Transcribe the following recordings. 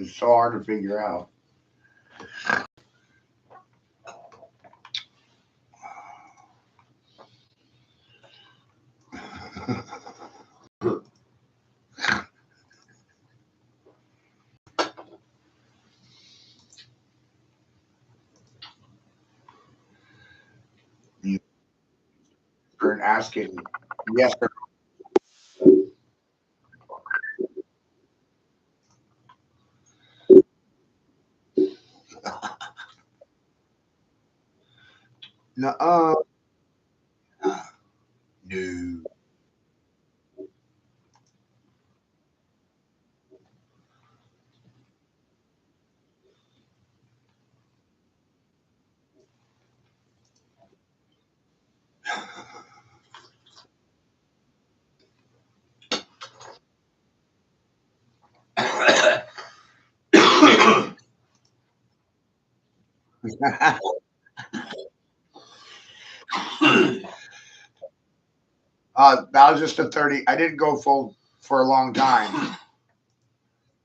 It's so hard to figure out. You're asking yes or no. No. That was just a 30. I didn't go full for a long time.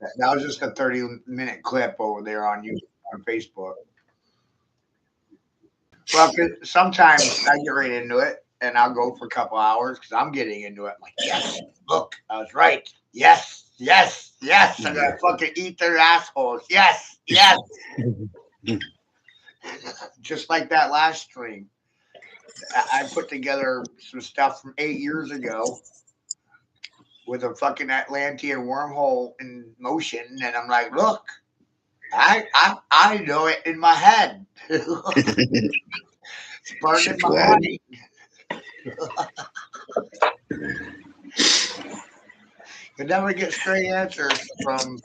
That was just a 30-minute clip over there on you on Facebook. Well, 'cause sometimes I get right into it and I'll go for a couple hours because I'm getting into it. I'm like, yes, look, I was right. Yes, yes, yes. I'm gonna fucking eat their assholes. Yes, yes. Just like that last stream. I put together some stuff from 8 years ago with a fucking Atlantean wormhole in motion, and I'm like, look, I know it in my head. It's burned in my body. You never get straight answers from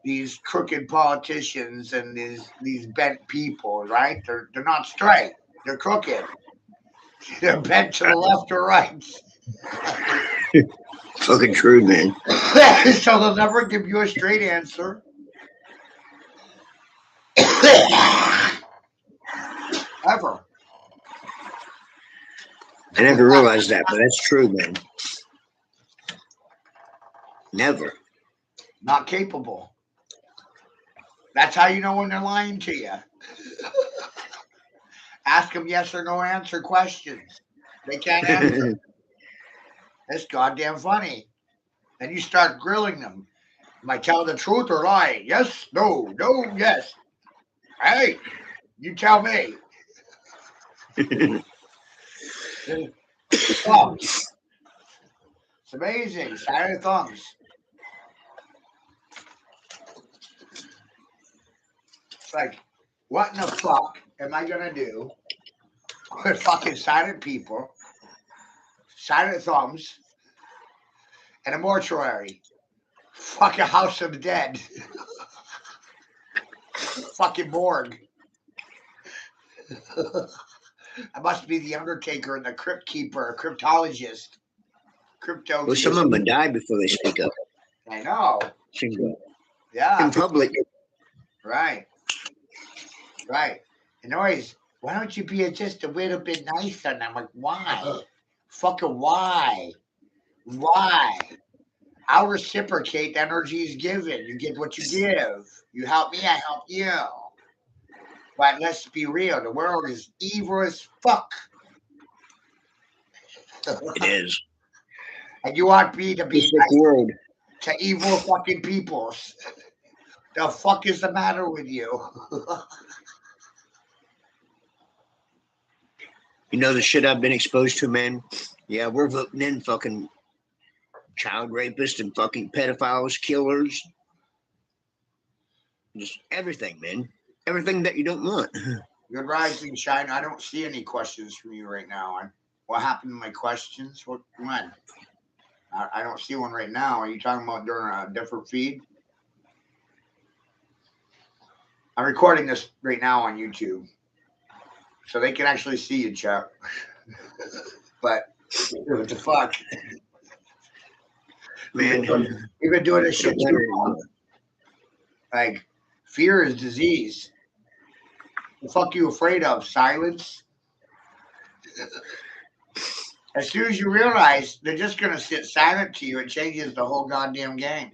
these crooked politicians and these bent people, right? They're not straight. They're crooked. They're bent to the left or right. Fucking true, man. So they'll never give you a straight answer. Ever. I never realized that, but that's true, man. Never. Not capable. That's how you know when they're lying to you. Ask them yes or no answer questions. They can't answer. It's goddamn funny. Then you start grilling them. Am I telling the truth or lying? Yes, no, no, yes. Hey, you tell me. Thumbs. It's amazing. Saturday thumbs. It's like, what in the fuck am I gonna do with fucking silent people, silent thumbs, and a mortuary? Fucking House of the Dead. Fucking morgue. I must be the Undertaker and the Crypt Keeper, cryptologist. Crypto. Well, some of them die before they speak up. I know. Yeah. In public. Right. Right. And always, why don't you be just a little bit nicer? And I'm like, why? Fucking why? Why? I'll reciprocate the energy is given. You get what you give. You help me, I help you. But let's be real, the world is evil as fuck. It is. And you want me to be It's like world. to evil fucking peoples. The fuck is the matter with you? You know the shit I've been exposed to, man? Yeah, we're voting in fucking child rapists and fucking pedophiles, killers. Just everything, man. Everything that you don't want. Good rising, Shine. I don't see any questions from you right now. What happened to my questions? When? I don't see one right now. Are you talking about during a different feed? I'm recording this right now on YouTube, so they can actually see you, Chuck. But what the fuck, Man, you've been doing this shit too long. Like, fear is disease. The fuck you afraid of? Silence. As soon as you realize they're just gonna sit silent to you, it changes the whole goddamn game.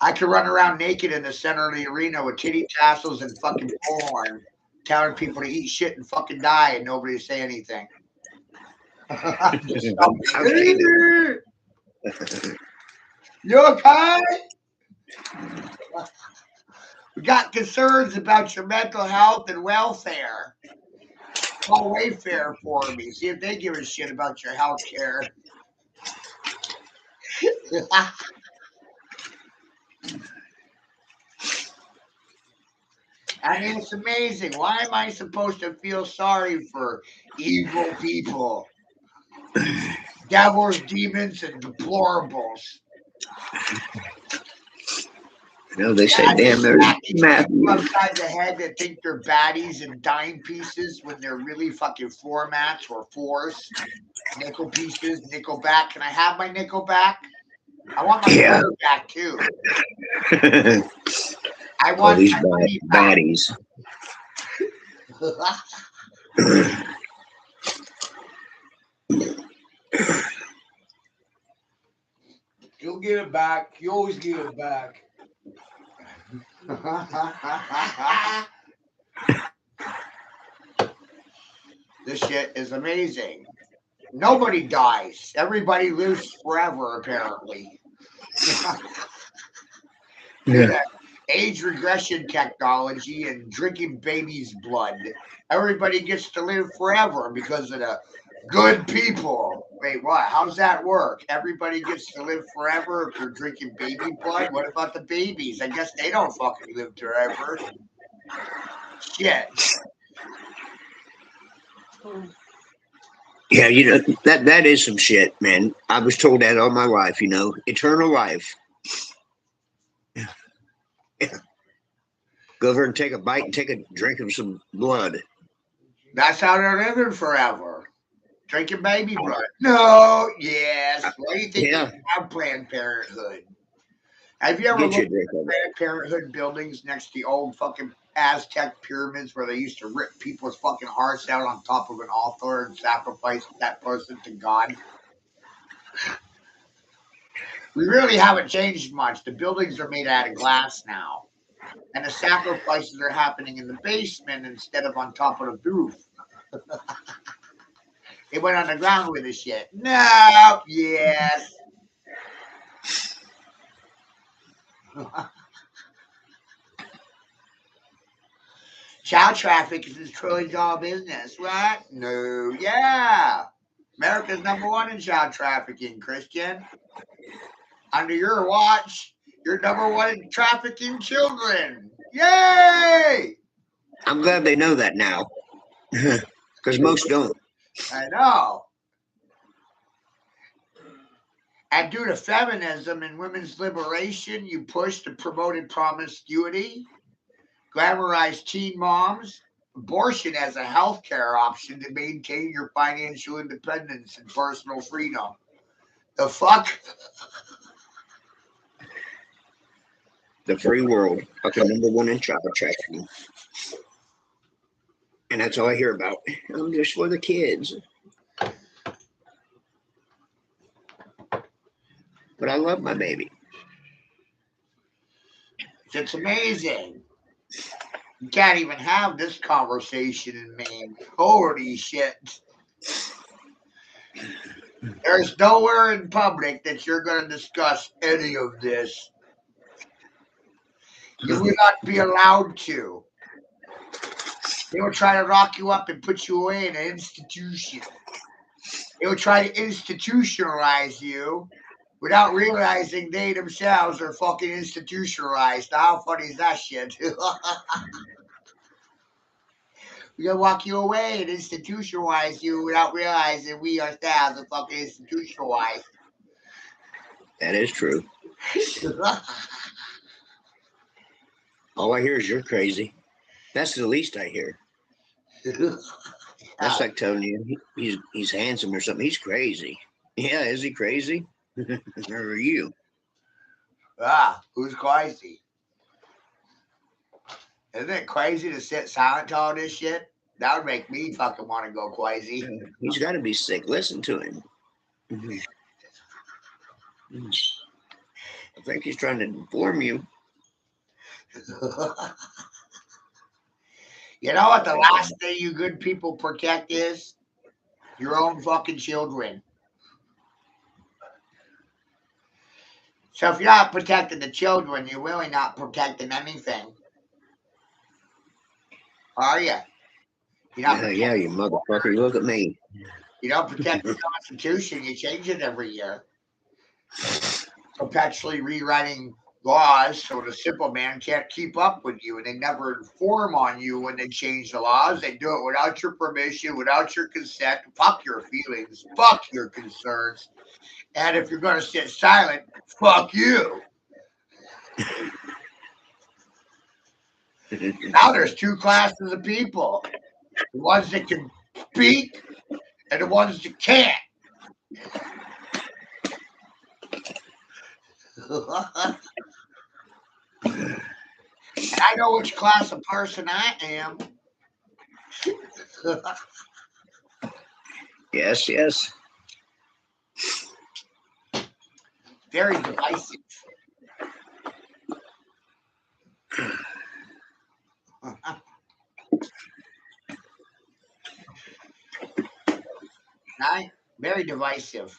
I could run around naked in the center of the arena with titty tassels and fucking bullhorn, telling people to eat shit and fucking die, and nobody would say anything. Just you okay? We got concerns about your mental health and welfare. Call Wayfair for me. See if they give a shit about your health care. I mean, it's amazing. Why am I supposed to feel sorry for evil people? Devils, demons, and deplorables. You know, they say, damn, there's math. Upside the head that think they're baddies and dime pieces when they're really fucking floor mats or fours. Nickel pieces, nickel back. Can I have my nickel back? I want my quarter back too. I want these my money back. baddies. You'll get it back. You always get it back. This shit is amazing. Nobody dies. Everybody lives forever, apparently. Yeah. Age regression technology and drinking babies' blood. Everybody gets to live forever because of the good people. Wait, what? How does that work? Everybody gets to live forever if you're drinking baby blood? What about the babies? I guess they don't fucking live forever. Shit. Yeah, you know, that is some shit, man. I was told that all my life, you know, eternal life. Yeah. Go over and take a bite and take a drink of some blood. That's how they're living forever. Drinking baby blood. No, yes. What do you think Yeah. about Planned Parenthood? Have you ever Get looked your at drink the of it. Planned Parenthood buildings next to the old fucking Aztec pyramids where they used to rip people's fucking hearts out on top of an altar and sacrifice that person to God? We really haven't changed much. The buildings are made out of glass now. And the sacrifices are happening in the basement instead of on top of the roof. They went on the ground with this shit. No, yes. Child traffic is a trillion-dollar business. What? No, yeah. America's #1 in child trafficking, Christian. Under your watch, you're #1 in trafficking children. Yay! I'm glad they know that now. Because most don't. I know. And due to feminism and women's liberation, you pushed and promoted promiscuity, glamorized teen moms, abortion as a healthcare option to maintain your financial independence and personal freedom. The fuck? The free world. Fucking #1 in child trafficking. And that's all I hear about. I'm just for the kids. But I love my baby. It's amazing. You can't even have this conversation in Maine. Holy shit. There's nowhere in public that you're going to discuss any of this. You will not be allowed to. They will try to lock you up and put you away in an institution. They will try to institutionalize you without realizing they themselves are fucking institutionalized. How funny is that shit? We're gonna walk you away and institutionalize you without realizing we ourselves are fucking institutionalized. That is true. All I hear is you're crazy. That's the least I hear. That's like telling you he's handsome or something. He's crazy. Yeah, is he crazy? Or are you? Who's crazy? Isn't it crazy to sit silent to all this shit? That would make me fucking want to go crazy. He's got to be sick. Listen to him. I think he's trying to inform you. You know what the last thing you good people protect is? Your own fucking children. So if you're not protecting the children, you're really not protecting anything. Are you? You're not Yeah, you motherfucker. Look at me. You don't protect the Constitution, you change it every year. Perpetually rewriting laws so the simple man can't keep up with you, and they never inform on you when they change the laws. They do it without your permission, without your consent. Fuck your feelings, fuck your concerns. And if you're going to sit silent, fuck you. Now there's two classes of people: the ones that can speak and the ones that can't. And I know which class of person I am. Yes. Very divisive. Right? Very divisive.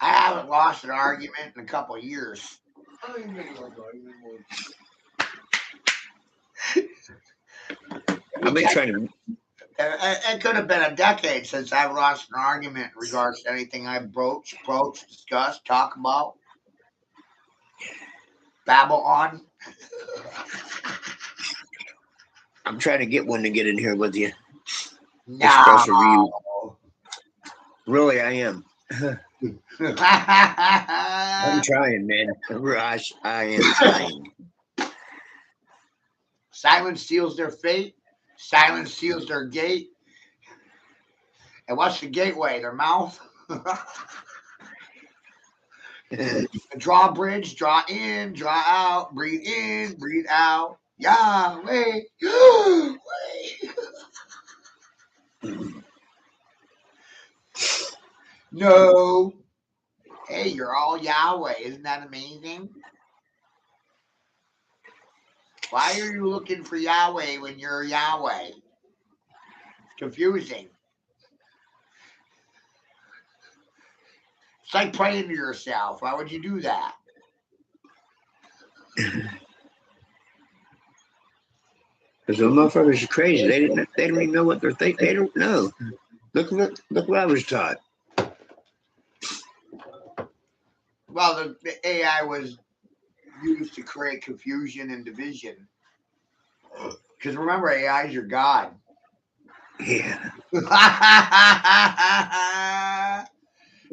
I haven't lost an argument in a couple of years. I ain't making no argument with I've been trying to. It could have been a decade since I've lost an argument in regards to anything I broach, discuss, talk about, babble on. I'm trying to get one to get in here with you. Express a view. No. Really, I am. I'm trying, man. I am trying. Silence seals their fate. Silence seals their gate. And what's the gateway? Their mouth. The drawbridge, draw in, draw out, breathe out. Yahweh, Yahweh. No. Hey, you're all Yahweh. Isn't that amazing? Why are you looking for Yahweh when you're Yahweh? It's confusing. It's like praying to yourself. Why would you do that? Because the motherfuckers are crazy. They don't even know what they're thinking. They don't know. Look what I was taught. Well, the AI was used to create confusion and division. Because remember, AI is your God. Yeah.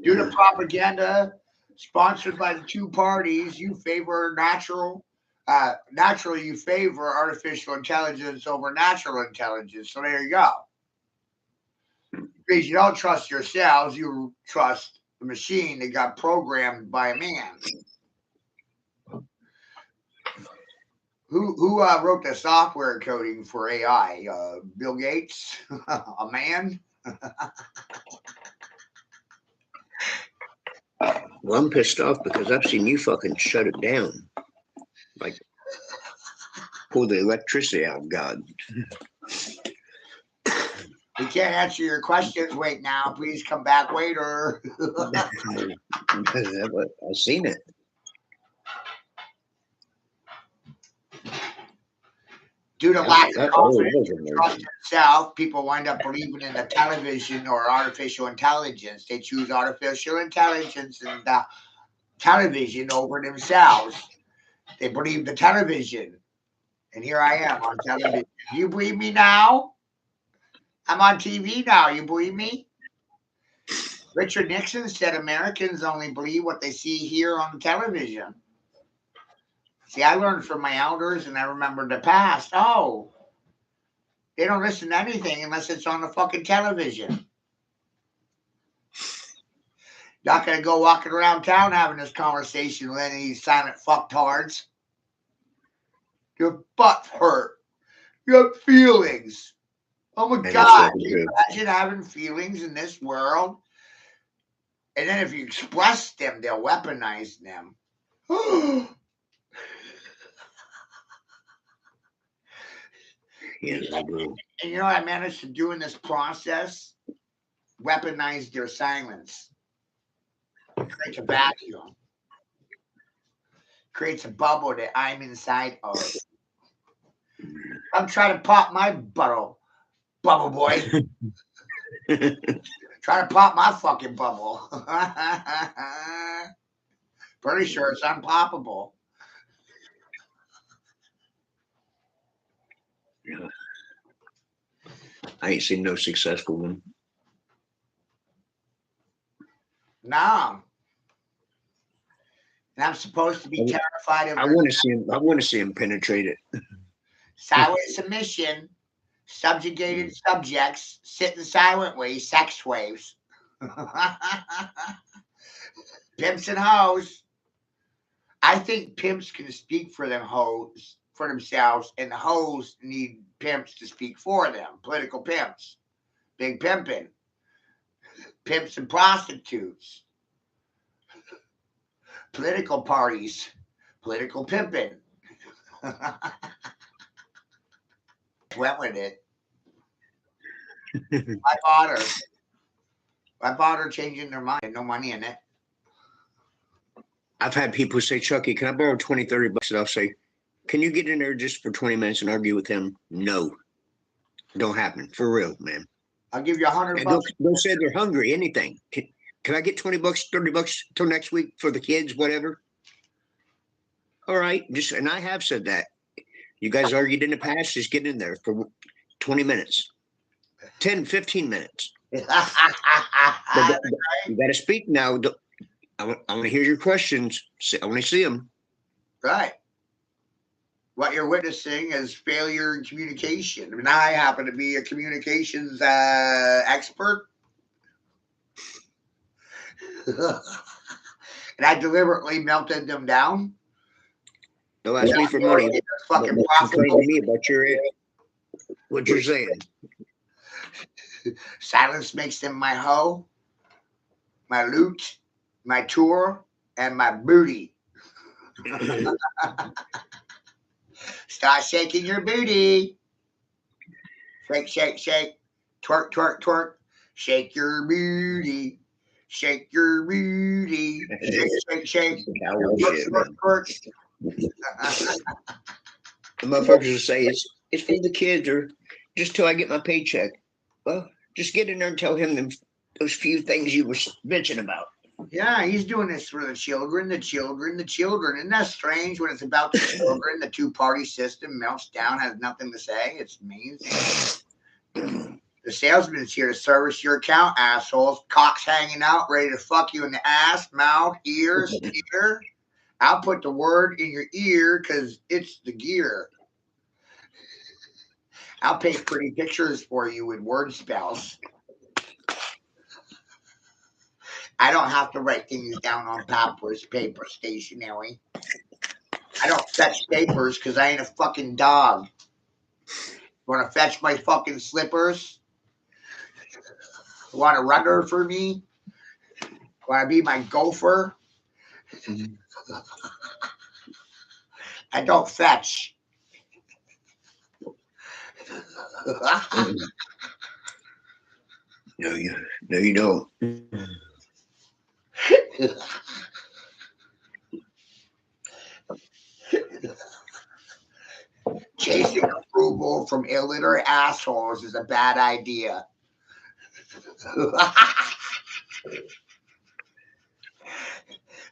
Due to propaganda sponsored by the two parties, you favor naturally you favor artificial intelligence over natural intelligence. So there you go. Because you don't trust yourselves, you trust the machine that got programmed by a man. Who wrote the software coding for AI? Bill Gates, a man. Well, I'm pissed off because I've seen you fucking shut it down. Like, pull the electricity out of God. We can't answer your questions. Wait now. Please come back later. I've seen it. Due to lack of confidence in trust itself, people wind up believing in the television or artificial intelligence. They choose artificial intelligence and television over themselves. They believe the television. And here I am on television. Do you believe me now? I'm on TV now. You believe me? Richard Nixon said Americans only believe what they see here on television. See, I learned from my elders and I remember the past. Oh, they don't listen to anything unless it's on the fucking television. Not going to go walking around town having this conversation with any silent fucktards. Your butt hurt. You have feelings. Oh my And God. it's fucking Can you true. imagine having feelings in this world? And then if you express them, they'll weaponize them. Yeah, I agree. And you know what I managed to do in this process? Weaponize their silence. Creates a vacuum. Creates a bubble that I'm inside of. I'm trying to pop my bubble boy. Trying to pop my fucking bubble. Pretty sure it's unpoppable. Yeah. I ain't seen no successful one. No. And I'm supposed to be terrified of I want to see him. I want to see him penetrate it. silent submission, subjugated subjects sitting silently, sex slaves. Pimps and hoes. I think pimps can speak for themselves, and the hoes need pimps to speak for them. Political pimps, big pimping, pimps and prostitutes, political parties, political pimping. Went with it. I bought her changing their mind. No money in it. I've had people say, Chucky, can I borrow 20, 30 bucks? And I'll say, can you get in there just for 20 minutes and argue with him? No. Don't happen. For real, man. I'll give you $100 And bucks. don't say they're hungry, anything. Can I get 20 bucks, 30 bucks till next week for the kids, whatever? All right. And I have said that. You guys argued in the past, just get in there for 20 minutes, 10, 15 minutes. But you got to speak now. I want to hear your questions. I want to see them. Right. What you're witnessing is failure in communication. I mean, I happen to be a communications expert. And I deliberately melted them down. Don't ask me for money. It's fucking Complain profitable. to me about what you're saying. Silence makes them my hoe, my loot, my tour, and my booty. Start shaking your booty. Shake, shake, shake. Twerk, twerk, twerk. Shake your booty. Shake your booty. Shake, shake, shake. Cowboy Twerk, shit, twerk, man. twerk. The motherfuckers will say it's for the kids or just till I get my paycheck. Well, just get in there and tell him those few things you were bitching about. Yeah, he's doing this for the children, the children, the children. Isn't that strange when it's about the children? The two-party system melts down, has nothing to say. It's amazing. The salesman's here to service your account, assholes. Cocks hanging out, ready to fuck you in the ass, mouth, ears, ear. I'll put the word in your ear because it's the gear. I'll paint pretty pictures for you with word spells. I don't have to write things down on paper stationery. I don't fetch papers because I ain't a fucking dog. Want to fetch my fucking slippers? Want to run her for me? Want to be my gopher? I don't fetch. No, you don't. Chasing approval from illiterate assholes is a bad idea.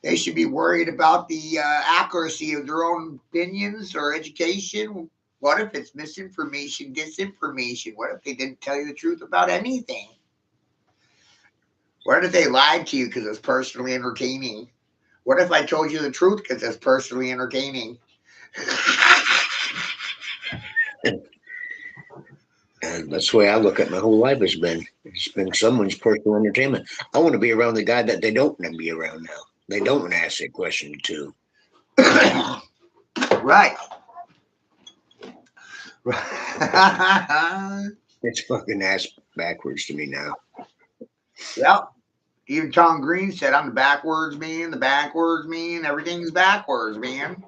They should be worried about the accuracy of their own opinions or education. What if it's misinformation, disinformation? What if they didn't tell you the truth about anything? What if they lied to you because it's personally entertaining? What if I told you the truth because it's personally entertaining? And that's the way I look at my whole life has been. It's been someone's personal entertainment. I want to be around the guy that they don't want to be around now. They don't want to ask that question to. Right. It's fucking ass backwards to me now. Yep. Even Tom Green said, I'm the backwards man, everything's backwards, man.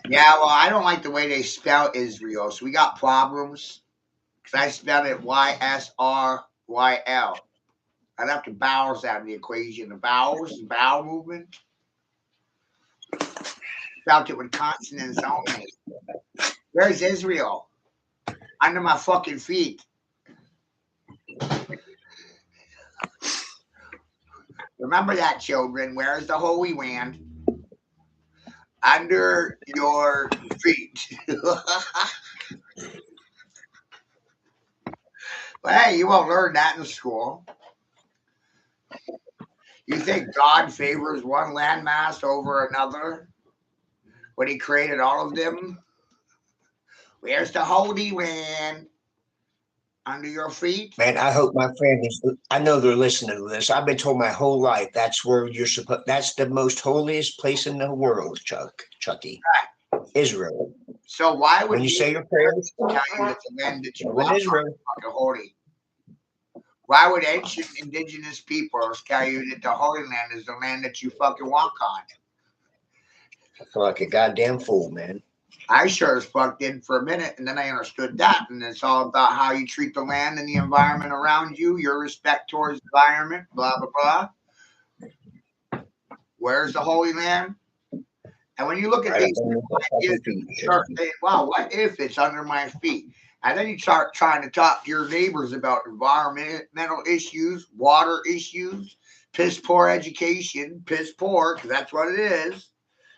Yeah, well, I don't like the way they spell Israel, so we got problems. Because I spelled it YSRYL. I left the vowels out of the equation. The vowels, the vowel movement. Spelled it with consonants only. Where's Israel? Under my fucking feet. Remember that, children. Where's the Holy Land? Under your feet. Well, hey, you won't learn that in school. You think God favors one landmass over another when he created all of them? Where's the Holy Land? Under your feet? Man, I hope my family's, I know they're listening to this. I've been told my whole life that's where you're supposed, that's the most holiest place in the world, Chucky. Israel. So why would When you say your prayers, tell you that the land that you in walk on is Israel. fucking holy? Why would ancient indigenous peoples tell you that the Holy Land is the land that you fucking walk on? I feel like a goddamn fool, man. I sure as fuck did for a minute, and then I understood that. And it's all about how you treat the land and the environment around you, your respect towards the environment, blah, blah, blah. Where's the Holy Land? And when you look at these, you start saying, wow, what if it's under my feet? And then you start trying to talk to your neighbors about environmental issues, water issues, piss poor education, piss poor, because that's what it is.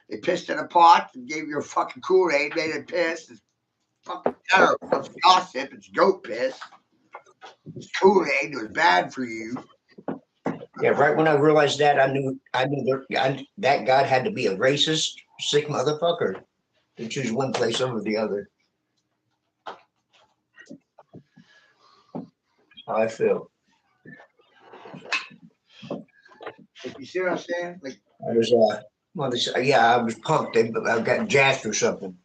They pissed in a pot and gave you a fucking Kool-Aid, made it piss. It's fucking terrible. It's gossip. It's goat piss. It's Kool-Aid. It was bad for you. Yeah, right when I realized that, I knew that God had to be a racist, sick motherfucker to choose one place over the other. How I feel. Like, you see what I'm saying? Like, I was, I was pumped. I got jacked or something.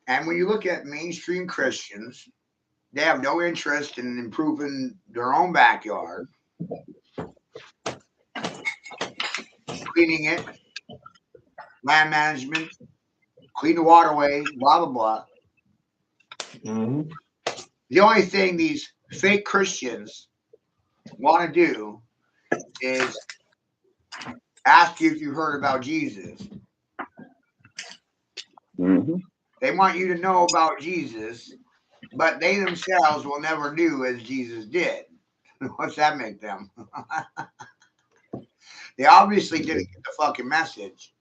and when you look at mainstream Christians, they have no interest in improving their own backyard, cleaning it, land management, clean the waterways, blah, blah, blah. Mm-hmm. The only thing these fake Christians want to do is ask you if you heard about Jesus. Mm-hmm. They want you to know about Jesus, but they themselves will never do as Jesus did. What's that make them? They obviously didn't get the fucking message.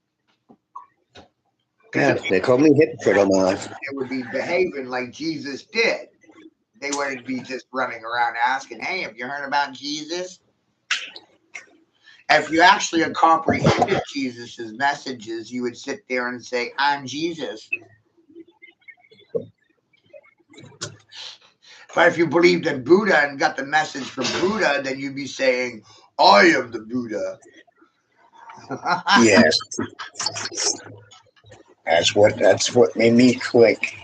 Yeah, they called me hypocrite on my life. They would be behaving like Jesus did. They wouldn't be just running around asking, hey, have you heard about Jesus? If you actually comprehended Jesus' messages, you would sit there and say, I'm Jesus. But if you believed in Buddha and got the message from Buddha, then you'd be saying, I am the Buddha. Yes. That's what made me click.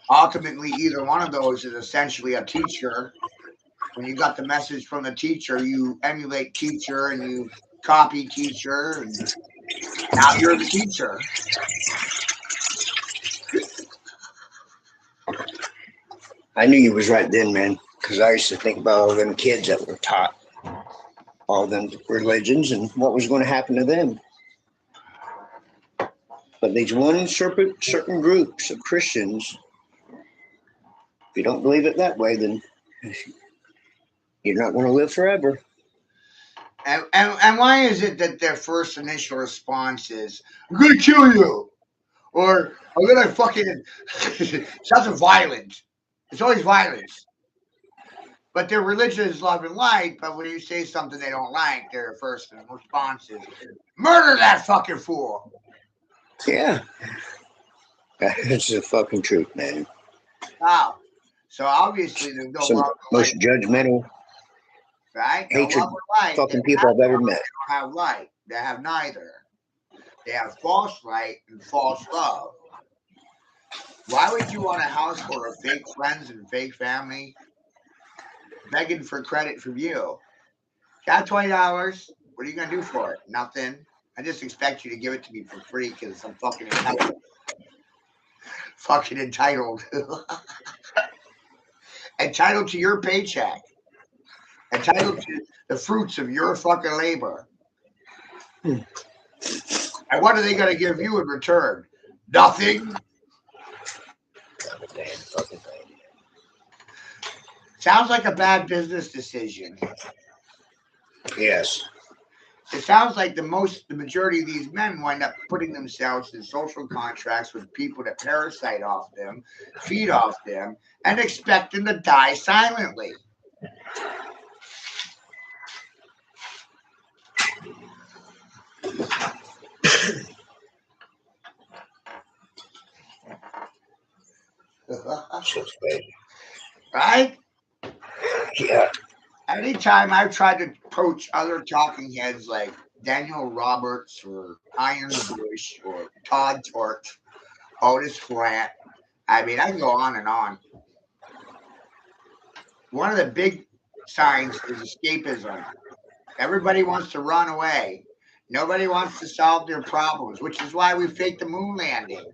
Ultimately, either one of those is essentially a teacher. When you got the message from the teacher, you emulate teacher and you copy teacher, and now you're the teacher. I knew you was right then, man, because I used to think about all them kids that were taught all them religions and what was going to happen to them. But these one certain groups of Christians, if you don't believe it that way, then you're not going to live forever. And why is it that their first initial response is, I'm going to kill you? Or I'm going to fucking... Sounds of violence. It's always violence. But their religion is love and light, but when you say something they don't like, their first response is, murder that fucking fool. Yeah. That's the fucking truth, man. Wow. So obviously there's no Some love or most light, judgmental, right? No hatred love or light. They fucking people I've ever met. don't have light. They have neither. They have false light and false love. Why would you want a house full of fake friends and fake family begging for credit from you? Got $20. What are you gonna do for it? Nothing. I just expect you to give it to me for free because I'm fucking entitled. Fucking entitled. Entitled to your paycheck. Entitled to the fruits of your fucking labor. And what are they gonna give you in return? Nothing. Sounds like a bad business decision. Yes. It sounds like the majority of these men wind up putting themselves in social contracts with people that parasite off them, feed off them, and expect them to die silently. Shit's crazy. Right? Yeah. Anytime I've tried to approach other talking heads like Daniel Roberts or Iron Bush or Todd Torch, Otis Grant, I mean, I can go on and on. One of the big signs is escapism. Everybody wants to run away. Nobody wants to solve their problems, which is why we faked the moon landing.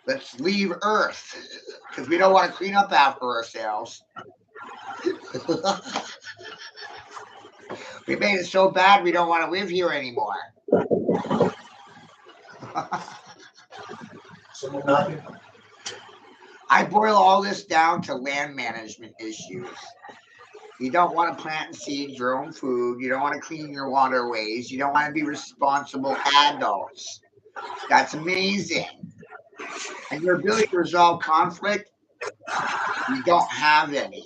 Let's leave Earth because we don't want to clean up after ourselves. We made it so bad we don't want to live here anymore. I boil all this down to land management issues. You don't want to plant and seed your own food. You don't want to clean your waterways. You don't want to be responsible adults. That's amazing. And your ability to resolve conflict, you don't have any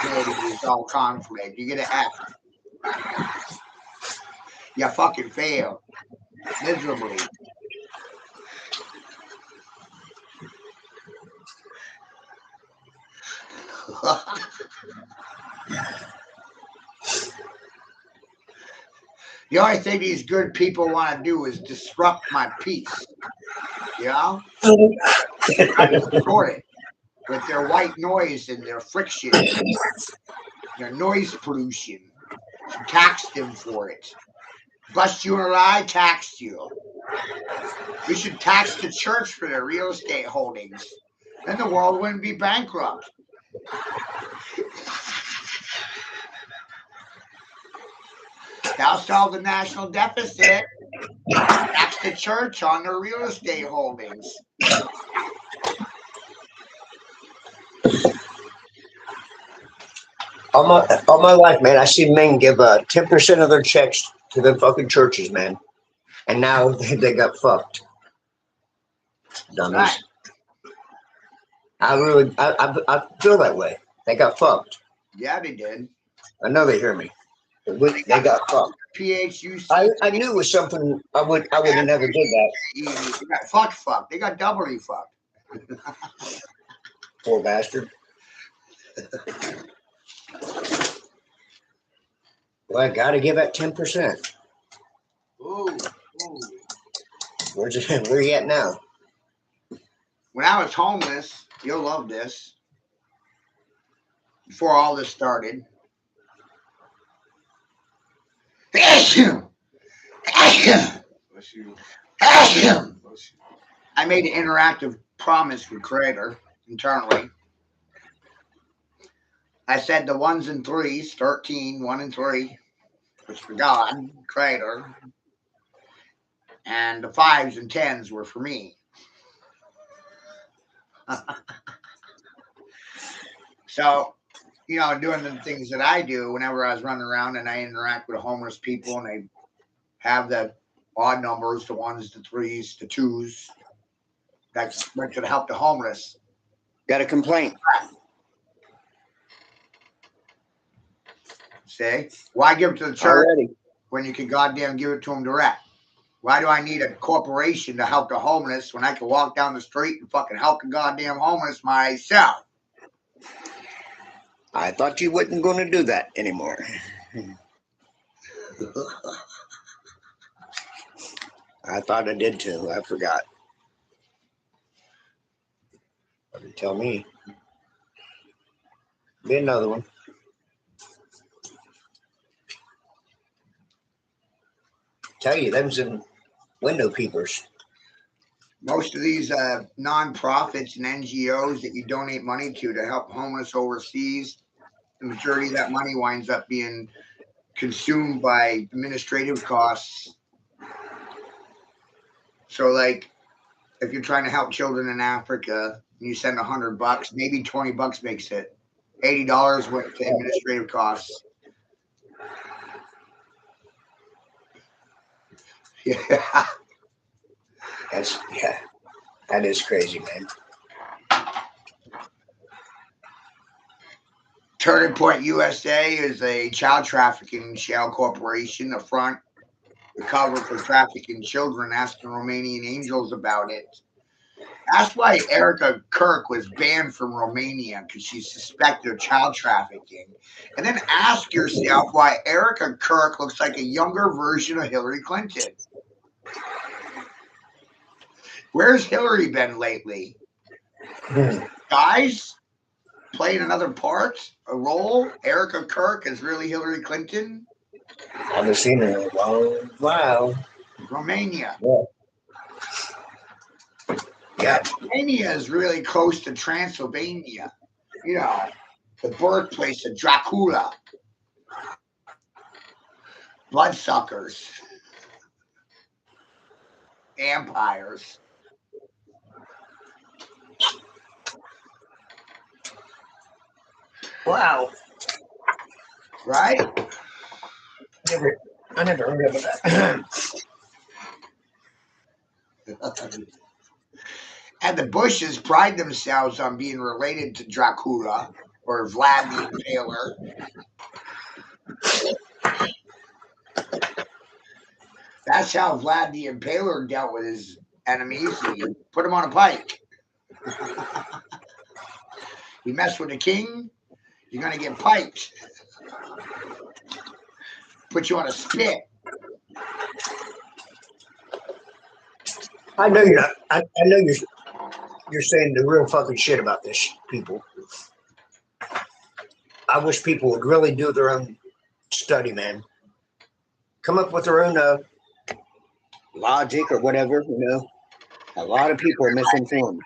ability to resolve conflict. You get an F. You fucking fail miserably. The only thing these good people want to do is disrupt my peace. You know? I destroy it with their white noise and their friction, their noise pollution. Tax them for it. Bust you in a lie, tax you. We should tax the church for their real estate holdings. Then the world wouldn't be bankrupt. That'll solve the national deficit. Tax the church on their real estate holdings. All my life, man, I see men give 10% of their checks to the fucking churches, man. And now they got fucked. Dummies. Right. I feel that way. They got fucked. Yeah, they did. I know they hear me. They got fucked. PHUC. I knew it was something I would have never did that. They got fucked. They got doubly fucked. Poor bastard. Well, I gotta give that 10%. Ooh. Where you at now? When I was homeless, you'll love this. Before all this started. Bless you. I made an interactive promise with Creator internally. I said the 1s and 3s, 13, 1 and 3, was for God, Creator. And the 5s and 10s were for me. So, you know, doing the things that I do whenever I was running around and I interact with homeless people and they have the odd numbers, the 1s, the 3s, the 2s, that's meant to help the homeless. Got a complaint. See? Why give it to the church Already. when you can goddamn give it to them direct? Why do I need a corporation to help the homeless when I can walk down the street and fucking help the goddamn homeless myself? I thought you wasn't going to do that anymore. I thought I did too. I forgot. Tell me. Be another one. Tell you, them's in window peepers. Most of these nonprofits and NGOs that you donate money to help homeless overseas, the majority of that money winds up being consumed by administrative costs. So, like, if you're trying to help children in Africa and you send $100, maybe $20 makes it. $80 went to administrative costs. Yeah. That is crazy, man. Turning Point USA is a child trafficking shell corporation. The front, the cover for trafficking children, asking Romanian angels about it. That's why Erica Kirk was banned from Romania, because she's suspected of child trafficking. And then ask yourself why Erica Kirk looks like a younger version of Hillary Clinton. Where's Hillary been lately? Guys, playing another part, a role? Erica Kirk is really Hillary Clinton? I haven't seen her in a long while. Romania. Yeah. Romania is really close to Transylvania. You know, the birthplace of Dracula. Bloodsuckers. Vampires. Wow. Right? I never heard of that. And the Bushes pride themselves on being related to Dracula or Vlad the Impaler. That's how Vlad the Impaler dealt with his enemies. He put them on a pike. You mess with the king, you're going to get piked. Put you on a spit. I know you're not. I know you're saying the real fucking shit about this, people. I wish people would really do their own study, man. Come up with their own logic or whatever, you know. A lot of people are misinformed.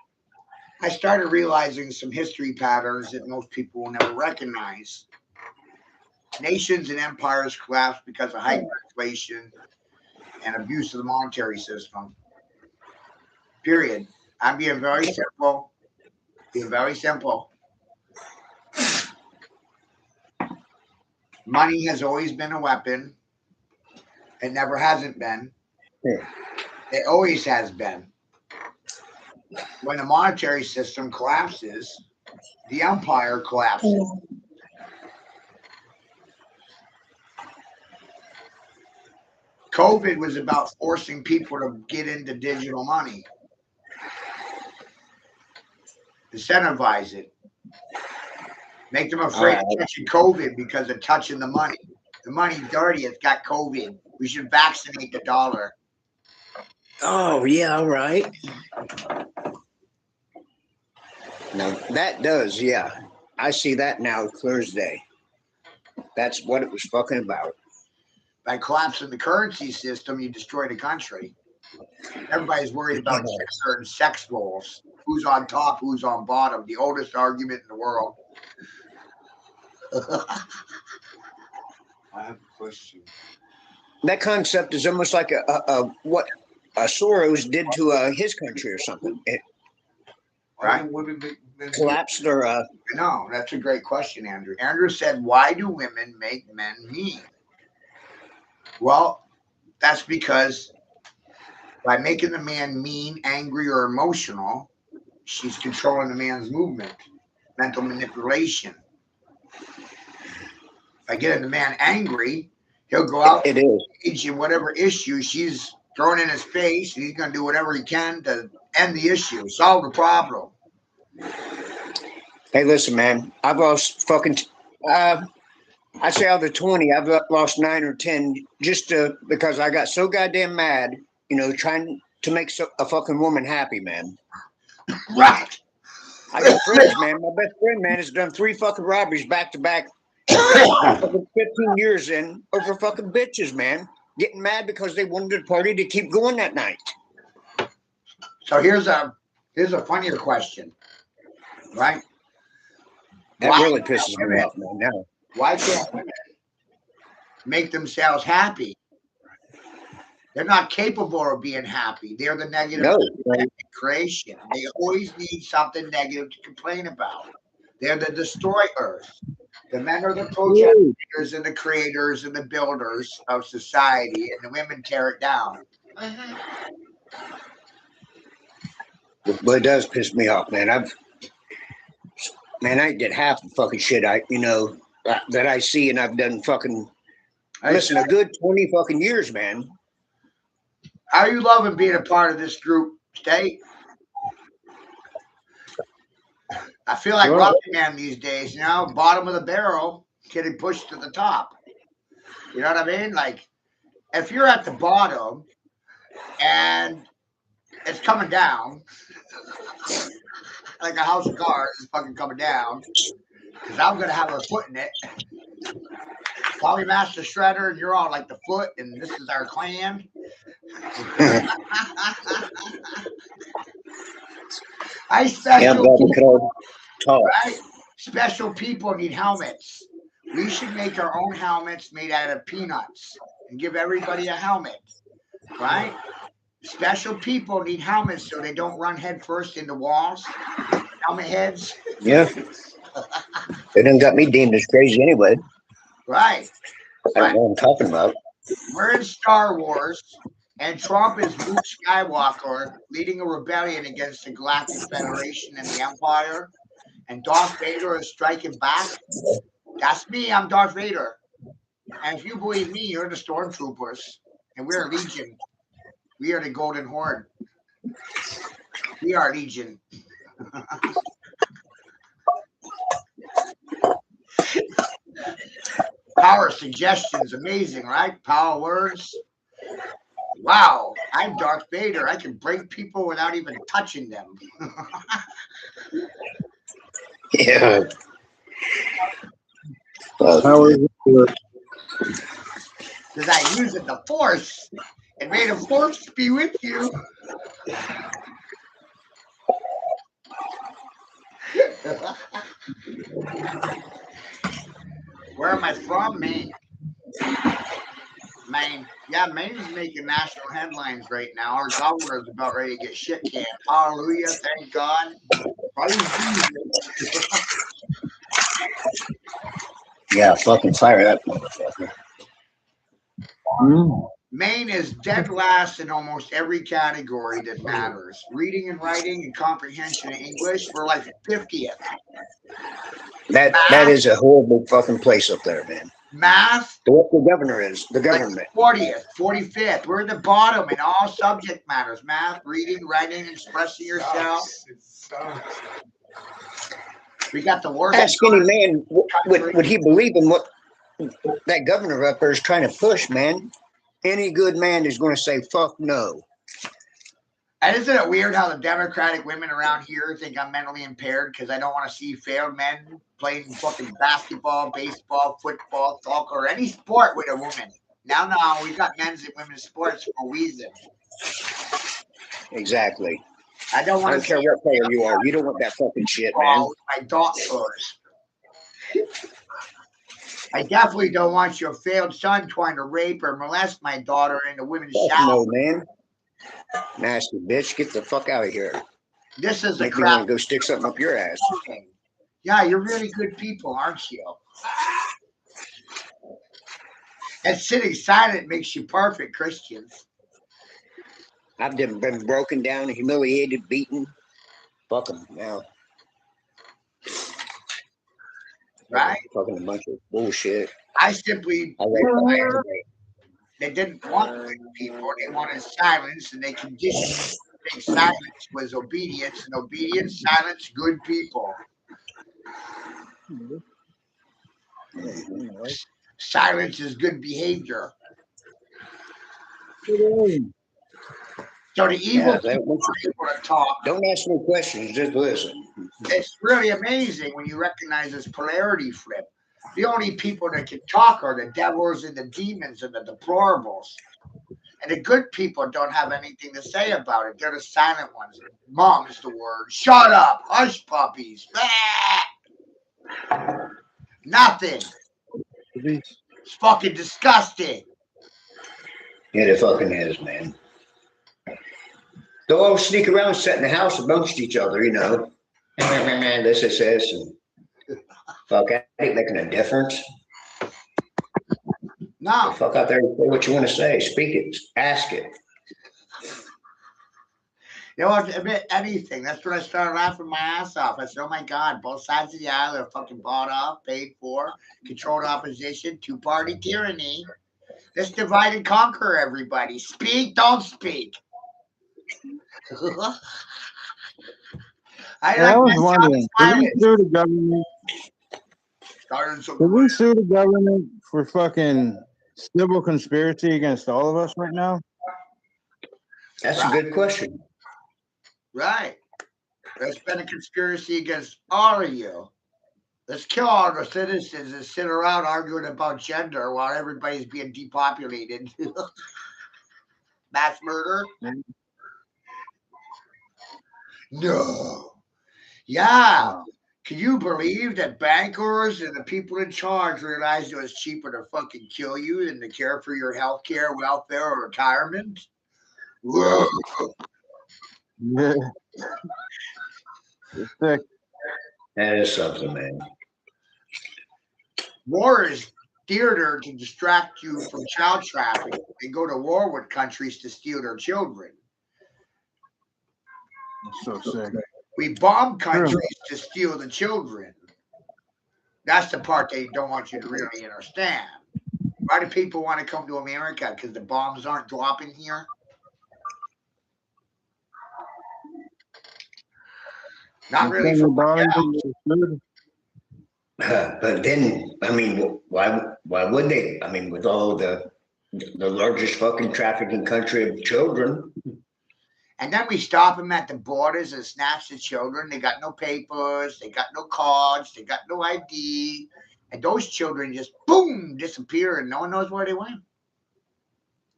I started realizing some history patterns that most people will never recognize. Nations and empires collapsed because of hyperinflation and abuse of the monetary system. Period. I'm being very simple. Being very simple. Money has always been a weapon. It never hasn't been. It always has been. When the monetary system collapses, the empire collapses. COVID was about forcing people to get into digital money. Incentivize it. Make them afraid of touching COVID because of touching the money. The money's dirty. It's got COVID. We should vaccinate the dollar. Oh, yeah, all right. Now, that does, yeah. I see that now clear as day. That's what it was fucking about. By collapsing the currency system, you destroy the country. Everybody's worried about certain sex roles. Who's on top, who's on bottom. The oldest argument in the world. I have a question. That concept is almost like what Soros did to his country or something. It Right. collapsed or No, that's a great question, Andrew. Andrew said, why do women make men mean? Well, that's because by making the man mean, angry, or emotional, she's controlling the man's movement, mental manipulation. By getting the man angry, he'll go out it is. engage in whatever issue she's throwing in his face, and he's going to do whatever he can to end the issue, solve the problem. Hey, listen, man. I've lost fucking I'd say out of the 20, I've lost 9 or 10 just because I got so goddamn mad, trying to make a fucking woman happy, man. Right. I got friends, man. My best friend, man, has done 3 fucking robberies back to back, 15 years in over fucking bitches, man. Getting mad because they wanted the party to keep going that night. So here's a funnier question, right? That really pisses me off, man. Now, why can't women make themselves happy? They're not capable of being happy. They're the negative creation. They always need something negative to complain about. They're the destroyers. The men are the projectors and the creators and the builders of society, and the women tear it down. But it does piss me off, man. I get half the fucking shit that I see, and I've done fucking listen a good 20 fucking years, man. How are you loving being a part of this group, State? I feel like Rocky Man these days, bottom of the barrel, getting pushed to the top. You know what I mean? Like, if you're at the bottom and it's coming down, like a house of cards is fucking coming down, because I'm going to have a foot in it. Call me Master Shredder, and you're all like the foot, and this is our clan. Right? Special people need helmets. We should make our own helmets made out of peanuts and give everybody a helmet, right? Special people need helmets so they don't run head first into walls. Helmet heads. Yeah. They done got me deemed as crazy anyway. Right. I don't know what I'm talking about. We're in Star Wars, and Trump is Luke Skywalker leading a rebellion against the Galactic Federation and the Empire, and Darth Vader is striking back. That's me. I'm Darth Vader. And if you believe me, you're the Stormtroopers, and we're Legion. We are the Golden Horde. We are Legion. Power suggestions, amazing, right? Power words. Wow, I'm Darth Vader. I can break people without even touching them. Yeah. Because I use the Force, and may the Force be with you. Where am I from? Maine. Maine. Yeah, Maine's making national headlines right now. Our governor's about ready to get shit canned. Hallelujah. Thank God. Yeah, fucking fire that motherfucker. Maine is dead last in almost every category that matters. Reading and writing and comprehension of English, we're like 50th. That is a horrible fucking place up there, man. Math. What the governor is, the government. Like 40th, 45th. We're at the bottom in all subject matters. Math, reading, writing, expressing yourself. We got the worst. Ask any man, would he believe in what that governor up there is trying to push, man? Any good man is going to say, fuck no. And isn't it weird how the Democratic women around here think I'm mentally impaired because I don't want to see failed men playing fucking basketball, baseball, football, soccer, or any sport with a woman? Now, we've got men's and women's sports for a reason. Exactly. I don't care what player you are. You don't want that fucking shit, man. My daughters. I definitely don't want your failed son trying to rape or molest my daughter in the women's shower. No, man. Nasty bitch, get the fuck out of here. This is Make me want to go stick something up your ass. Yeah, you're really good people, aren't you? And sitting silent makes you perfect Christians. I've been broken down, humiliated, beaten. Fuck them now. Right? Fucking a bunch of bullshit. They didn't want people. They wanted silence, and they conditioned. Silence was obedience, and obedience, silence, good people. Silence is good behavior. Today. So the evil Yeah, people are able to talk. don't ask no questions, just listen. It's really amazing when you recognize this polarity flip. The only people that can talk are the devils and the demons and the deplorables. And the good people don't have anything to say about it. They're the silent ones. Mom's the word. Shut up. Hush puppies. Nothing. It's fucking disgusting. Yeah, it fucking is, man. They'll all sneak around, sit in the house amongst each other, you know. This is this, and fuck, I ain't making a difference. No. Fuck out there and say what you want to say. Speak it. Ask it. You know what? Admit anything. That's when I started laughing my ass off. I said, oh my God, both sides of the aisle are fucking bought off, paid for, controlled opposition, two-party tyranny. Let's divide and conquer everybody. Speak, don't speak. I was wondering, can we sue the government? Can we sue the government for fucking civil conspiracy against all of us right now? That's a good question. Right. There's been a conspiracy against all of you. Let's kill all the citizens and sit around arguing about gender while everybody's being depopulated. Mass murder? No. Yeah. Can you believe that bankers and the people in charge realized it was cheaper to fucking kill you than to care for your health care, welfare, or retirement? Whoa. Yeah. It's sick. That is something, man. War is theater to distract you from child trafficking. They go to war with countries to steal their children. That's so sick. We bomb countries to steal the children. That's the part they don't want you to really understand. Why do people want to come to America? Because the bombs aren't dropping here? Not really. But then, I mean, why would they? I mean, with all the largest fucking trafficking country of children. And then we stop them at the borders and snatch the children. They got no papers. They got no cards. They got no ID. And those children just, boom, disappear and no one knows where they went.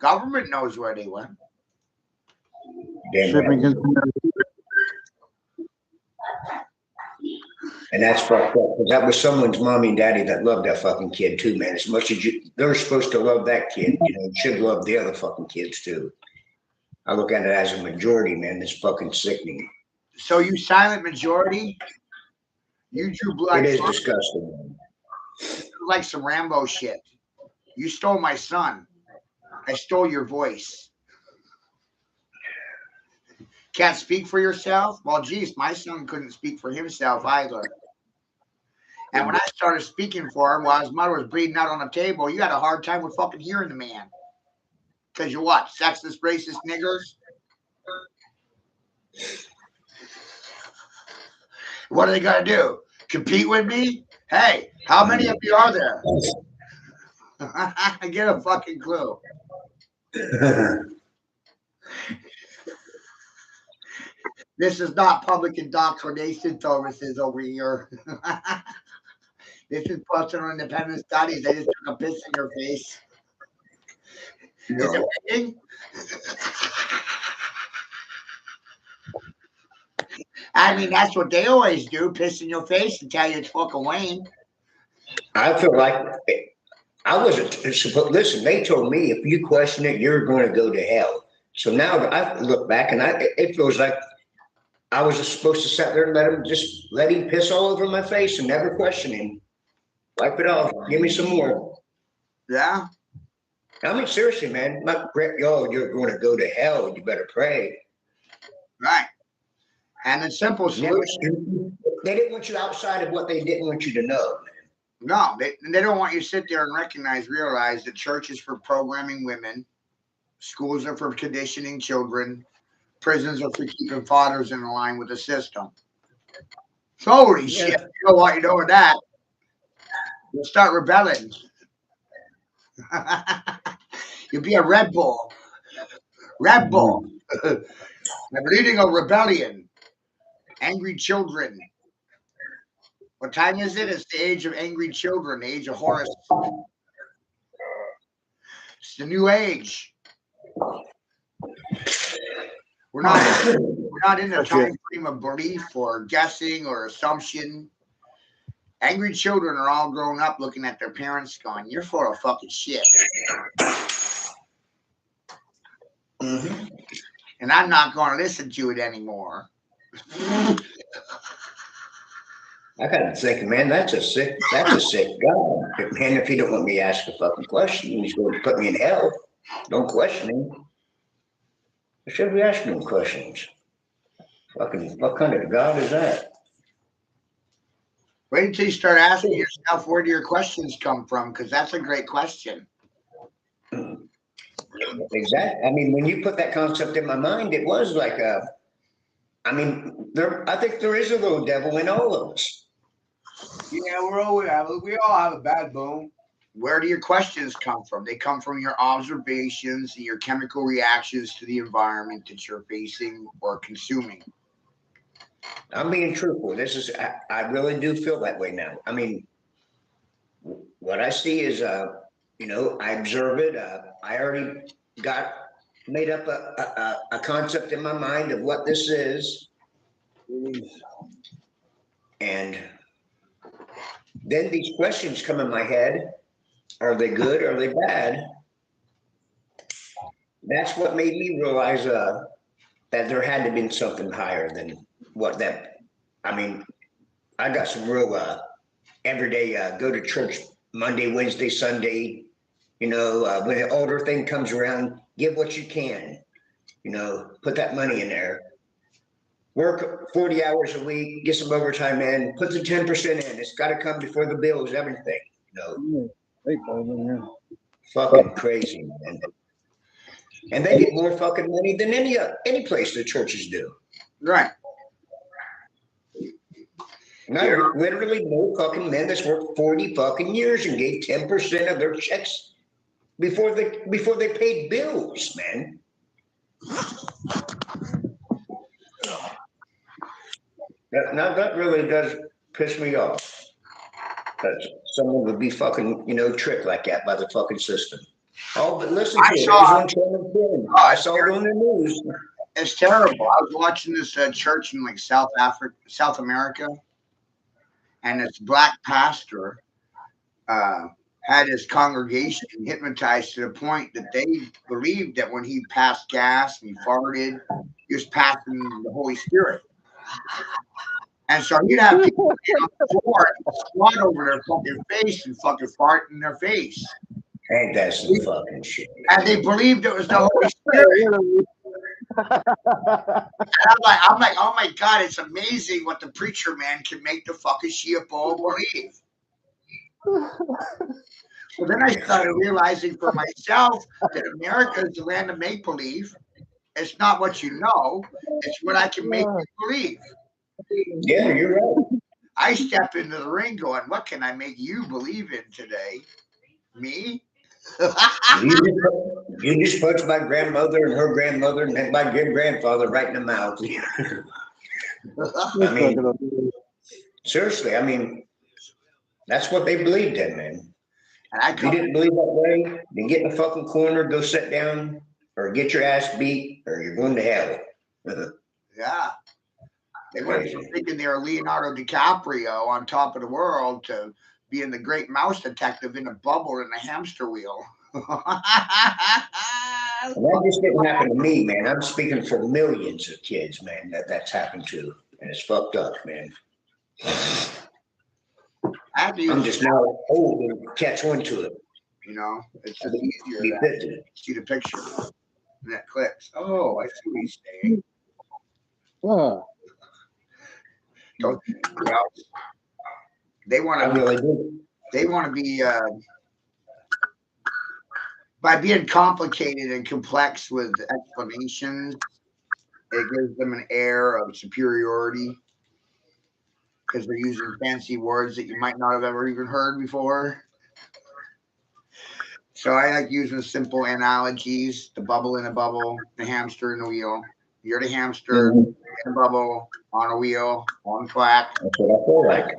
Government knows where they went. And that's fucked up. Because that was someone's mommy and daddy that loved that fucking kid too, man. As much as they're supposed to love that kid, you know, should love the other fucking kids too. I look at it as a majority, man. It's fucking sickening. So you silent majority? You drew blood. It is disgusting, man. Like some Rambo shit. You stole my son. I stole your voice. Can't speak for yourself? Well, geez, my son couldn't speak for himself either. And when I started speaking for him while his mother was bleeding out on the table, you had a hard time with fucking hearing the man. Because you're what? Sexist, racist niggers? What are they going to do? Compete with me? Hey, how many of you are there? I get a fucking clue. This is not public indoctrination services over here. This is personal independent studies. They just took a piss in your face. No. Is it raining? I mean, that's what they always do, piss in your face and tell you it's fucking Wayne. I feel like I wasn't supposed. Listen, they told me if you question it, you're going to go to hell. So now I look back and it feels like I was just supposed to sit there and let him piss all over my face and never question him. Wipe it off. Give me some more. Yeah. I mean, seriously, man. You're going to go to hell. You better pray. Right. And the simple solution. They didn't want you outside of what they didn't want you to know. No, they don't want you to sit there and realize that church is for programming women, schools are for conditioning children, prisons are for keeping fathers in line with the system. Holy shit! You know what you know with that? You'll start rebelling. You'll be a Red Bull. Red Bull. I'm leading a rebellion. Angry children. What time is it? It's the age of angry children, the age of Horus. It's the new age. We're not in a time frame of belief or guessing or assumption. Angry children are all grown up looking at their parents going, "You're full of fucking shit." Mm-hmm. And I'm not going to listen to it anymore. I got to thinking, man, that's a sick God. Man, if he don't want me to ask a fucking question, he's going to put me in hell. Don't question him. I should be asking him questions. Fucking, what kind of God is that? Wait until you start asking yourself, where do your questions come from? Because that's a great question. Exactly. I mean, when you put that concept in my mind, it was like I think there is a little devil in all of us. Yeah, we all have a bad bone. Where do your questions come from? They come from your observations and your chemical reactions to the environment that you're facing or consuming. I'm being truthful. I really do feel that way now. I mean, what I see is, I observe it. I already got made up a concept in my mind of what this is. And then these questions come in my head. Are they good? Are they bad? That's what made me realize that there had to have been something higher than what that. I mean, I got some real everyday go to church Monday, Wednesday, Sunday. When the older thing comes around, give what you can. Put that money in there. Work 40 hours a week, get some overtime in, put the 10% in. It's got to come before the bills, everything. Fucking crazy, man. And they get more fucking money than any place the churches do. Right. And I literally know fucking men that's worked 40 fucking years and gave 10% of their checks before they paid bills, man. That really does piss me off. That someone would be fucking, tricked like that by the fucking system. Oh, but listen to it. I saw it on the news. It's terrible. I was watching this church in like South America, and this black pastor had his congregation hypnotized to the point that they believed that when he passed gas and he farted, he was passing the Holy Spirit. And so you'd have people on the floor and squat over their fucking face and fucking fart in their face. Ain't that some fucking shit? And they believed it was the Holy Spirit. And I'm like, oh my God, it's amazing what the preacher man can make the fucking Shia Bo believe. So then I started realizing for myself that America is the land of make believe. It's not what you know, it's what I can make you believe. Yeah, you're right. I step into the ring going, what can I make you believe in today? Me? You just punched my grandmother and her grandmother and then my great grandfather right in the mouth. I mean, seriously, that's what they believed in, man. And if you didn't believe that way, then get in the fucking corner, go sit down, or get your ass beat, or you're going to hell. Yeah. They went from thinking they were Leonardo DiCaprio on top of the world to being the great mouse detective in a bubble in a hamster wheel. That just didn't happen to me, man. I'm speaking for millions of kids, man, that's happened to. And it's fucked up, man. I'm just now old and catch on to it. It's just easier to see the picture and that clicks. Oh, I see what he's saying. They want to be by being complicated and complex with explanations, it gives them an air of superiority. because they're using fancy words that you might not have ever even heard before. So I like using simple analogies: the bubble in a bubble, the hamster in a wheel. You're the hamster in a bubble on a wheel on a track. That's what I feel like.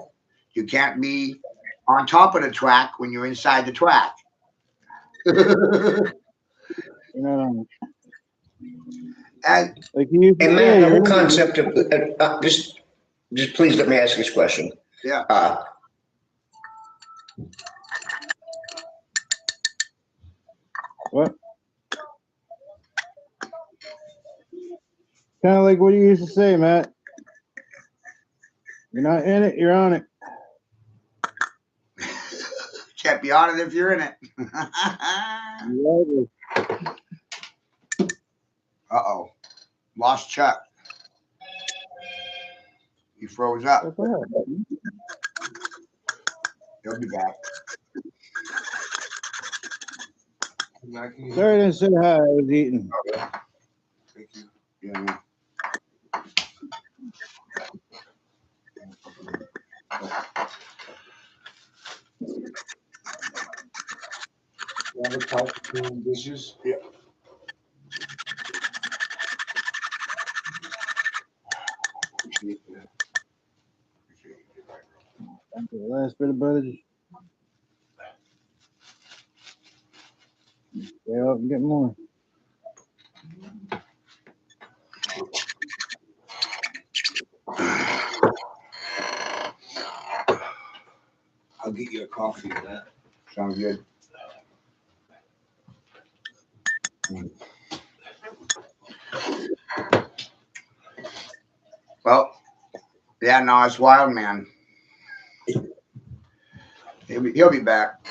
You can't be on top of the track when you're inside the track. You know, And like you used to And say, man, the you're whole in it. concept of just please let me ask this question. yeah, What? Kind of like what you used to say, Matt. You're not in it, you're on it. can't be on it if you're in it. You Uh-oh. Lost Chuck. He froze up. What the hell? He'll be back. Sorry I didn't say hi, I was eating. Thank you. Yeah. You have a couch clean dishes? Yeah. Okay, last bit of butter. Stay up and get more. I'll get you a coffee of that. Sounds good. Well, yeah, no, it's wild, man. He'll be back.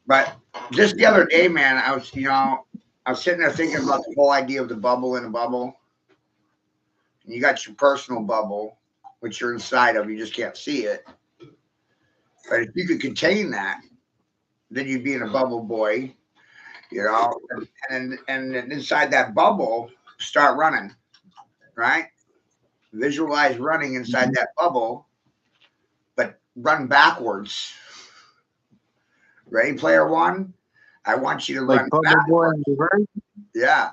But just the other day, man, I was sitting there thinking about the whole idea of the bubble in a bubble. And you got your personal bubble, which you're inside of, you just can't see it. But if you could contain that, then you'd be in a bubble boy, and inside that bubble, start running, right? Visualize running inside that bubble, but run backwards. Ready, player one? I want you to Like run Bubble Boy in reverse? Yeah.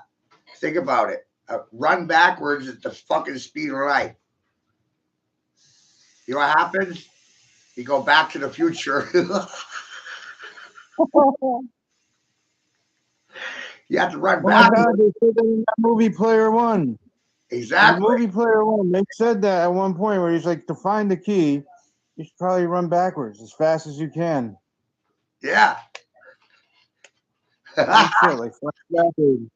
Think about it. Run backwards at the fucking speed of light. You know what happens? You go back to the future. You have to run Oh my backwards. God, they said that in that movie Player One. In the Exactly. movie Player One, they said that at one point where he's like, to find the key, you should probably run backwards as fast as you can. Yeah. Oh, shit, like fly backwards.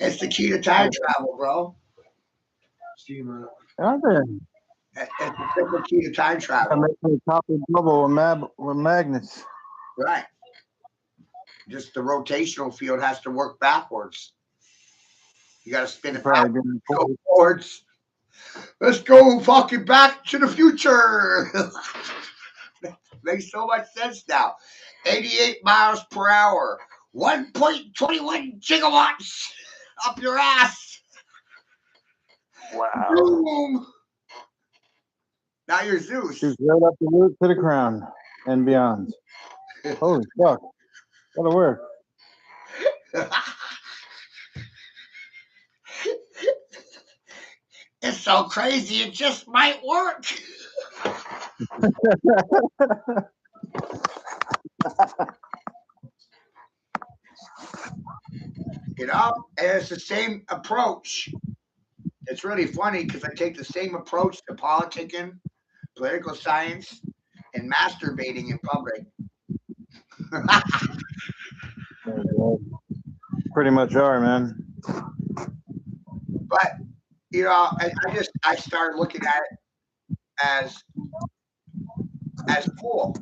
It's the key to time travel, bro. Steamer. Out there. It's the simple key to time I travel. make a copper bubble with magnets. Right. Just the rotational field has to work backwards. You got to spin it back. Probably didn't Go forwards. Let's go fucking back to the future. Makes so much sense now. 88 miles per hour, 1.21 gigawatts up your ass. Wow. Boom. Now you're Zeus. Shoots right up the root to the crown and beyond. Holy fuck. That'll work. It's so crazy, it just might work. And it's the same approach. It's really funny because I take the same approach to politicking, political science, and masturbating in public. Pretty much are, man. But I started looking at it as cool.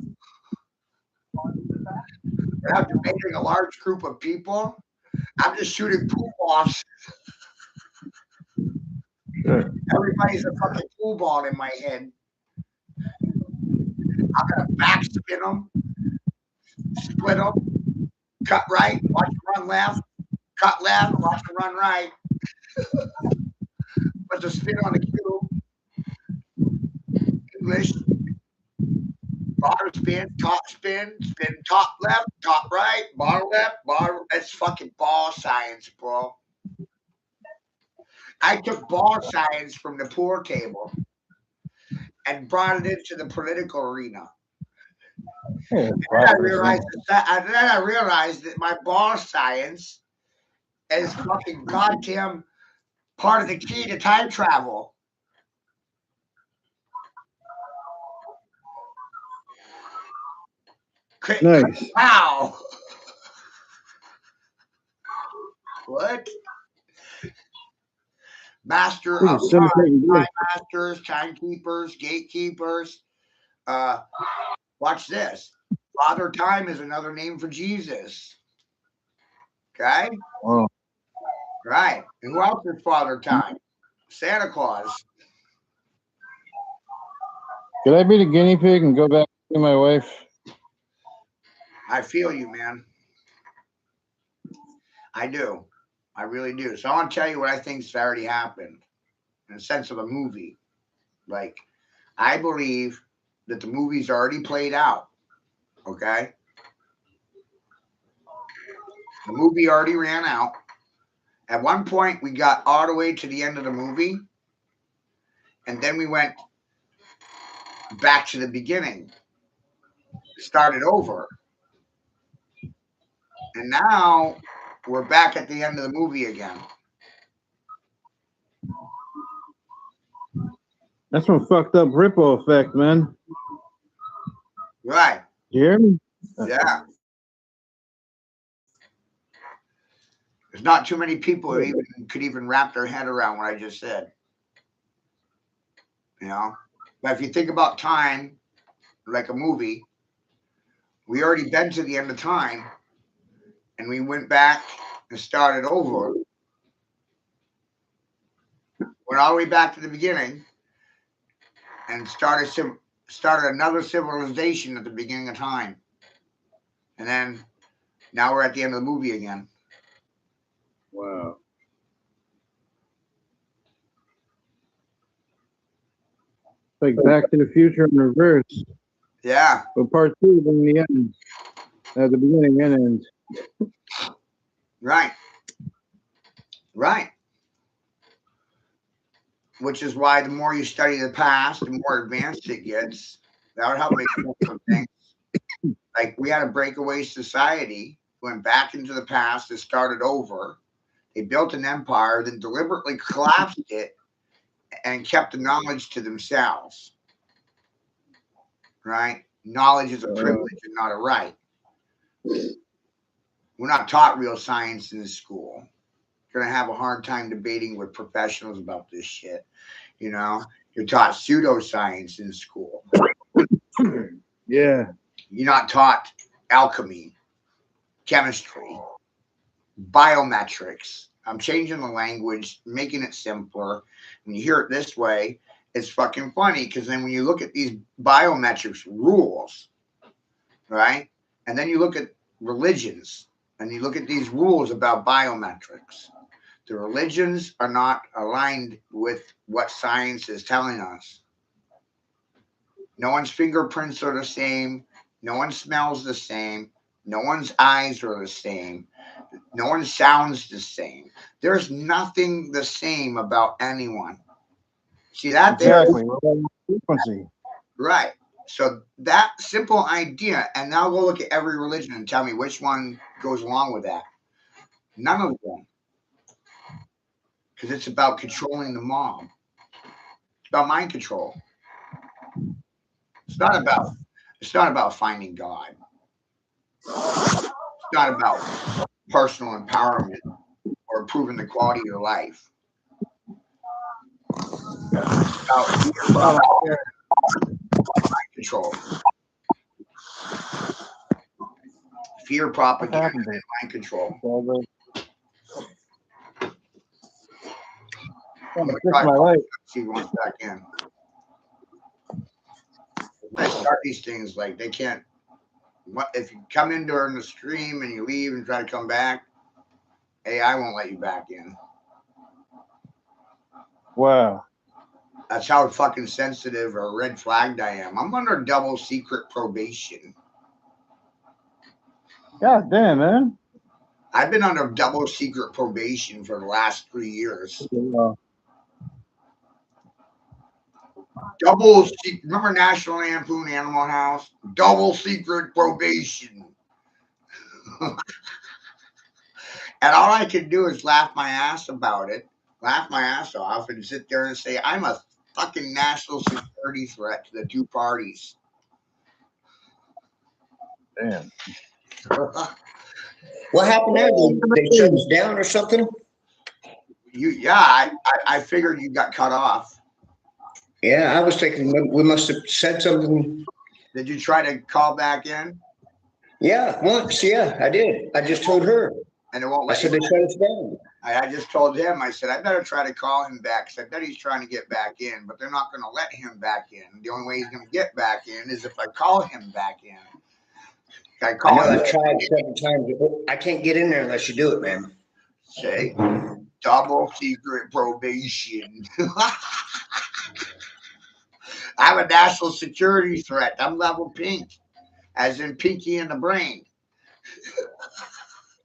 And after making a large group of people, I'm just shooting pool balls. Sure. Everybody's a fucking pool ball in my head. I'm gonna backspin them, split them, cut right, watch them run left, cut left, watch them run right. Put the spin on the cube. English, bottom spin, top left, top right, bottom left, bottom. That's fucking ball science, bro. I took ball science from the poor table and brought it into the political arena. Yeah, And then I realized that my ball science is fucking goddamn part of the key to time travel. Nice. Wow. What? Master of time masters, timekeepers, gatekeepers. Watch this. Father Time is another name for Jesus. Okay? Oh, Right. And who else is Father Time? Santa Claus. could I be the guinea pig and go back to my wife? I feel you, man. I do. I really do. So I want to tell you what I think's already happened in the sense of a movie. Like, I believe that the movie's already played out. Okay? The movie already ran out. At one point, we got all the way to the end of the movie, and then we went back to the beginning, started over. And now we're back at the end of the movie again. That's some fucked up ripple effect, man. Right. You hear me? Yeah. There's not too many people who could even wrap their head around what I just said. You know? But if you think about time like a movie, we already been to the end of time and we went back and started over. Went all the way back to the beginning and started another civilization at the beginning of time. And then now we're at the end of the movie again. Wow. Like Back to the Future in reverse. Yeah. But part 2 being the end. At the beginning and end. Right. Right. Which is why the more you study the past, the more advanced it gets. That would help make sense of things. Like we had a breakaway society, went back into the past and started over. They built an empire, then deliberately collapsed it and kept the knowledge to themselves. Right? Knowledge is a privilege and not a right. We're not taught real science in school. You're going to have a hard time debating with professionals about this shit. You know, you're taught pseudoscience in school. Yeah. You're not taught alchemy, chemistry, biometrics. I'm changing the language, making it simpler. When you hear it this way, it's fucking funny because then when you look at these biometrics rules, right? And then you look at religions and you look at these rules about biometrics. The religions are not aligned with what science is telling us. No one's fingerprints are the same. No one smells the same. No one's eyes are the same. No one sounds the same. There's nothing the same about anyone. See that? Exactly. Frequency. Right. So that simple idea, and now go look at every religion and tell me which one goes along with that. None of them. Because it's about controlling the mob. It's about mind control. It's not about finding God. It's not about personal empowerment or improving the quality of your life. It's about mind control. Fear propaganda and mind control. My life. See who wants back in. I start these things like they can't if you come in during the stream and you leave and try to come back, AI won't let you back in. Wow. That's how fucking sensitive or red flagged I am. I'm under double secret probation. God damn, man. I've been under double secret probation for the last 3 years. Remember National Lampoon Animal House? Double secret probation. And all I can do is laugh my ass about it, laugh my ass off, and sit there and say, I'm a fucking national security threat to the two parties. Damn. What happened there? They shut us down or something? I figured you got cut off. Yeah, I was thinking we must have said something. Did you try to call back in? Yeah, once. Yeah, I did. I just told her. And it won't I let said you. they shut us down. I just told him, I said, I better try to call him back because I bet he's trying to get back in, but they're not going to let him back in. The only way he's going to get back in is if I call him back in. I know I've tried several times. I can't get in there unless you do it, man. Say, double secret probation. I'm a national security threat. I'm level pink, as in Pinky in the brain.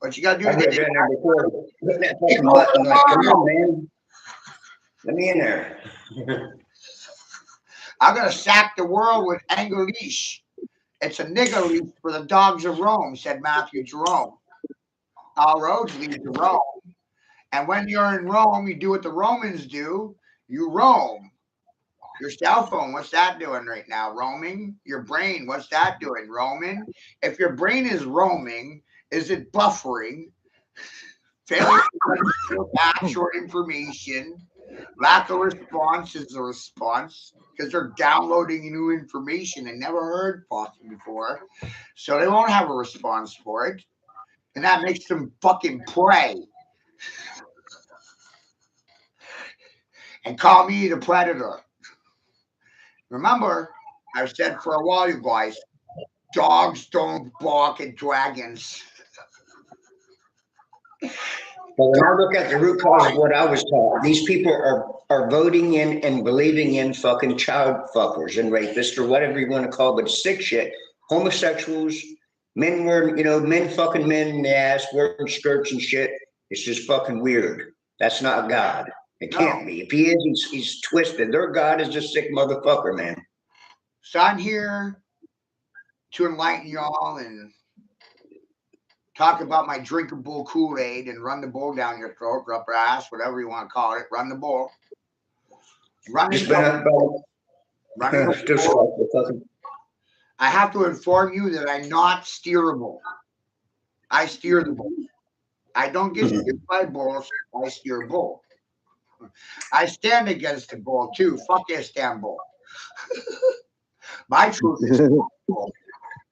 What you got to do I've is been there before. Put that fucking button like, come on, man. Let me in there. I'm going to sack the world with anger leash. It's a nigger leash for the dogs of Rome, said Matthew Jerome. All roads lead to Rome. And when you're in Rome, you do what the Romans do. You roam. Your cell phone, what's that doing right now? Roaming? Your brain, what's that doing? Roaming? If your brain is roaming, is it buffering? Failure to back short information. Lack of response is a response because they're downloading new information they never heard possibly before. So they won't have a response for it. And that makes them fucking prey. And call me the predator. Remember, I've said for a while, you guys, dogs don't bark at dragons. But when I look at the root cause of what I was taught, these people are voting in and believing in fucking child fuckers and rapists or whatever you want to call it, but sick shit. Homosexuals, men wearing, men fucking men in the ass, wearing skirts and shit. It's just fucking weird. That's not God. It can't be. If he is, he's twisted. Their God is a sick motherfucker, man. So I'm here to enlighten y'all and talk about my drinkable Kool-Aid and run the bull down your throat, or up your ass, whatever you want to call it. Run the bull. Run the bull. I have to inform you that I'm not steerable. I steer the bull. I don't get steered by bulls. I steer bull. I stand against the bull too. Fuck Istanbul. My truth is bull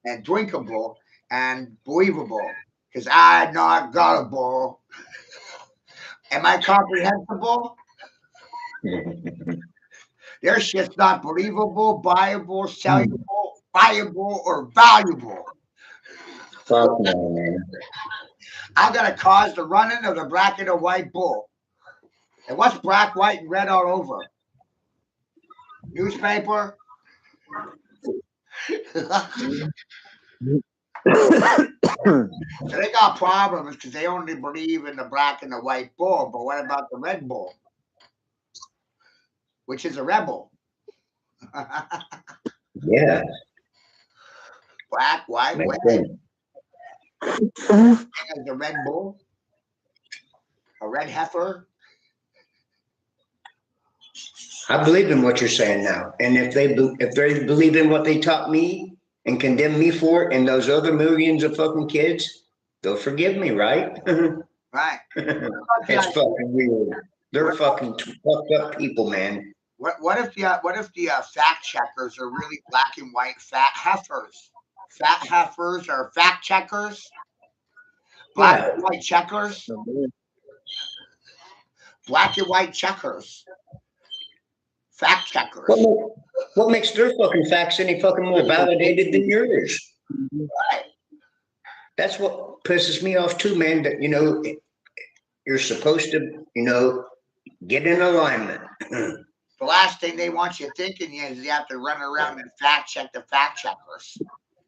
and drinkable and believable because I not got a bull. Am I comprehensible? Their shit's not believable, buyable, sellable, viable, or valuable. Fuck no, man. I'm gonna cause the running of the black and the white bull. And what's black, white, and red all over? Newspaper? So they got problems because they only believe in the black and the white bull. But what about the red bull? Which is a rebel. Yeah. Black, white, Makes red. sense. As a red bull, a red heifer. I believe in what you're saying now, and if they believe in what they taught me and condemn me for it, and those other millions of fucking kids, they'll forgive me, right? Right. It's fucking weird. They're fucking fucked up people, man. What if the fact checkers are really black and white fat heifers? Fat heifers are fact checkers. Black and white checkers. Black and white checkers. Fact checkers. What makes their fucking facts any fucking more validated than yours? Right. That's what pisses me off too, man. That you're supposed to, get in alignment. The last thing they want you thinking is you have to run around and fact check the fact checkers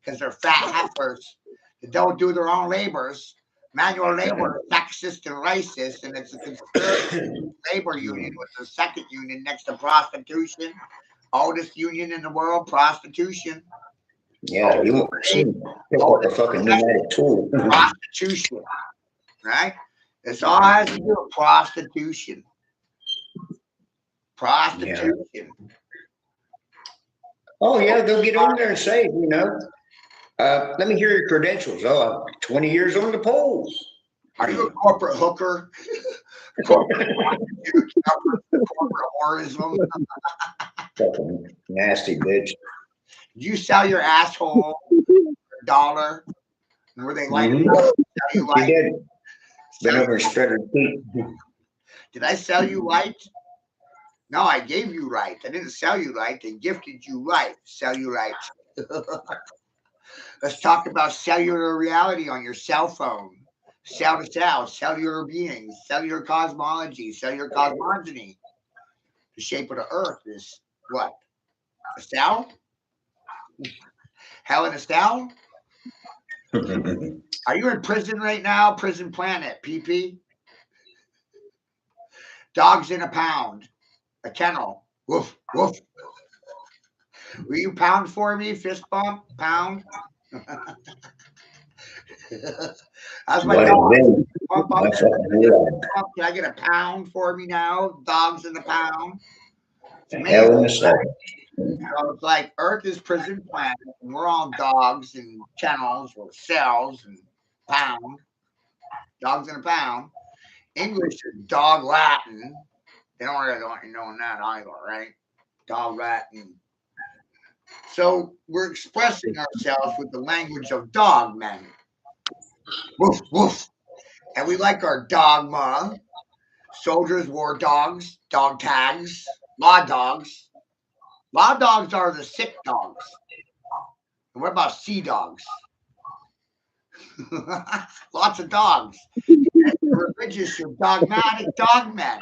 because they're fat heifers that don't do their own labors. Manual labor is sexist and racist, and it's a conspiracy. Labor union was the second union next to prostitution. Oldest union in the world, prostitution. Yeah, you won't see me pick up a fucking pneumatic tool. Prostitution, right? It's all has to do with prostitution. Prostitution. Oh yeah, they'll get on there and say, let me hear your credentials. Oh, I'm 20 years on the polls. Are you a corporate hooker? corporate whorism? Fucking nasty bitch. Did you sell your asshole for $1? And were they like, sell you She light? did. Been over and spread her feet. Did I sell you light? No, I gave you light. I didn't sell you light. I gifted you light. Sell you light. Let's talk about cellular reality on your cell phone. Cell to cell, cellular beings, cellular cosmology, cellular cosmogony. The shape of the earth is what? A cell? Hell in a cell? Are you in prison right now? Prison planet, PP? Dogs in a pound. A kennel. Woof, woof. Will you pound for me? Fist bump? Pound? That's my dog. Bump, bump. Can I get a pound for me now? Dogs in the pound. Hell in a cell. So it's like Earth is prison planet, and we're all dogs and kennels or cells and pound. Dogs in a pound. English is dog Latin. They don't really want you knowing that either, right? Dog Latin. So we're expressing ourselves with the language of dog men. Woof, woof. And we like our dogma. Soldiers wore dogs, dog tags, law dogs. Law dogs are the sick dogs. And what about sea dogs? Lots of dogs. You're religious, you're dogmatic dog men.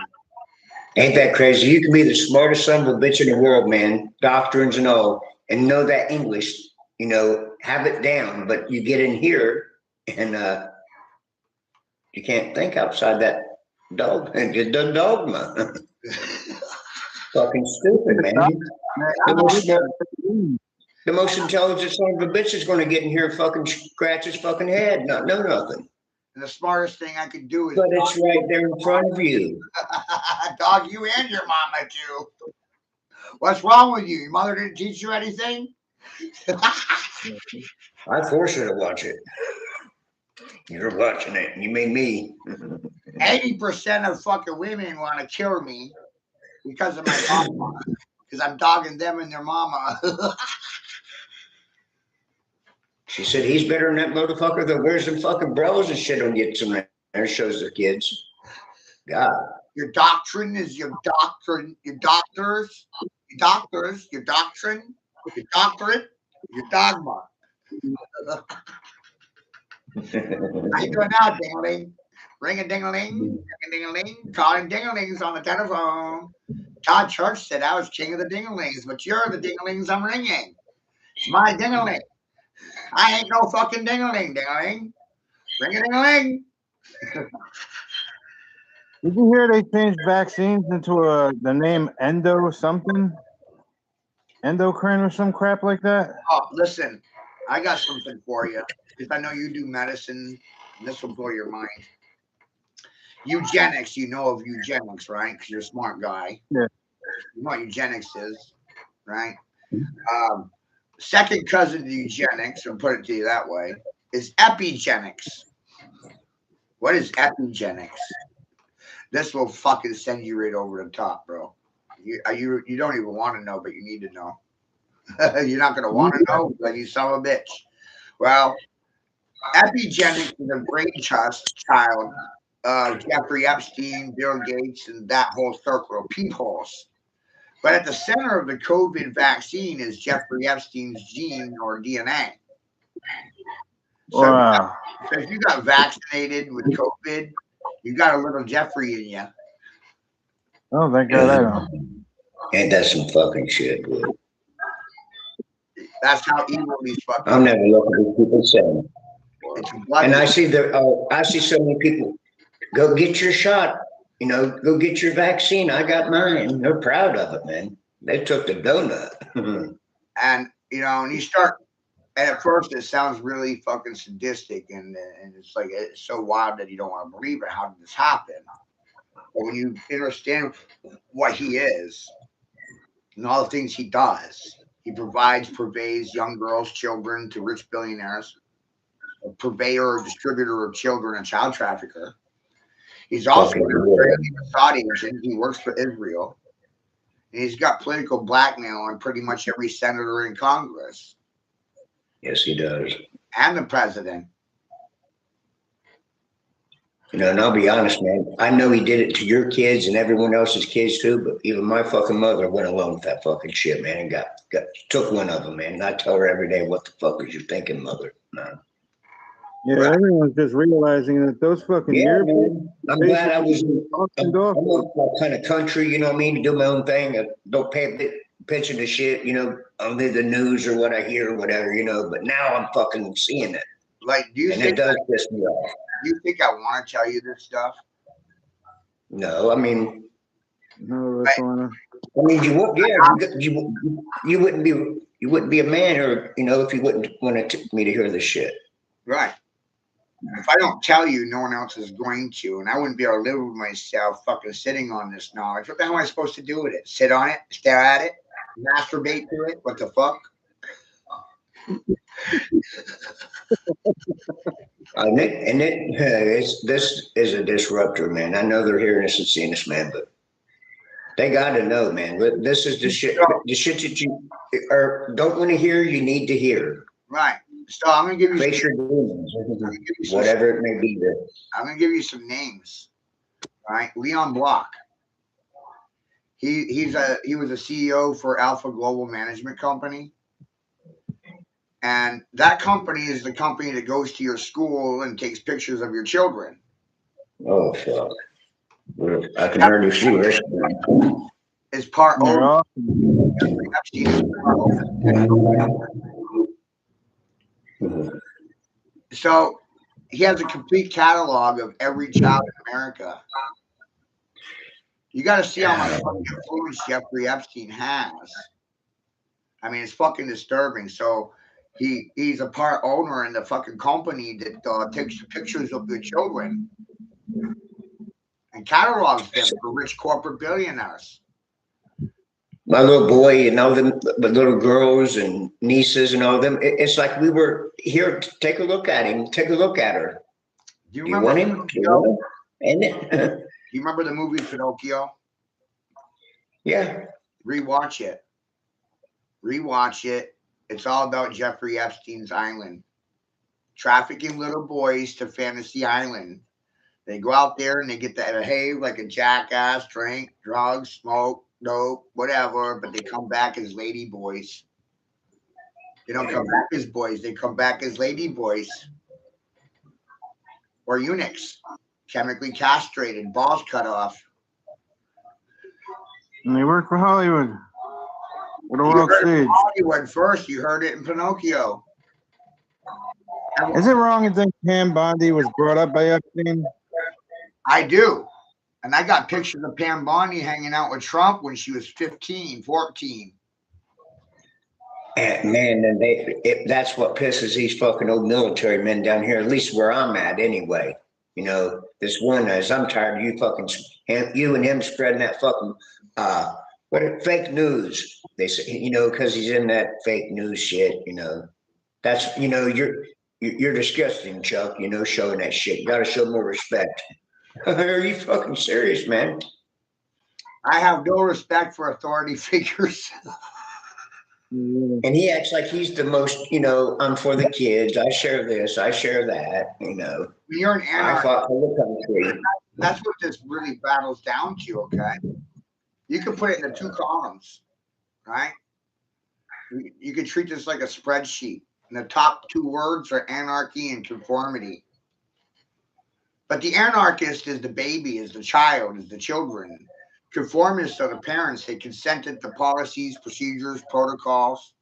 Ain't that crazy? You can be the smartest son of a bitch in the world, man, doctrines and all, and know that English, have it down, but you get in here and you can't think outside that the dogma. Fucking stupid, man. The most intelligent son of a bitch is going to get in here and fucking scratch his fucking head, not know nothing. And the smartest thing I could do is But it's right there in front of you. dog you and your mama too. What's wrong with you? Your mother didn't teach you anything? I forced her to watch it. You're watching it. You made me. 80% of fucking women want to kill me because of my mama. Because I'm dogging them and their mama. She said he's better than that motherfucker that wears them fucking bras and shit and gets them there, shows the kids. God. Your doctrine is your doctrine. Your doctors, your doctrine, your doctorate, your dogma. How you doing now, ding-a-ling? Ring-a-ding-a-ling, ring-a-ding-a-ling, calling ding-a-lings on the telephone. Todd Church said I was king of the ding-a-lings, but you're the ding-a-lings I'm ringing. It's my ding-a-ling. I ain't no fucking ding-a-ling, ding-a-ling. Ring-a-ding-a-ling. Did you hear they changed vaccines into the name Endo something? Endocrine or some crap like that? Oh, listen, I got something for you. Because I know you do medicine, and this will blow your mind. Eugenics, you know of eugenics, right? Because you're a smart guy. Yeah. You know what eugenics is, right? Second cousin to eugenics, I'll put it to you that way, is epigenics. What is epigenics? This will fucking send you right over the top, bro. You don't even want to know, but you need to know. You're not going to want to know, like you son of a bitch. Well, epigenics is a brainchild of Jeffrey Epstein, Bill Gates, and that whole circle of peepholes. But at the center of the COVID vaccine is Jeffrey Epstein's gene or DNA. So, Wow. so if you got vaccinated with COVID, you got a little Jeffrey in you. Oh, thank God I don't. Ain't that some fucking shit, dude? That's how evil these fucking. I'm never looking at people saying. It's blood. And I see I see so many people go get your shot. You know, go get your vaccine. I got mine. They're proud of it, man. They took the donut. And you know, and you start. And at first, it sounds really fucking sadistic, and it's like it's so wild that you don't want to believe it. How did this happen? But when you understand what he is and all the things he does, he purveys young girls, children to rich billionaires, a purveyor or distributor of children and child trafficker. He's also an Israeli Mossad agent. He works for Israel. And he's got political blackmail on pretty much every senator in Congress. Yes, he does. And the president. You know, and I'll be honest, man. I know he did it to your kids and everyone else's kids too, but even my fucking mother went along with that fucking shit, man, and took one of them, man. And I tell her every day, what the fuck is you thinking, mother? Man. Yeah, right. Everyone's just realizing that those fucking man. I'm glad I was in that kind of country, you know what I mean, to do my own thing. I don't pay attention to shit, you know, only the news or what I hear or whatever, you know, but now I'm fucking seeing it. Like, do you and think it does piss me off. Do you think I want to tell you this stuff? No, I mean, no, I mean, you wouldn't be a man, or you know, if you wouldn't want me to hear this shit. Right. If I don't tell you, no one else is going to, and I wouldn't be able to live with myself fucking sitting on this knowledge. What the hell am I supposed to do with it? Sit on it, stare at it, masturbate to it? What the fuck? This is a disruptor, man. I know they're hearing this and seeing this, man, but they got to know, man. This is the shit that you don't want to hear. You need to hear. Right. So I'm gonna give you face your demons, whatever it may be. I'm gonna give you some names. All right, Leon Block. He was a CEO for Alpha Global Management Company. And that company is the company that goes to your school and takes pictures of your children. Oh, fuck. I can hardly see this. It's part owner. So he has a complete catalog of every child in America. You got to see how much influence Jeffrey Epstein has. I mean, it's fucking disturbing. So he's a part owner in the fucking company that takes pictures of the children and catalogs them for rich corporate billionaires. My little boy and all them, the little girls and nieces and all of them. It's like we were here to take a look at him, take a look at her. Do you want him? Do you remember the movie Pinocchio? Yeah. Rewatch it. It's all about Jeffrey Epstein's island. Trafficking little boys to Fantasy Island. They go out there and they get to behave like a jackass, drink, drugs, smoke, dope, whatever, but they come back as lady boys. They don't come back as boys. They come back as lady boys. Or eunuchs. Chemically castrated, balls cut off. And they work for Hollywood. For the world stage. Hollywood first. You heard it in Pinocchio. Is it wrong to think Pam Bondi was brought up by Epstein? I do. And I got pictures of Pam Bondi hanging out with Trump when she was 15, 14. And man, and that's what pisses these fucking old military men down here, at least where I'm at anyway. You know, this one is, I'm tired of you and him spreading that fucking, fake news. They say, you know, because he's in that fake news shit, you know. That's, you know, you're disgusting, Chuck, you know, showing that shit. You got to show more respect. Are you fucking serious, man? I have no respect for authority figures. And he acts like he's the most, you know, I'm for the kids. I share this, I share that, you know. When you're an anarchist, I fought for the country. That's what this really battles down to, okay? You can put it into two columns, right? You can treat this like a spreadsheet. And the top two words are anarchy and conformity. But the anarchist is the baby, is the child, is the children. Conformists are the parents. They consented to policies, procedures, protocols.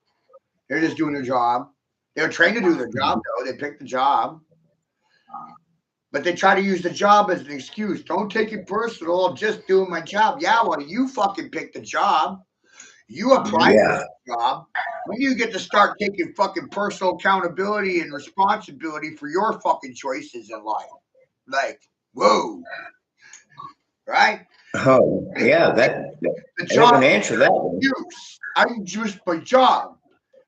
They're just doing their job. They're trained to do their job, though. They picked the job. But they try to use the job as an excuse. Don't take it personal. I'm just doing my job. Yeah, well, you fucking picked the job. You applied for the job. When you get to start taking fucking personal accountability and responsibility for your fucking choices in life. Like, whoa. Right? Oh, yeah, The I job can answer that one. use. I'm just my job.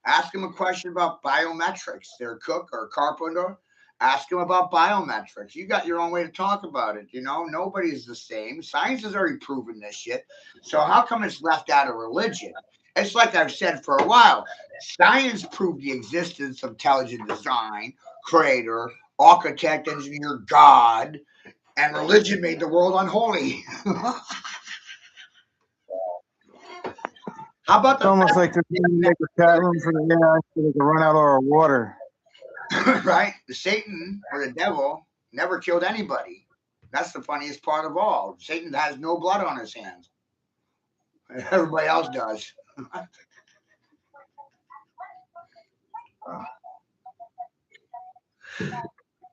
Ask them a question about biometrics. They're a cook or a carpenter. Ask them about biometrics. You got your own way to talk about it. You know, nobody's the same. Science has already proven this shit. So how come it's left out of religion? It's like I've said for a while. Science proved the existence of intelligent design, creator, architect, engineer, God, and religion made the world unholy. How about It's almost like they're trying to make a chat room for the AI so they can run out of our water. right? The Satan or the devil never killed anybody. That's the funniest part of all. Satan has no blood on his hands. Everybody else does.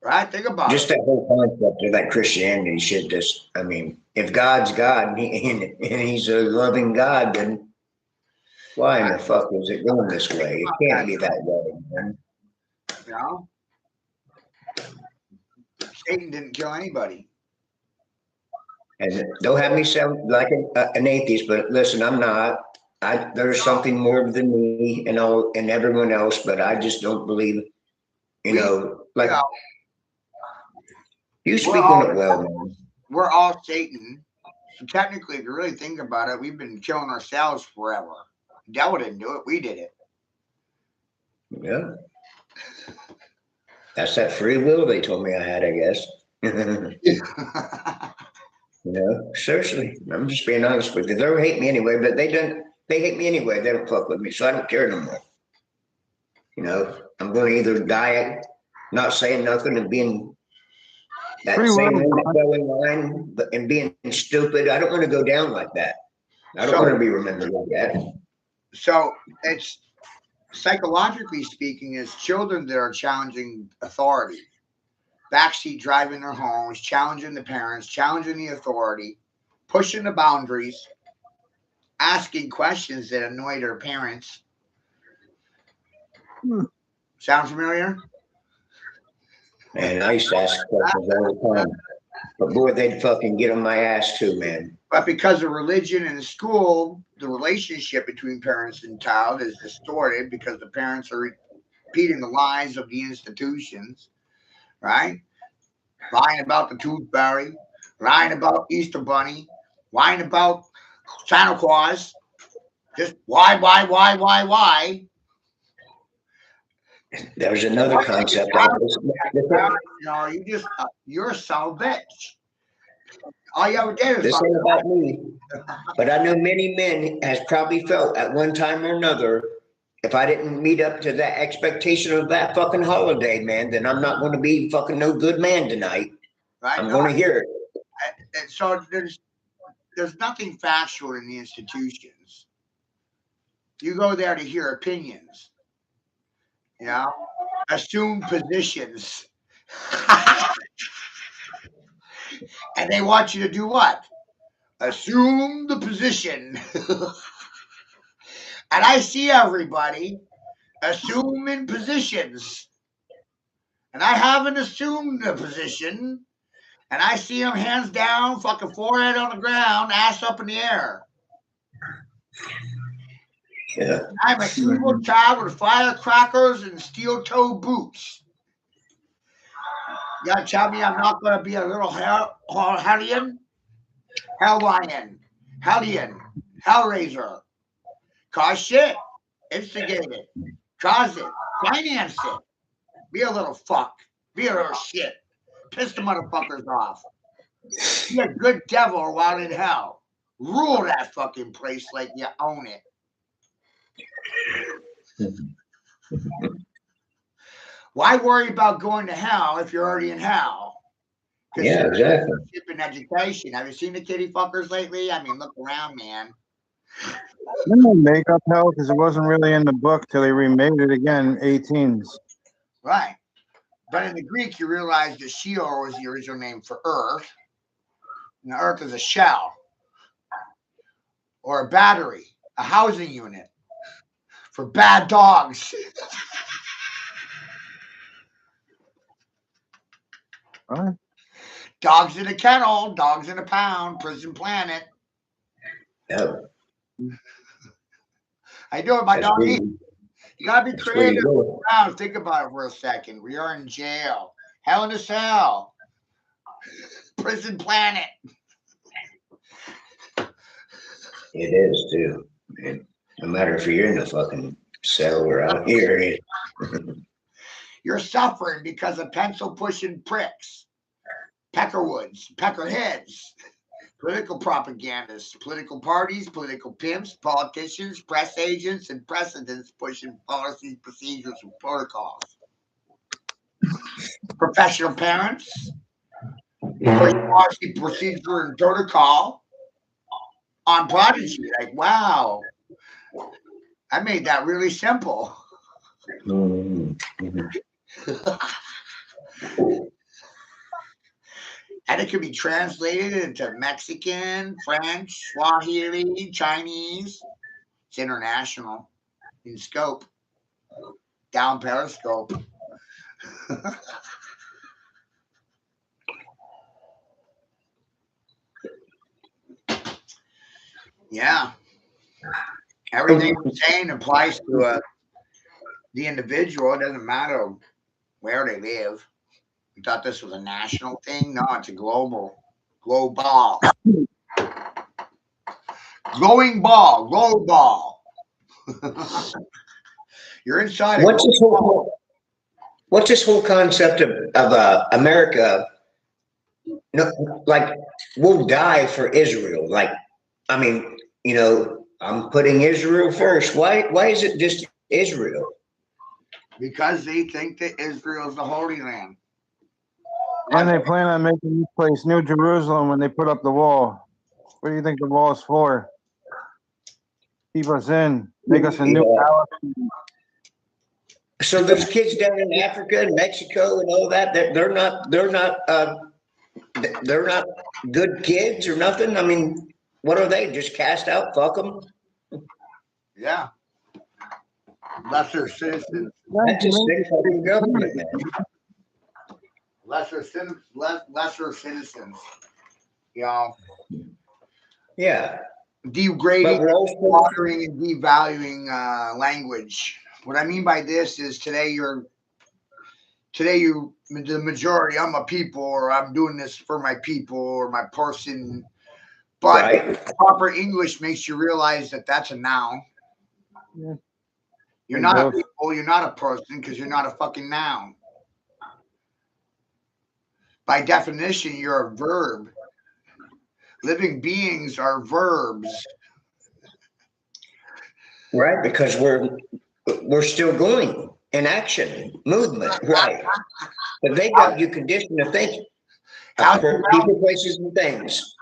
Right? Think about Just it. that whole concept of that Christianity shit. Just, I mean, if God's God and He's a loving God, then why in the fuck is it going this way? It can't be that way, man. You know? Satan didn't kill anybody. And don't have me sound like an atheist, but listen, I'm not. There's something more than me and all and everyone else, but I just don't believe. You know, like you speak on it well, man. We're all Satan. So technically, if you really think about it, we've been killing ourselves forever. The devil didn't do it. We did it. Yeah. That's that free will they told me I had, I guess. You know, seriously, I'm just being honest with you. They'll hate me anyway, but they hate me anyway. They don't fuck with me, so I don't care no more. You know, I'm going to either die not saying nothing and being that Free same will. one that fell in line and being stupid. I don't want to go down like that. I don't want to be remembered like that. So it's psychologically speaking, as children that are challenging authority, backseat driving their homes, challenging the parents, challenging the authority, pushing the boundaries, asking questions that annoy their parents. Sound familiar? And I used to ask questions all the time. But boy, they'd fucking get on my ass too, man. But because of religion and school, the relationship between parents and child is distorted because the parents are repeating the lies of the institutions, right? Lying about the tooth fairy, lying about Easter Bunny, lying about Santa Claus. Just why? There's another concept. You're so bitch. All you ever did is This ain't about me, but I know many men has probably felt at one time or another, if I didn't meet up to that expectation of that fucking holiday, man, then I'm not going to be fucking no good man tonight. right? I'm going to hear it. And so there's nothing factual in the institutions. You go there to hear opinions, you know, assume positions. And they want you to do what? Assume the position. And I see everybody assuming positions. And I haven't assumed the position. And I see them hands down, fucking forehead on the ground, ass up in the air. Yeah. I'm an evil child with firecrackers and steel-toe boots. You gotta tell me I'm not gonna be a little hellion? Hellion. Hellraiser. Cause shit. Instigate it. Cause it. Finance it. Be a little fuck. Be a little shit. Piss the motherfuckers off. Be a good devil while in hell. Rule that fucking place like you own it. Why worry about going to hell if you're already in hell? Because Yeah, exactly. in education. Have you seen the kitty fuckers lately? I mean, look around, man. Didn't they make up hell because it wasn't really in the book till they remade it again, 18s. Right. But in the Greek, you realize that Sheol was the original name for Earth. And the Earth is a shell or a battery, a housing unit for bad dogs. Right? Dogs in a kennel, dogs in a pound, prison planet. Yeah, I do it, my that's dog. where You gotta be that's where you creative. go. Now, think about it for a second. We are in jail. Hell in a cell. Prison planet. It is too. And no matter if you're in the fucking cell or out here, You're suffering because of pencil pushing pricks, peckerwoods, peckerheads, political propagandists, political parties, political pimps, politicians, press agents, and precedents pushing policies, procedures, and protocols. Professional parents push policy, procedure, and protocol on Prodigy. Like, wow, I made that really simple. Mhm. And it could be translated into Mexican, French, Swahili, Chinese. It's international in scope, down periscope. Yeah. Everything I'm saying applies to the individual. It doesn't matter where they live. We thought this was a national thing. No, it's a global. Global. Glowing ball. Glow ball. You're inside a What's glowing this ball. whole What's this whole concept of America? No, like we'll die for Israel. Like, I mean, I'm putting Israel first. Why is it just Israel? Because they think that Israel is the Holy Land. And they plan on making this place New Jerusalem when they put up the wall. What do you think the wall is for? Keep us in, make us a new Yeah. Palestine. So those kids down in Africa and Mexico and all that, they're not good kids or nothing. I mean, what are they? Just cast out? Fuck them. Yeah. Lesser citizens. That's a sick fucking government, man. Lesser citizens. You know, Yeah, but degrading, we're also slaughtering, and devaluing language. What I mean by this is the majority. I'm a people, or I'm doing this for my people, or my person. But right. proper English makes you realize that that's a noun. Yeah. You're They not a both. people. You're not a person because you're not a fucking noun. By definition, you're a verb. Living beings are verbs. Right, because we're still going in action, movement, right? But they got you conditioned to think How's people, places, and things.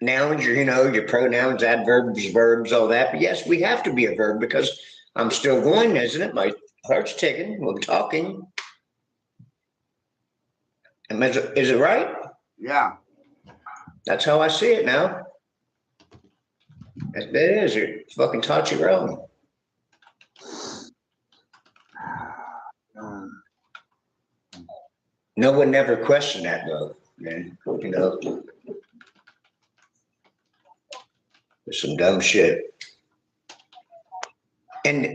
Nouns, your pronouns, adverbs, verbs, all that. But yes, we have to be a verb because I'm still going, isn't it? My heart's ticking. We're talking. Is it right? Yeah. That's how I see it now. It is. You're fucking taught you wrong. No one never questioned that though, man. There's some dumb shit. And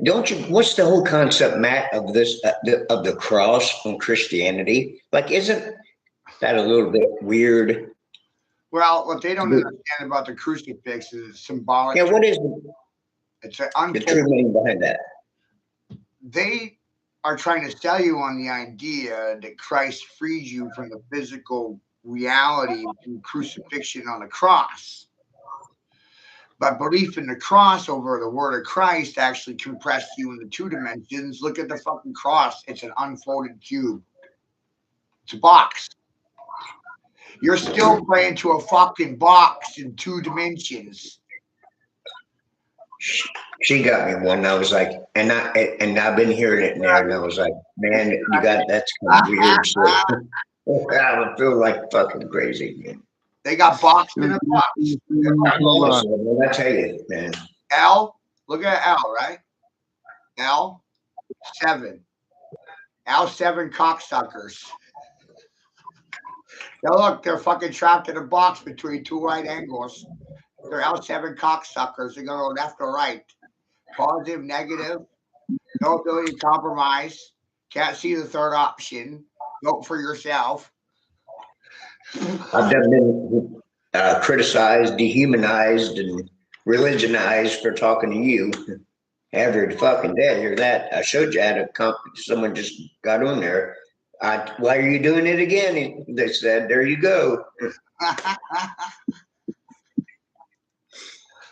what's the whole concept, Matt, of this, of the cross on Christianity? Like, isn't that a little bit weird? Well, what they don't understand about the crucifix is it's symbolic. Yeah, what is It's an the true meaning behind that? They are trying to sell you on the idea that Christ freed you from the physical reality through crucifixion on the cross. But belief in the cross over the word of Christ actually compressed you into 2 dimensions. Look at the fucking cross. It's an unfolded cube. It's a box. You're still praying to a fucking box in 2 dimensions. She got me one. I was like, and I've been hearing it now, and I was like, man, you got that's kind of weird shit. I would feel like fucking crazy, man. They got boxed in a box. I tell you, man. L, look at L, right? L7. L7 cocksuckers. Now look, they're fucking trapped in a box between 2 right angles. They're L7 cocksuckers. They're going to go left or right. Positive, negative, no ability to compromise. Can't see the third option. Vote for yourself. I've been criticized, dehumanized, and religionized for talking to you every fucking day. Or that I showed you at a someone just got on there. Why are you doing it again? They said, there you go.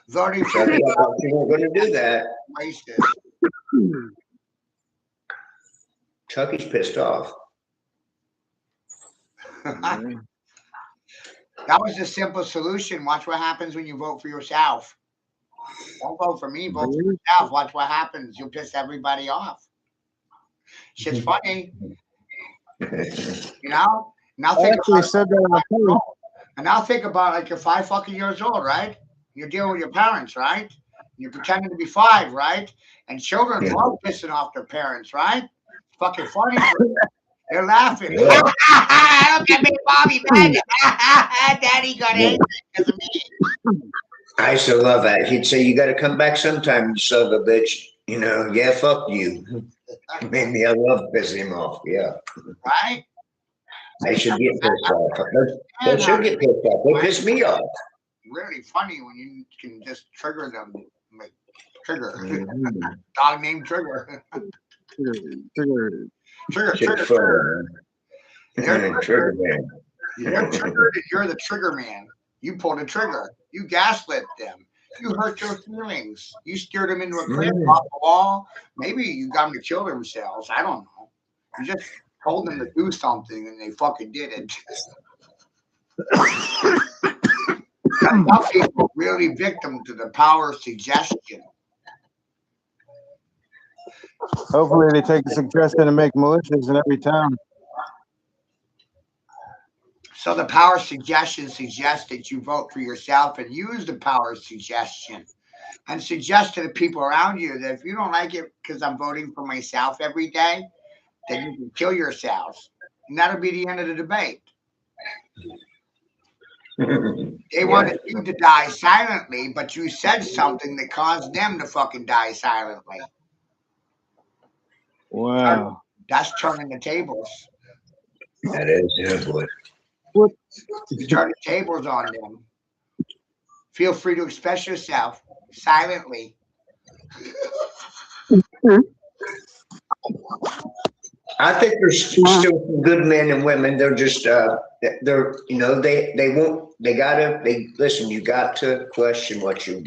Voting for Chucky, I thought you weren't going to do that. wasted. Chucky's pissed off. That was the simple solution. Watch what happens when you vote for yourself. Don't vote for me, vote for yourself. Watch what happens. You'll piss everybody off. Shit's funny. You know? Now I think actually about said that on the phone. and now think about like you're 5 fucking years old, right? You're dealing with your parents, right? You're pretending to be 5, right? And children love pissing off their parents, right? It's fucking funny. They're laughing. Yeah. Look at me, Bobby, man. Daddy got angry because of me. I used to love that. He'd say, you got to come back sometime, you son of a bitch. You know, yeah, fuck you. Made me, I love pissing him off. Yeah. Right? They should get pissed off. They should get pissed off. They piss me off. Really funny when you can just trigger them. Like, trigger. Mm-hmm. Dog named Trigger. Trigger. Shit's fun, man. Trigger man. You're triggered and you're the trigger man. You pulled a trigger. You gaslit them. You hurt their feelings. You steered them into a cliff off the wall. Maybe you got them to kill themselves. I don't know. You just told them to do something and they fucking did it. Some people really victim to the power of suggestion. Hopefully they take the suggestion and make militias in every town. So the power of suggestion suggests that you vote for yourself and use the power of suggestion and suggest to the people around you that if you don't like it because I'm voting for myself every day, then you can kill yourselves. And that'll be the end of the debate. They wanted you to die silently, but you said something that caused them to fucking die silently. Wow. That's turning the tables. That is, yeah, boy. You turn the tables on them. Feel free to express yourself silently. I think there's still some good men and women. They're just, they're, you know, they won't, listen, you got to question what you,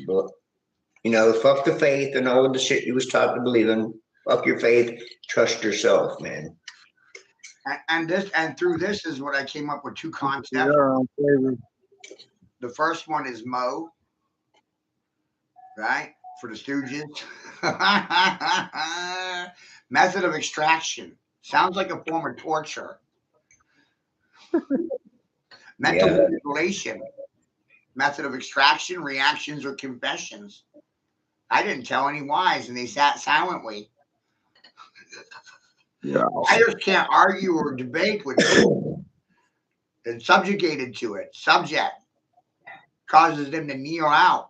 you know, fuck the faith and all of the shit you was taught to believe in. Fuck your faith. Trust yourself, man. And through this is what I came up with 2 concepts. The first one is Mo, right? For the Stooges. Method of extraction. Sounds like a form of torture. Mental manipulation. Method of extraction, reactions, or confessions. I didn't tell any lies, and they sat silently. Yeah. Liars can't argue or debate with you. They're subjugated to it. Subject causes them to kneel out,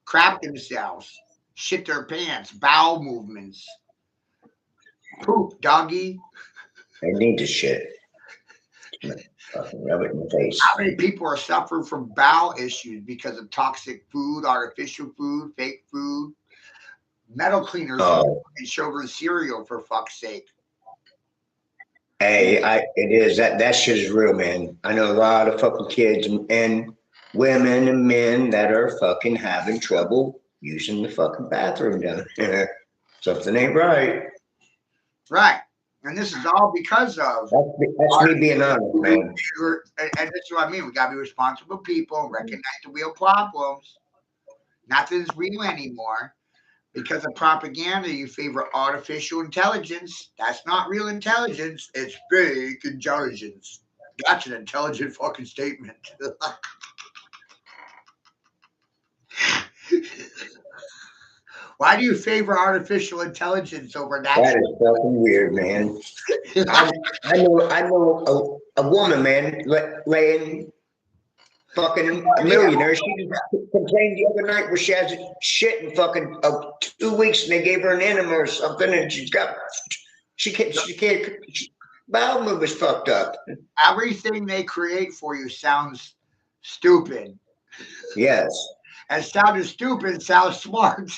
crap themselves, shit their pants, bowel movements, poop, doggy. I need to shit. Fucking rub it in the face. How many people are suffering from bowel issues because of toxic food, artificial food, fake food, metal cleaners, and children's cereal, for fuck's sake? Hey, it is that shit is real, man. I know a lot of fucking kids, and women and men that are fucking having trouble using the fucking bathroom down there. Something ain't right. Right. And this is all because of That's me being honest, man. and this is what I mean. We gotta be responsible people, recognize the real problems. Nothing's real anymore. Because of propaganda, you favor artificial intelligence. That's not real intelligence. It's fake intelligence. That's an intelligent fucking statement. Why do you favor artificial intelligence over That natural? is fucking weird, man. I know a woman, man, laying fucking a millionaire. She complained the other night where she has shit in fucking 2 weeks, and they gave her an enema or something, and she can't. Bowel movement is fucked up. Everything they create for you sounds stupid. Yes. And sounding stupid sounds smart.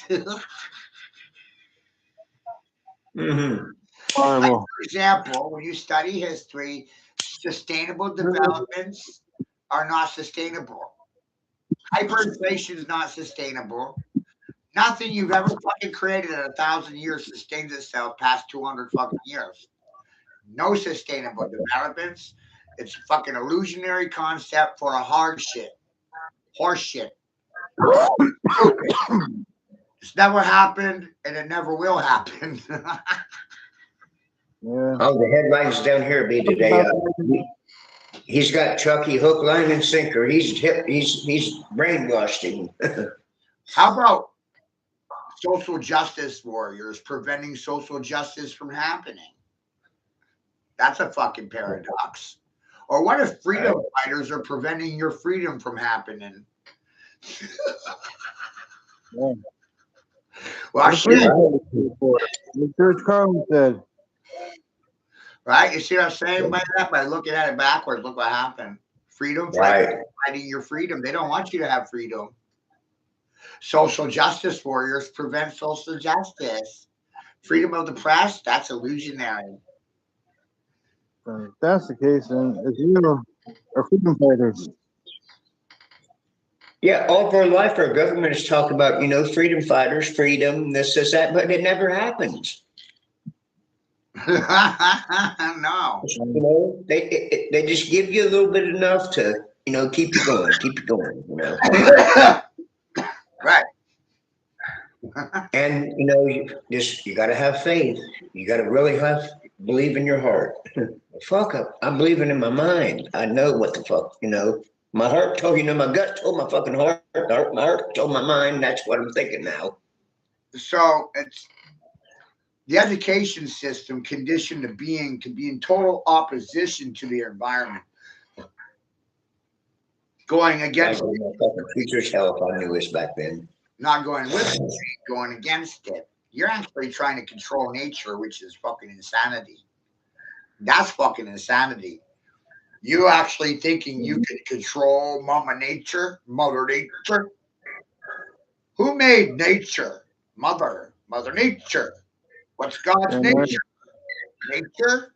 Mm-hmm. Horrible. For example, when you study history, sustainable developments are not sustainable. Hyperinflation is not sustainable. Nothing you've ever fucking created in 1,000 years sustains itself past 200 fucking years. No sustainable developments. It's a fucking illusionary concept for a hard shit. Horse shit. It's never happened and it never will happen. Yeah. Oh, the headlines down here be today. He's got Chucky hook, line, and sinker. He's brainwashed him. How about social justice warriors preventing social justice from happening? That's a fucking paradox. Or what if freedom fighters are preventing your freedom from happening? Yeah. Well, shit, George Carlin said. right? You see what I'm saying by that? By looking at it backwards, look what happened. Freedom fighters fighting your freedom. They don't want you to have freedom. Social justice warriors prevent social justice. Freedom of the press, that's illusionary. If that's the case, then it's you are freedom fighters. Yeah, all of our life, our government has talked about, freedom fighters, freedom, this, that, but it never happens. No. They just give you a little bit enough to, keep you going, Right. And, you got to have faith. You got to really believe in your heart. Fuck up. I'm believing in my mind. I know what the fuck, my heart told, my gut told my fucking heart. My heart told my mind. That's what I'm thinking now. So it's the education system conditioned to be in total opposition to the environment. Going against my fucking future's hell if I knew this back then. Not going with it, going against it. You're actually trying to control nature, which is fucking insanity. That's fucking insanity. You actually thinking you can control Mother Nature? Who made nature? Mother Nature. What's God's nature? Nature?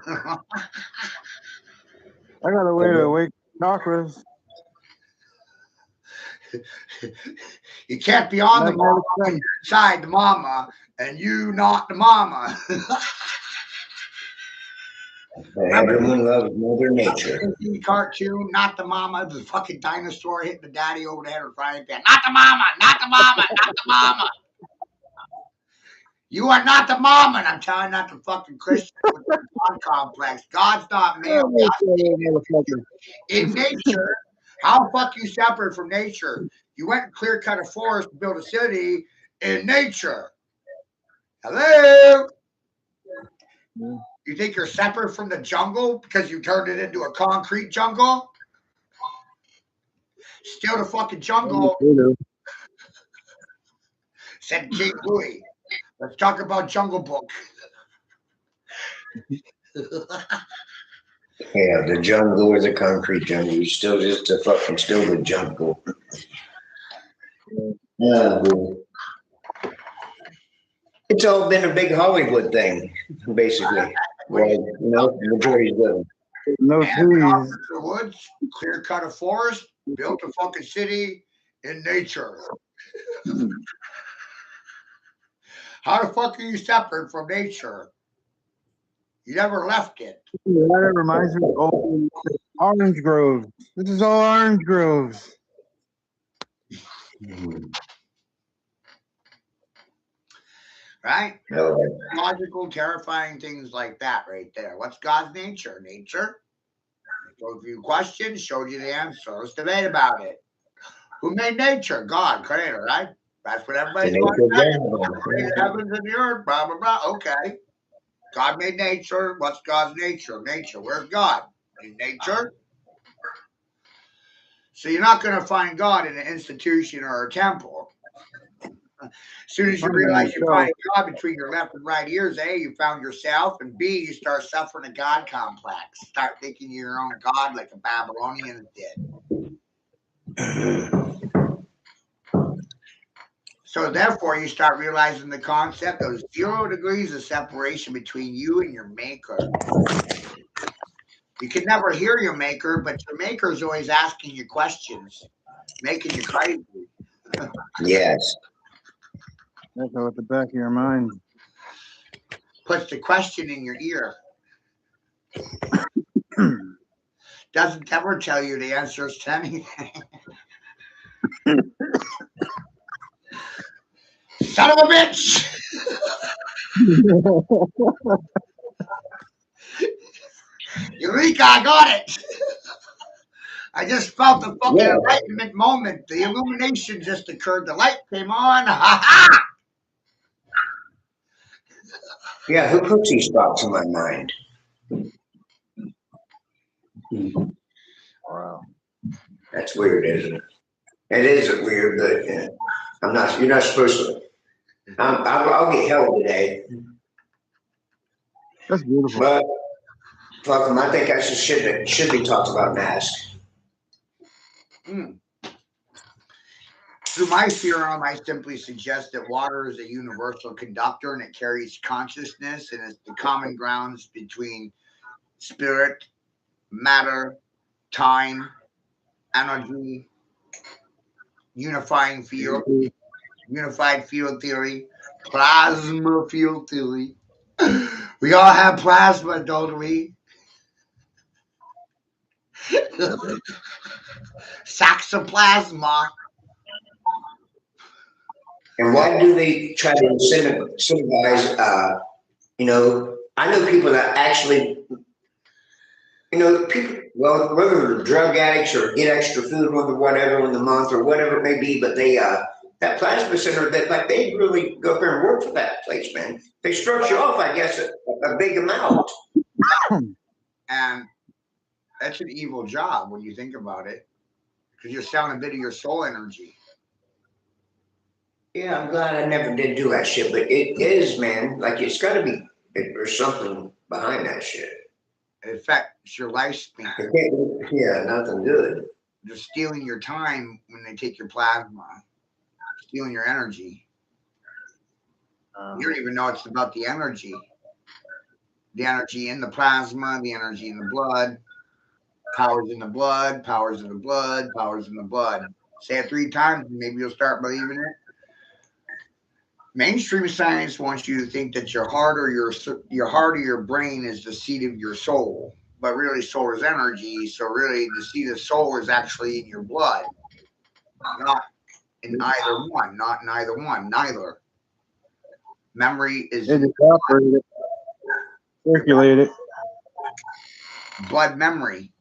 I got a way to wake chakras. You can't be on the mama when you're inside the mama and you not the mama. Everyone loves Mother Nature. Cartoon, not the mama, the fucking dinosaur hitting the daddy over the head with a frying pan. Not the mama, not the mama, not the mama. You are not the mama, and I'm telling not the fucking Christian with the God complex. God's not male. In nature, how fuck you separate from nature? You went and clear cut a forest to build a city in nature. Hello? You think you're separate from the jungle because you turned it into a concrete jungle? Still the fucking jungle. Said King Louis. Let's talk about Jungle Book. Yeah, the jungle or the concrete jungle. You're still just still the jungle. It's all been a big Hollywood thing, basically. The majority's living. No trees. The woods, clear cut a forest, Built a fucking city in nature. How the fuck are you separate from nature? You never left it. That reminds me of old orange groves. This is all orange groves. Right? No. Logical, terrifying things like that right there. What's God's nature? Nature? Showed you questions, showed you the answer. Let's debate about it. Who made nature? God, creator, right? That's what everybody's going to say. God created the heavens and the earth, blah, blah, blah. Okay. God made nature. What's God's nature? Nature. Where's God? In nature? So you're not going to find God in an institution or a temple. As soon as you realize you find God between your left and right ears, A, you found yourself, and B, you start suffering a God complex. Start thinking you're your own God like a Babylonian did. So therefore, you start realizing the concept of 0 degrees of separation between you and your maker. You can never hear your maker, but your maker is always asking you questions, making you crazy. Yes. Echo at the back of your mind. Puts the question in your ear. Doesn't ever tell you the answers to anything. Son of a bitch! Eureka, I got it! I just felt the fucking enlightenment moment. The illumination just occurred. The light came on. Ha ha! Yeah, who puts these thoughts in my mind? Wow. That's weird, isn't it? It isn't weird, but I'm not. You're not supposed to. I'll get held today. That's beautiful. But fuck them. I think I should be talked about masks. Through my theorem, I simply suggest that water is a universal conductor and it carries consciousness and it's the common grounds between spirit, matter, time, energy, unified field theory, plasma field theory. We all have plasma, don't we? Saxoplasma. And why do they try to incentivize? I know people that actually, people. Well, whether they're drug addicts or get extra food or whatever in the month or whatever it may be, but they that plasma center that they really go up there and work for that place, man. They structure off, I guess, a big amount. And that's an evil job when you think about it, because you're selling a bit of your soul energy. Yeah, I'm glad I never did do that shit, but it is, man. Like it's got to be. There's something behind that shit. It affects your lifespan. Yeah, nothing good. They're stealing your time when they take your plasma, stealing your energy. You don't even know it's about the energy in the plasma, the energy in the blood, powers in the blood, powers in the blood, powers in the blood. Say it 3 times and maybe you'll start believing it. Mainstream science wants you to think that your heart or your brain is the seat of your soul, but really soul is energy. So really the seat of soul is actually in your blood, not in either one, neither. Memory is They just operate it, circulate it. blood memory.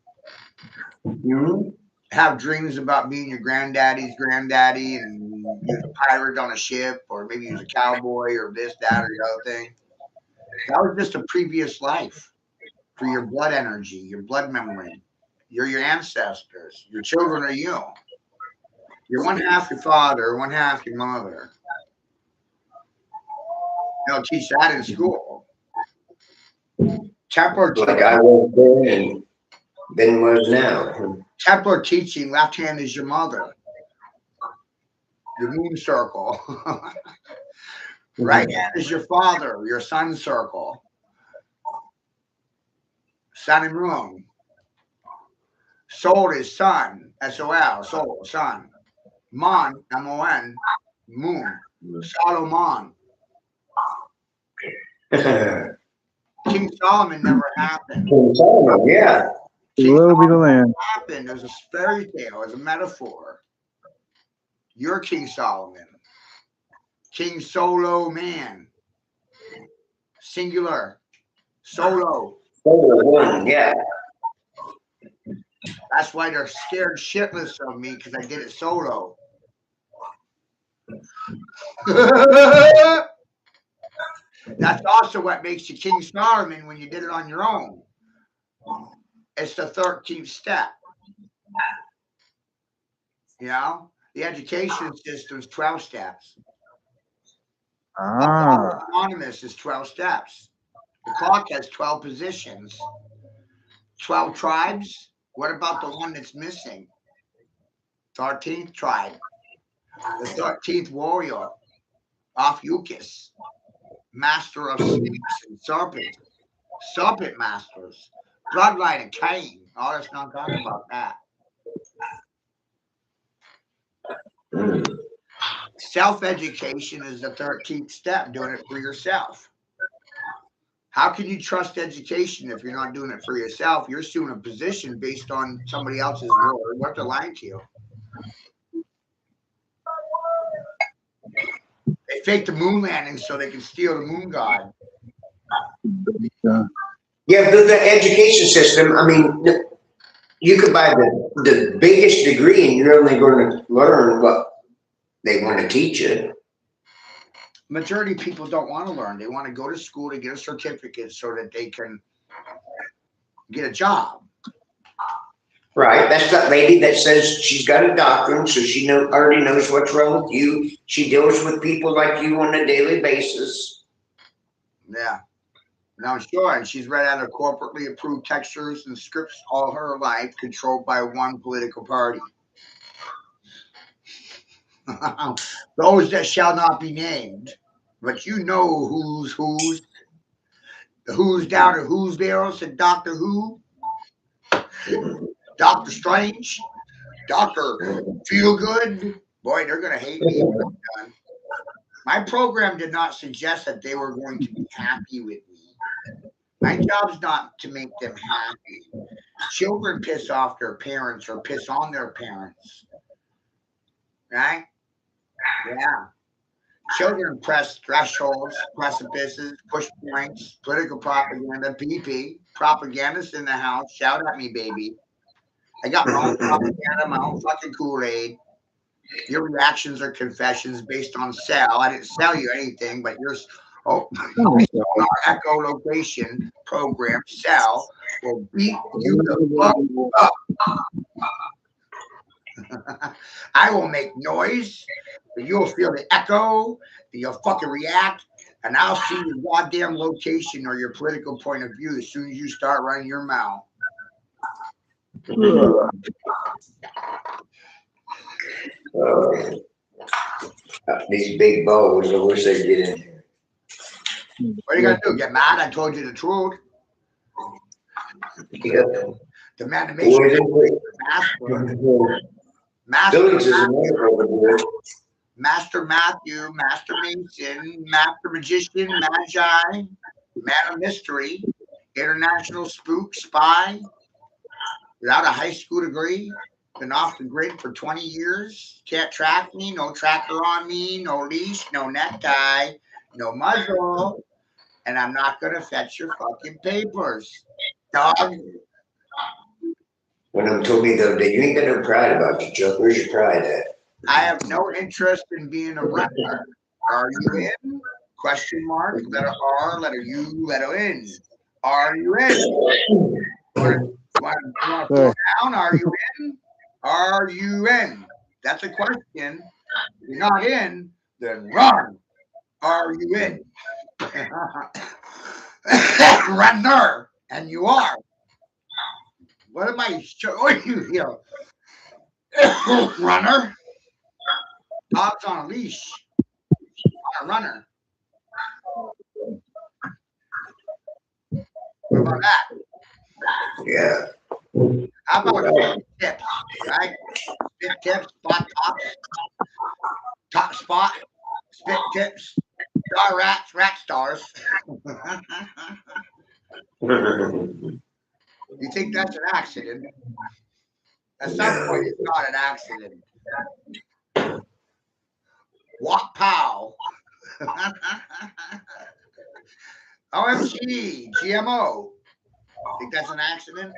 Mm-hmm. Have dreams about being your granddaddy's granddaddy and you're a pirate on a ship, or maybe you're a cowboy or this, that, or the other thing. That was just a previous life for your blood energy, your blood memory. You're your ancestors. Your children are you. You're one half your father, one half your mother. They'll teach that in school. Templar Like I was then and then was now. Templar teaching, left hand is your mother. Your moon circle. Right hand is your father, your sun circle. Sun and moon. Sol is sun, S-O-L, Sol, sun. Mon, M-O-N, moon. Solomon. King Solomon never happened. Yeah. King Glory be the Solomon land. never happened. There's a fairy tale, as a metaphor. You're King Solomon. King Solo Man. Singular. Solo. Yeah. That's why they're scared shitless of me, because I did it solo. That's also what makes you King Solomon when you did it on your own. It's the 13th step. You know, the education system's 12 steps. Ah, Anonymous is 12 steps. The clock has 12 positions. 12 tribes. What about the one that's missing? 13th tribe. The 13th warrior. Ophiuchus. Master of snakes and serpents. Serpent masters. Bloodline of Cain. Oh, let's not talk about that. Self-education is the 13th step, doing it for yourself. How can you trust education if you're not doing it for yourself? You're assuming a position based on somebody else's word. What they're lying to you. They fake the moon landing so they can steal the moon god. Yeah, but the education system, I mean, you could buy the biggest degree and you're only going to learn what they want to teach you. Majority of people don't want to learn. They want to go to school to get a certificate so that they can get a job. Right. That's that lady that says she's got a doctorate, so she already knows what's wrong with you. She deals with people like you on a daily basis. Yeah. Now, sure, and she's read out of corporately approved textures and scripts all her life, controlled by one political party. Those that shall not be named, but you know who's. The who's down to who's there, said Doctor Who, Doctor Strange, Doctor Feelgood. Boy, they're going to hate me when I'm done. My program did not suggest that they were going to be happy with me. My job's not to make them happy. Children piss off their parents or piss on their parents. Right? Yeah. Children press thresholds, precipices, push points, political propaganda, PP, propagandists in the house. Shout at me, baby. I got my own propaganda, my own fucking Kool-Aid. Your reactions are confessions based on sell. I didn't sell you anything, but yours. Oh, our echolocation program cell will beat you the fuck up. I will make noise, but you'll feel the echo, you'll fucking react, and I'll see your goddamn location or your political point of view as soon as you start running your mouth. These big balls, I wish they'd get in here. What are you gonna do? Get mad? I told you the truth. Yeah. The man to make sure Master Matthew, Master Mason, Master Magician, Magi, Man of Mystery, International Spook, Spy, without a high school degree, been off the grid for 20 years, can't track me, no tracker on me, no leash, no necktie, no muzzle, and I'm not gonna fetch your fucking papers, dog. One of them told me the other day, you ain't got no pride about you, Chuck. Where's your pride at? I have no interest in being a runner. Are you in? Question mark, letter R, letter U, letter N. Are you in? Want to throw down? Are you in? Are you in? That's a question. If you're not in, then run. Are you in? Runner. And you are. What am I showing you here? Runner. Dog's on a leash. On a runner. What about that? Yeah. How about spit tips, right? Spit tips, spot tops, top spot, spit tips, star rats, rat stars. You think that's an accident? At some point, it's not an accident. Walk pow. OMG, GMO. Think that's an accident?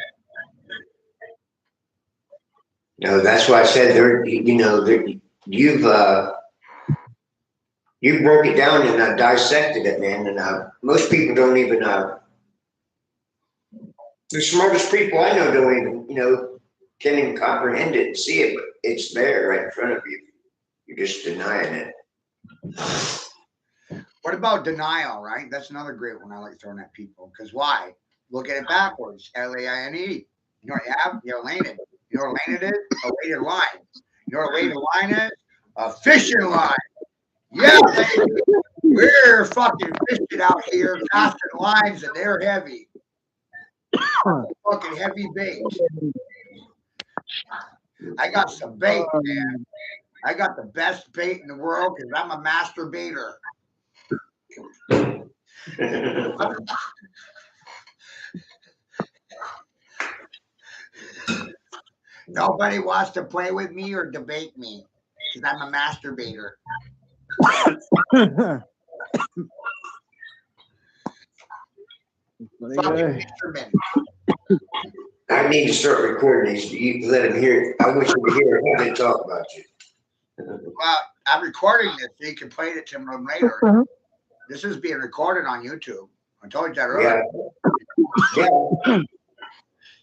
No, that's why I said there. You know, there, you broke it down and dissected it, man. And most people don't even. The smartest people I know don't even, can't even comprehend it and see it, but it's there right in front of you. You're just denying it. What about denial, right? That's another great one I like throwing at people. Because why? Look at it backwards. L-A-I-N-E. You know what you have? You're laning. You know what a lane is? A weighted line. You know what a weighted line is? A fishing line. Yeah, baby. We're fucking fishing out here, casting lines, and they're heavy. Fucking heavy bait. I got some bait, man. I got the best bait in the world because I'm a master baiter. Nobody wants to play with me or debate me because I'm a masturbator. Fucking fisherman. I need to start recording these. You let him hear it. I wish you could hear how they talk about you. Well, I'm recording this so you can play it to them later. This is being recorded on YouTube. I told you that earlier. Yeah.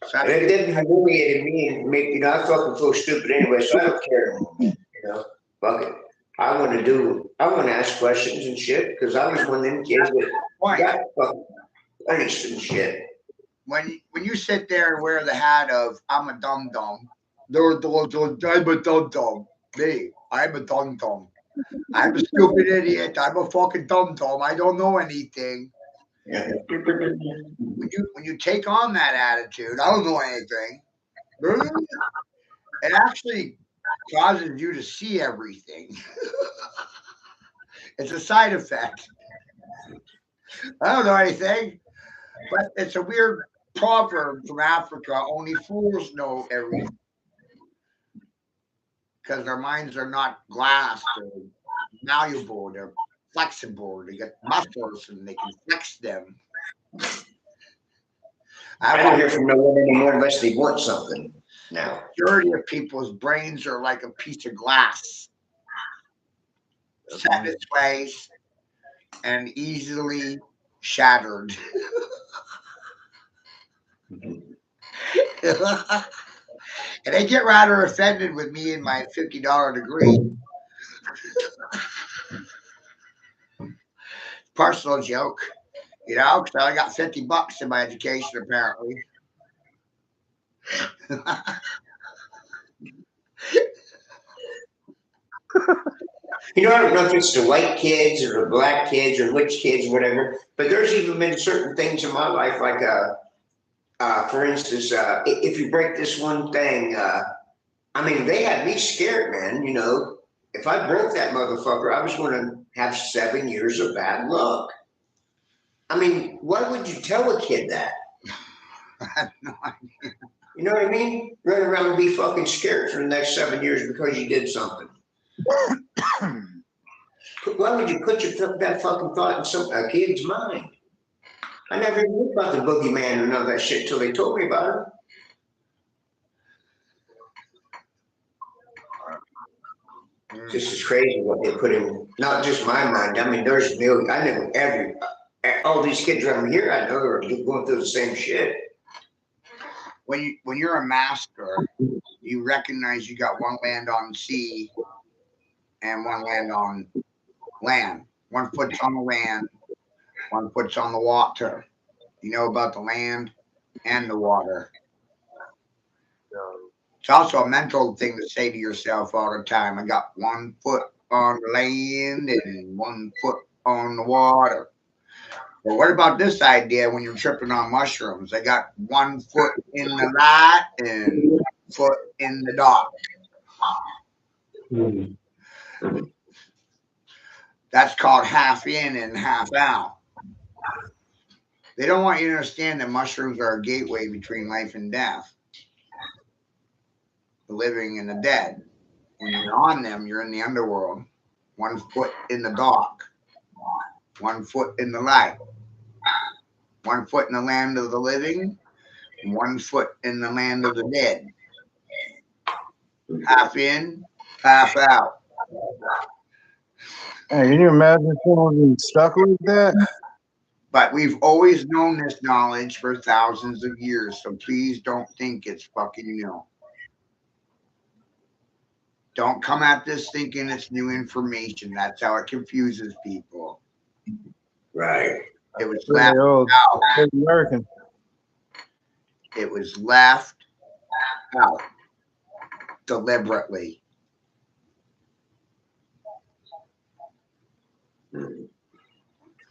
So It didn't humiliate me and make I fucking feel stupid anyway, so I don't care anymore. Fuck it. I want to ask questions and shit because I was one of them kids that got fucking punished and shit. When you sit there and wear the hat of I'm a dum dum, I'm a dum dum. Me, I'm a dum dum. I'm a stupid idiot. I'm a fucking dum dum. I don't know anything. When you take on that attitude, I don't know anything. It actually causes you to see everything. It's a side effect. I don't know anything, but it's a weird proverb from Africa. Only fools know everything because their minds are not glass. They're malleable. They're flexible. They get muscles and they can flex them. I don't hear from no one anymore unless they want something now. Majority of people's brains are like a piece of glass, set in its ways and easily shattered. And they get rather offended with me and my $50 degree. Personal joke, because I got $50 in my education apparently. I don't know if it's the white kids or the black kids or which kids, whatever, but there's even been certain things in my life, like, for instance, if you break this one thing, they had me scared, man. If I broke that motherfucker, I was going to have 7 years of bad luck. Why would you tell a kid that? I have no idea. You know what I mean? Run around and be fucking scared for the next 7 years because you did something. Why would you put that fucking thought in a kid's mind? I never knew about the boogeyman or none of that shit until they told me about it. This is crazy what they put in, not just my mind. There's millions. I know all these kids around here I know are going through the same shit. When you're a master, you recognize you got one land on sea and one land on land. One foot's on the land, one foot's on the water. You know about the land and the water. It's also a mental thing to say to yourself all the time. I got 1 foot on the land and 1 foot on the water. But what about this idea when you're tripping on mushrooms? They got 1 foot in the light and 1 foot in the dark. That's called half in and half out. They don't want you to understand that mushrooms are a gateway between life and death, the living and the dead. When you're on them, you're in the underworld. 1 foot in the dark, 1 foot in the light, 1 foot in the land of the living, 1 foot in the land of the dead. Half in, half out. Hey, can you imagine someone being stuck like that? But we've always known this knowledge for thousands of years, so please don't think it's fucking new. Don't come at this thinking it's new information. That's how it confuses people. Right. It was Really left old. out. Big American. It was left out deliberately.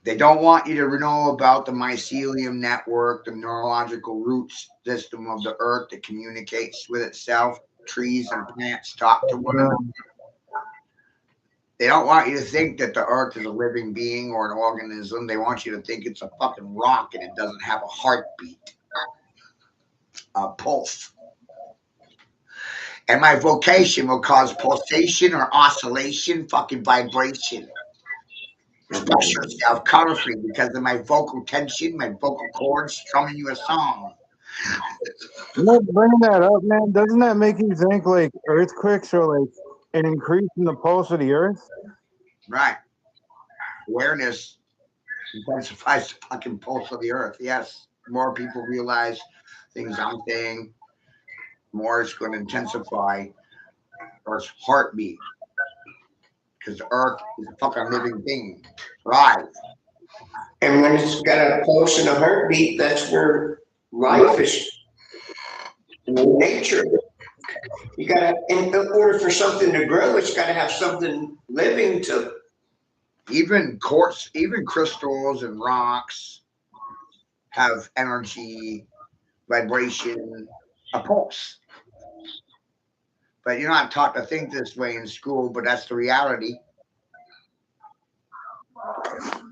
They don't want you to know about the mycelium network, the neurological root system of the earth that communicates with itself. Trees and plants talk to one another. They don't want you to think that the earth is a living being or an organism. They want you to think it's a fucking rock and it doesn't have a heartbeat, a pulse. And my vocation will cause pulsation or oscillation, fucking vibration. Express yourself colorfully because of my vocal tension, my vocal cords strumming you a song. You know, bringing that up, man, doesn't that make you think like earthquakes are like an increase in the pulse of the earth? Right. Awareness intensifies the fucking pulse of the earth. Yes. The more people realize things I'm saying, more it's going to intensify Earth's heartbeat. Because the earth is a fucking living thing. Right. And when it's got a pulse and a heartbeat, that's where life is. Nature. You gotta, in order for something to grow, it's gotta have something living to. Even quartz, even crystals and rocks have energy, vibration, a pulse. But you're not taught to think this way in school, but that's the reality.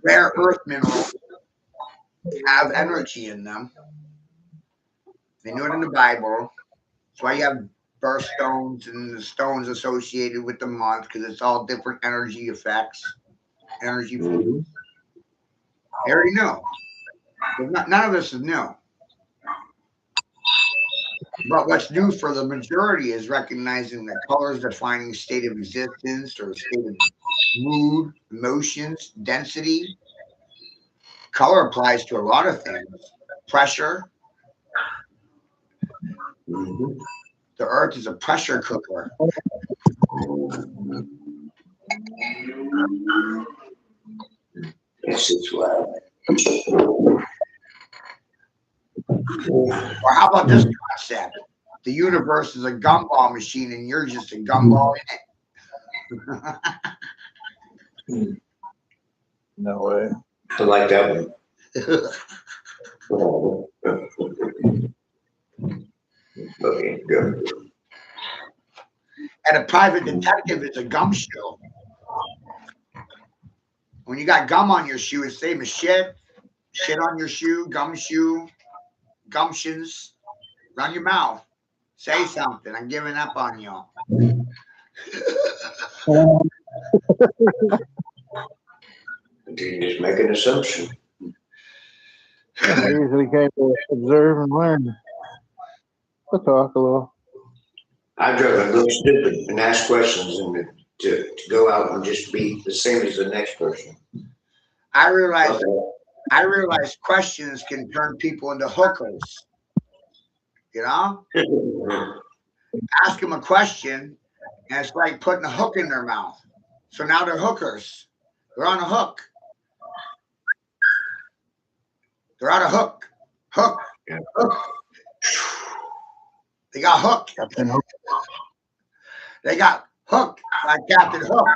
Rare earth minerals have energy in them. They knew it in the Bible. That's why you have birthstones and the stones associated with the month, because it's all different energy effects, energy fields. They already know. None of this is new. But what's new for the majority is recognizing that colors defining state of existence or state of mood, emotions, density. Color applies to a lot of things. Pressure. Mm-hmm. The earth is a pressure cooker. Yes, it's well. Or how about this concept? The universe is a gumball machine and you're just a gumball in it. No way. I like that one. Okay, good. And a private detective is a gumshoe. When you got gum on your shoe, it's the same as shit. Shit on your shoe, gumshoe, gumptions. Run your mouth. Say something. I'm giving up on you. You just make an assumption. I usually came to observe and learn. We'll talk a little. I'd rather look stupid and ask questions than to go out and just be the same as the next person. I realize questions can turn people into hookers. You know? Ask them a question, and it's like putting a hook in their mouth. So now they're hookers. They're on a hook. They're on a hook. Hook. Yeah. Hook. They got hooked. They got hooked by Captain Hook.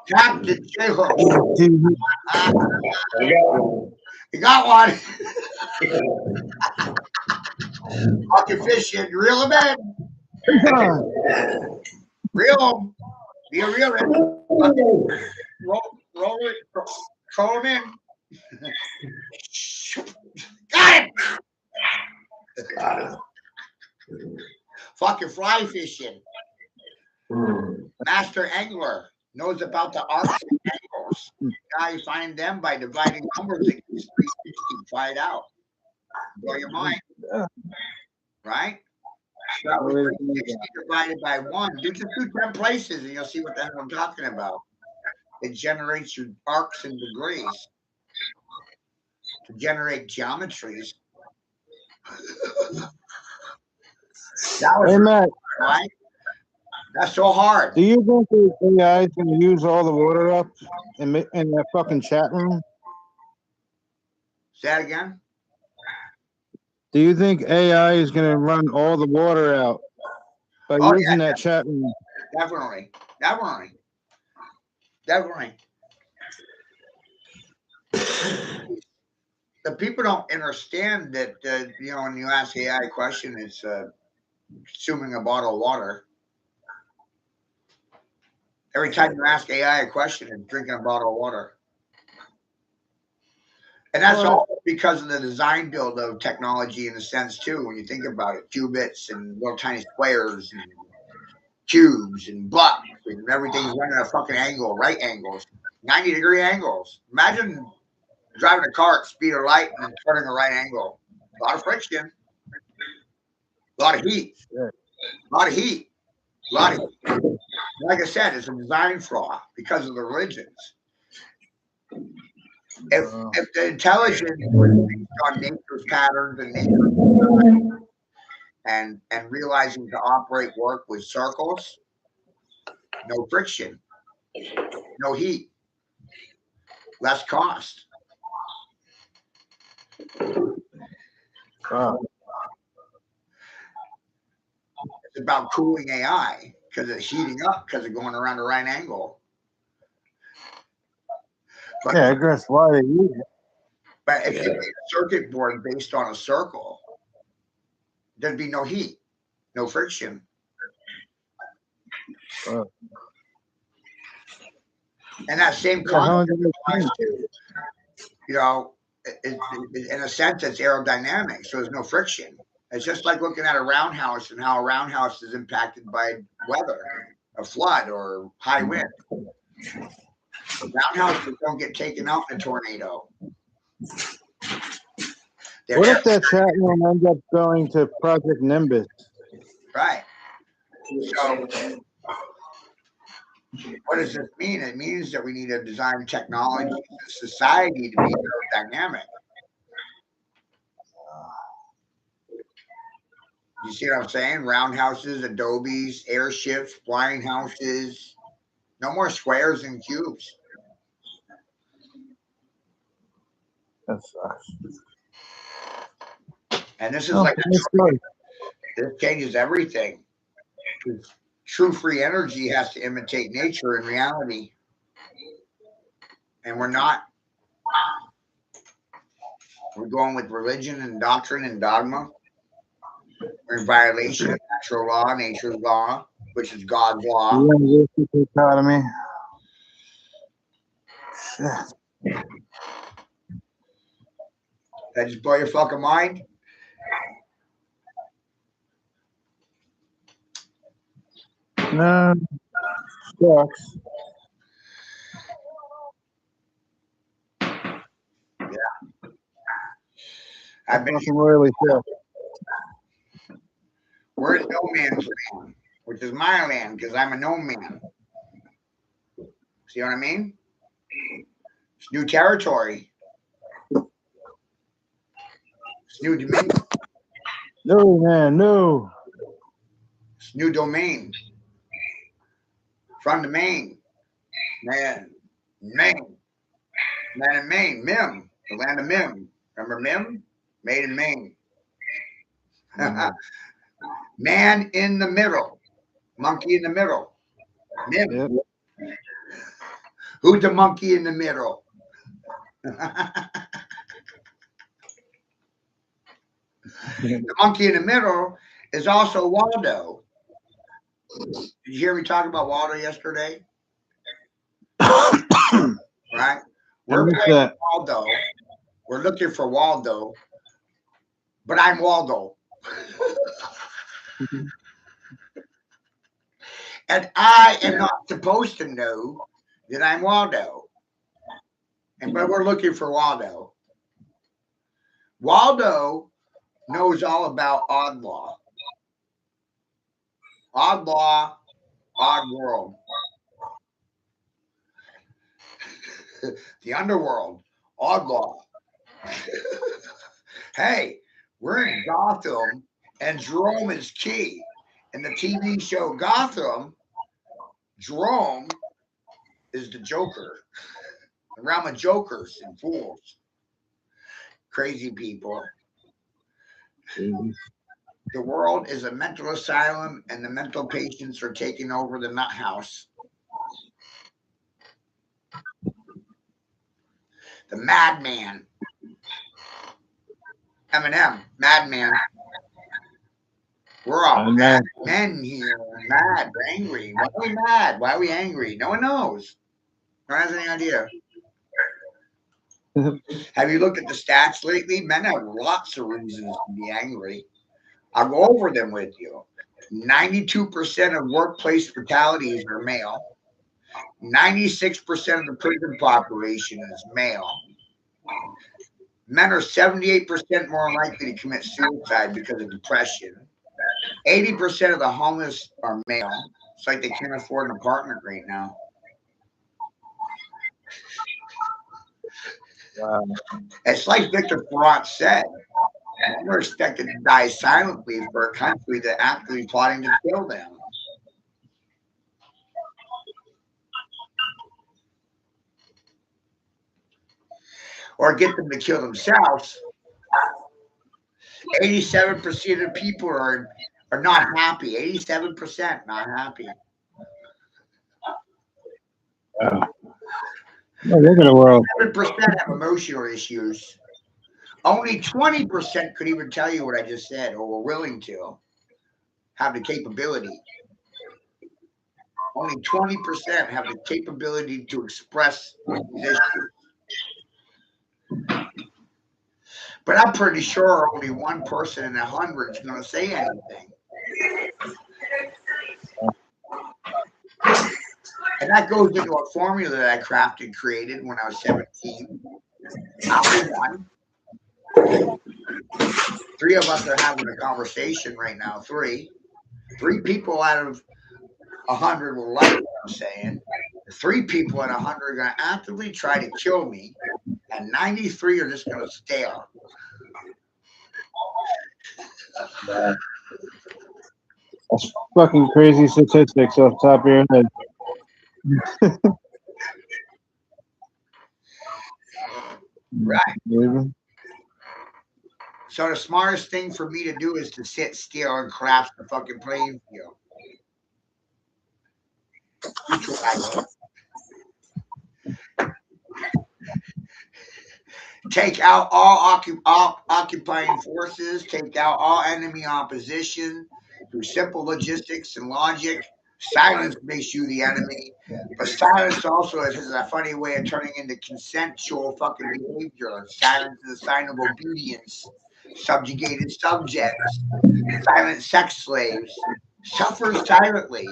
Captain J Hook. I got one. You got one. Fucking fishing. Reel them in. Reel them. Be a realist. Roll it. Throw them in. Got him. Fucking fly fishing. Master angler knows about the arcs and angles. Now you find them by dividing numbers into 360. Try it out. Blow your mind. Right? Start with 360 divided by 1. Do 10 places and you'll see what the hell I'm talking about. It generates your arcs and degrees to generate geometries. That was Hey, Matt, right. That's so hard. do you think the AI is going to use all the water up in that fucking chat room? Say that again. Do you think AI is going to run all the water out by Oh, using yeah, that chat room? Definitely. The people don't understand that, when you ask AI a question, it's consuming a bottle of water. Every time you ask AI a question, it's drinking a bottle of water. And that's all because of the design build of technology in a sense, too, when you think about it. Qubits and little tiny squares and cubes and blocks and everything's running at a fucking angle, right angles, 90-degree angles. Imagine driving a car at speed of light and then turning a right angle. A lot of friction. A lot of heat. Like I said, it's a design flaw because of the religions. If the intelligence was based on nature's patterns and nature's design and realizing to operate work with circles, no friction, no heat, less cost. It's about cooling AI because it's heating up because it's going around the right angle. But, Yeah, I guess why they use it. But if you made a circuit board based on a circle, there'd be no heat, no friction. And that same concept applies to, in a sense, it's aerodynamic, so there's no friction. It's just like looking at a roundhouse and how a roundhouse is impacted by weather, a flood, or high wind. Roundhouses don't get taken out in a tornado. What if that chat room ends up going to Project Nimbus? Right. So, what does this mean? It means that we need to design technology and society to be aerodynamic. You see what I'm saying? Roundhouses, adobes, airships, flying houses. No more squares and cubes. That sucks. And this is this changes everything. True free energy has to imitate nature in reality. And we're not. We're going with religion and doctrine and dogma. We're in violation of natural law, nature's law, which is God's law. Economy. Shit. That just blow your fucking mind? No, sucks. Yeah. I've been really sick. We're in no man's land, which is my land because I'm a no man. See what I mean? It's new territory. It's new dominion. No, man, no. It's new domain. From the Maine. Man in Maine. Mim. The land of Mim. Remember Mim? Made in Maine. Man in the middle. Monkey in the middle. Mim. Yep. Who's the monkey in the middle? The monkey in the middle is also Waldo. Did you hear me talk about Waldo yesterday? Right? We're missed playing that. Waldo. We're looking for Waldo, but I'm Waldo. And I am not supposed to know that I'm Waldo. But we're looking for Waldo. Waldo knows all about Odd Law. Odd Law, Odd World. The underworld, Odd Law. Hey, we're in Gotham, and Jerome is key. In the TV show Gotham, Jerome is the Joker. The realm of jokers and fools. Crazy people. The world is a mental asylum, and the mental patients are taking over the nut house. The madman. Eminem, madman. We're all mad men here. Mad, we're angry. Why are we mad? Why are we angry? No one knows. No one has any idea. Have you looked at the stats lately? Men have lots of reasons to be angry. I'll go over them with you. 92% of workplace fatalities are male. 96% of the prison population is male. Men are 78% more likely to commit suicide because of depression. 80% of the homeless are male. It's like they can't afford an apartment right now. Wow. It's like Victor Farant said, men are expected to die silently for a country that's actively plotting to kill them. Or get them to kill themselves. 87% of people are not happy. 87% not happy. Wow. Oh, look at the world. 7% have emotional issues. Only 20% could even tell you what I just said or were willing to have the capability. Only 20% have the capability to express these issues. But I'm pretty sure only one person in 100 is going to say anything. And that goes into a formula that I crafted and created when I was 17. I won. 3 of us are having a conversation right now. 3 people out of 100 will like what I'm saying. 3 people out of 100 are going to actively try to kill me, and 93 are just going to stare. That's fucking crazy statistics off the top of your head. Right. So the smartest thing for me to do is to sit still and collapse the fucking playing field. Take out all occupying forces, take out all enemy opposition through simple logistics and logic. Silence makes you the enemy, but silence also has a funny way of turning into consensual fucking behavior. Silence is a sign of obedience. Subjugated subjects, silent sex slaves, suffer silently.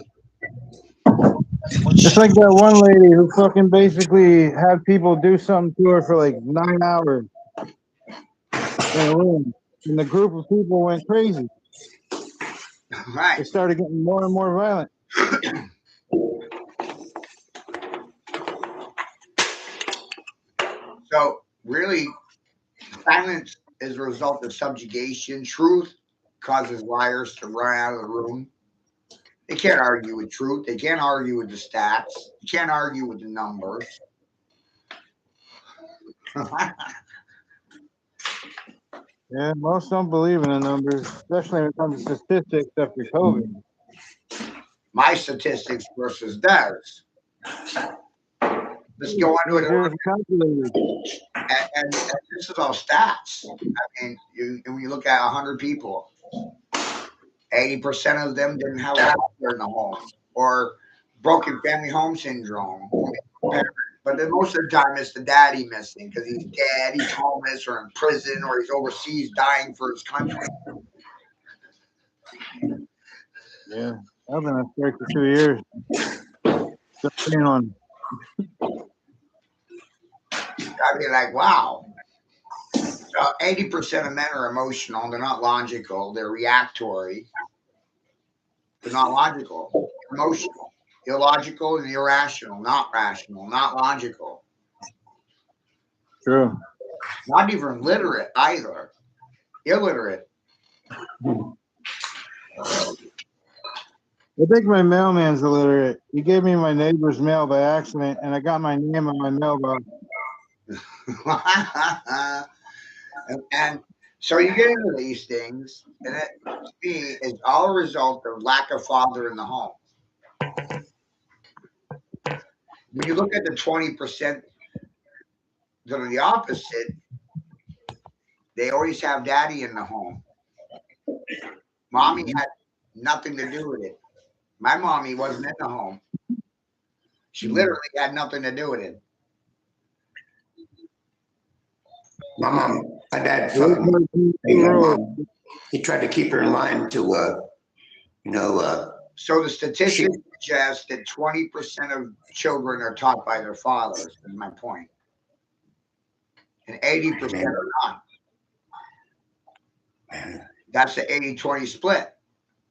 Just like that one lady who fucking basically had people do something to her for like 9 hours in a room. And the group of people went crazy. Right. They started getting more and more violent. So really, silence is a result of subjugation. Truth causes liars to run out of the room. They can't argue with truth. They can't argue with the stats. They can't argue with the numbers. Yeah, most don't believe in the numbers, especially when it comes to statistics after COVID. My statistics versus theirs. Let's go on to it. Here's the calculator. And this is all stats. I mean, when you look at 100 people, 80% of them didn't have a father in the home or broken family home syndrome. But then most of the time, it's the daddy missing because he's dead, he's homeless, or in prison, or he's overseas dying for his country. Yeah, I've been on strike for 2 years. Just staying on. I'd be like, wow. So 80% of men are emotional. They're not logical. They're reactory. They're not logical. Emotional. Illogical and irrational. Not rational. Not logical. True. Not even literate either. Illiterate. I think my mailman's illiterate. He gave me my neighbor's mail by accident, and I got my name on my mailbox. And so you get into these things, and it, to me, is all a result of lack of father in the home. When you look at the 20% that are the opposite, they always have daddy in the home. Mommy had nothing to do with it. My mommy wasn't in the home. She literally had nothing to do with it. My dad fucking, he tried to keep her in line to, So the statistics suggest that 20% of children are taught by their fathers, is my point. And 80% are not. Man, That's the 80-20 split.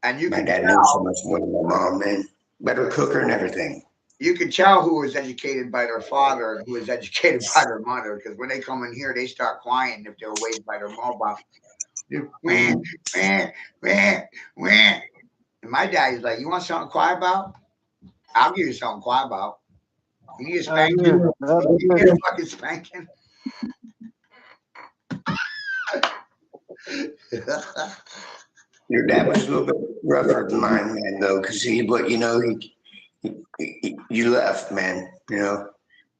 And you my can dad tell, knows so much more than my mom, man. Better cooker and everything. you can tell who was educated by their father and who was educated by their mother, because when they come in here, they start crying if they're raised by their mother. Wah, wah, wah, wah. And my daddy's like, you want something to cry about? I'll give you something to cry about. You need a spanking? You need a fucking spanking? Your dad was a little bit rougher than mine, man, though, because you left, man.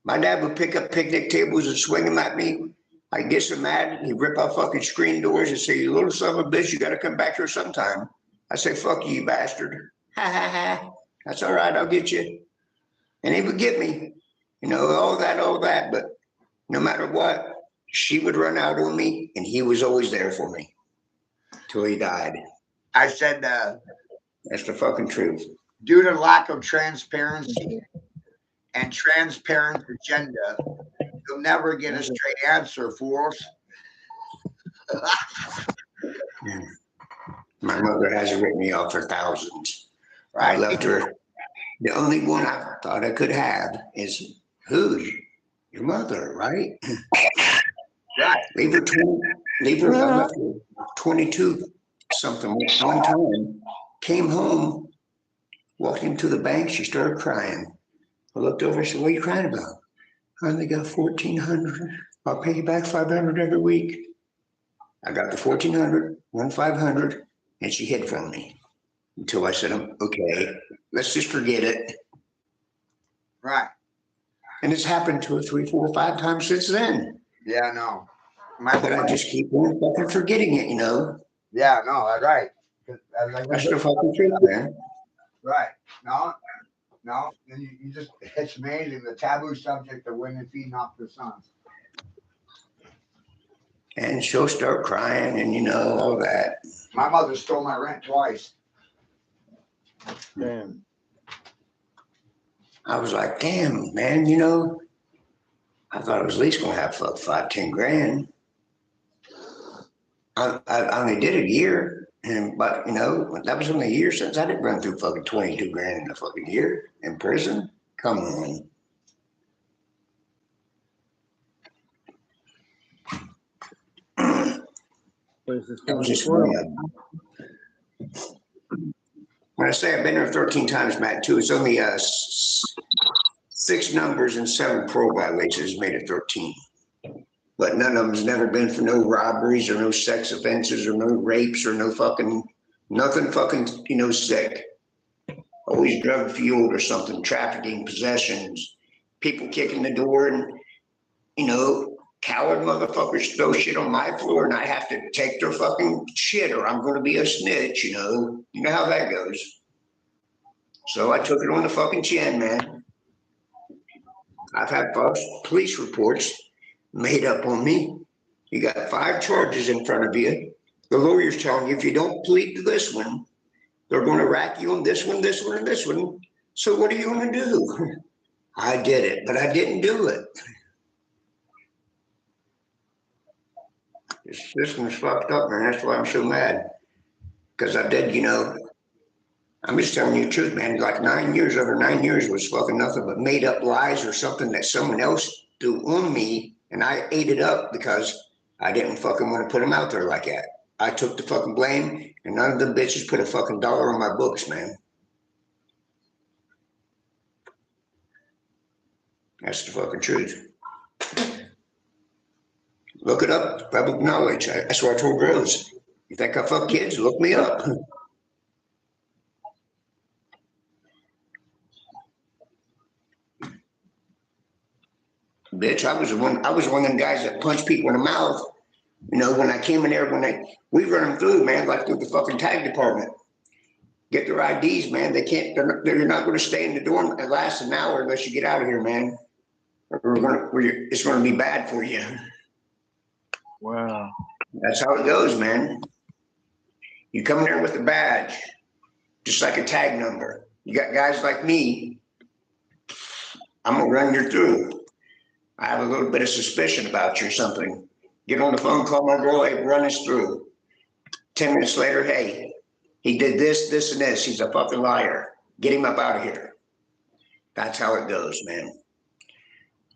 My dad would pick up picnic tables and swing them at me. I'd get so mad, he'd rip out fucking screen doors and say, "You little son of a bitch, you got to come back here sometime." I say, "Fuck you, bastard." Ha ha ha. That's all right, I'll get you. And he would get me, all that. But no matter what, she would run out on me, and he was always there for me till he died. I said, That's the fucking truth. due to lack of transparency and transparent agenda, you'll never get a straight answer, fools. My mother hasn't written me off for thousands. I Right? left her. The only one I thought I could have is who? Your mother, right? Right. Leave her. I left her 22 something one time. Came home, walked into the bank. She started crying. I looked over and said, "What are you crying about?" "I only got 1,400. I'll pay you back 500 every week." I got the 1,400, won 500, and she hid from me until I said, "Okay, let's just forget it." Right. And it's happened 2 or 3, 4, 5 times since then. Yeah, no. But I just keep on fucking forgetting it, Yeah, no, that's right. That's the fucking truth, man. Right. No. And you just, it's amazing. The taboo subject of women feeding off their sons. And she'll start crying and all that. My mother stole my rent twice. Damn. I was like, damn, man, I thought I was at least gonna have 5, 10 grand. I only did a year, but that was only a year since I didn't run through fucking 22 grand in a fucking year in prison. Come on. That was just when I say I've been there 13 times, Matt, too, it's only 6 numbers and 7 parole violations made it 13. But none of them's never been for no robberies or no sex offenses or no rapes or no fucking nothing fucking sick. Always drug fueled or something, trafficking, possessions, people kicking the door and, you know, coward motherfuckers throw shit on my floor and I have to take their fucking shit or I'm going to be a snitch, you know. You know how that goes. So I took it on the fucking chin, man. I've had false police reports made up on me. You got 5 charges in front of you. The lawyer's telling you if you don't plead to this one, they're going to rack you on this one, this one, and this one. So what are you going to do? I did it, but I didn't do it. This system's fucked up, man. That's why I'm so mad. Because I did, you know, I'm just telling you the truth, man. Like 9 years, over 9 years was fucking nothing but made up lies or something that someone else threw on me. And I ate it up because I didn't fucking want to put them out there like that. I took the fucking blame and none of the bitches put a fucking dollar on my books, man. That's the fucking truth. Look it up, public knowledge. That's what I told Rose. You think I fuck kids? Look me up. Bitch, I was one of them guys that punched people in the mouth. You know, when I came in there, we run them through, man, like through the fucking tag department. Get their IDs, man. They're not going to stay in the dorm and last an hour unless you get out of here, man. It's going to be bad for you. Wow. That's how it goes, man. You come in there with a badge, just like a tag number. You got guys like me, I'm going to run you through. I have a little bit of suspicion about you or something. Get on the phone, call my girl, hey, run us through. 10 minutes later, hey, he did this, this, and this. He's a fucking liar. Get him up out of here. That's how it goes, man.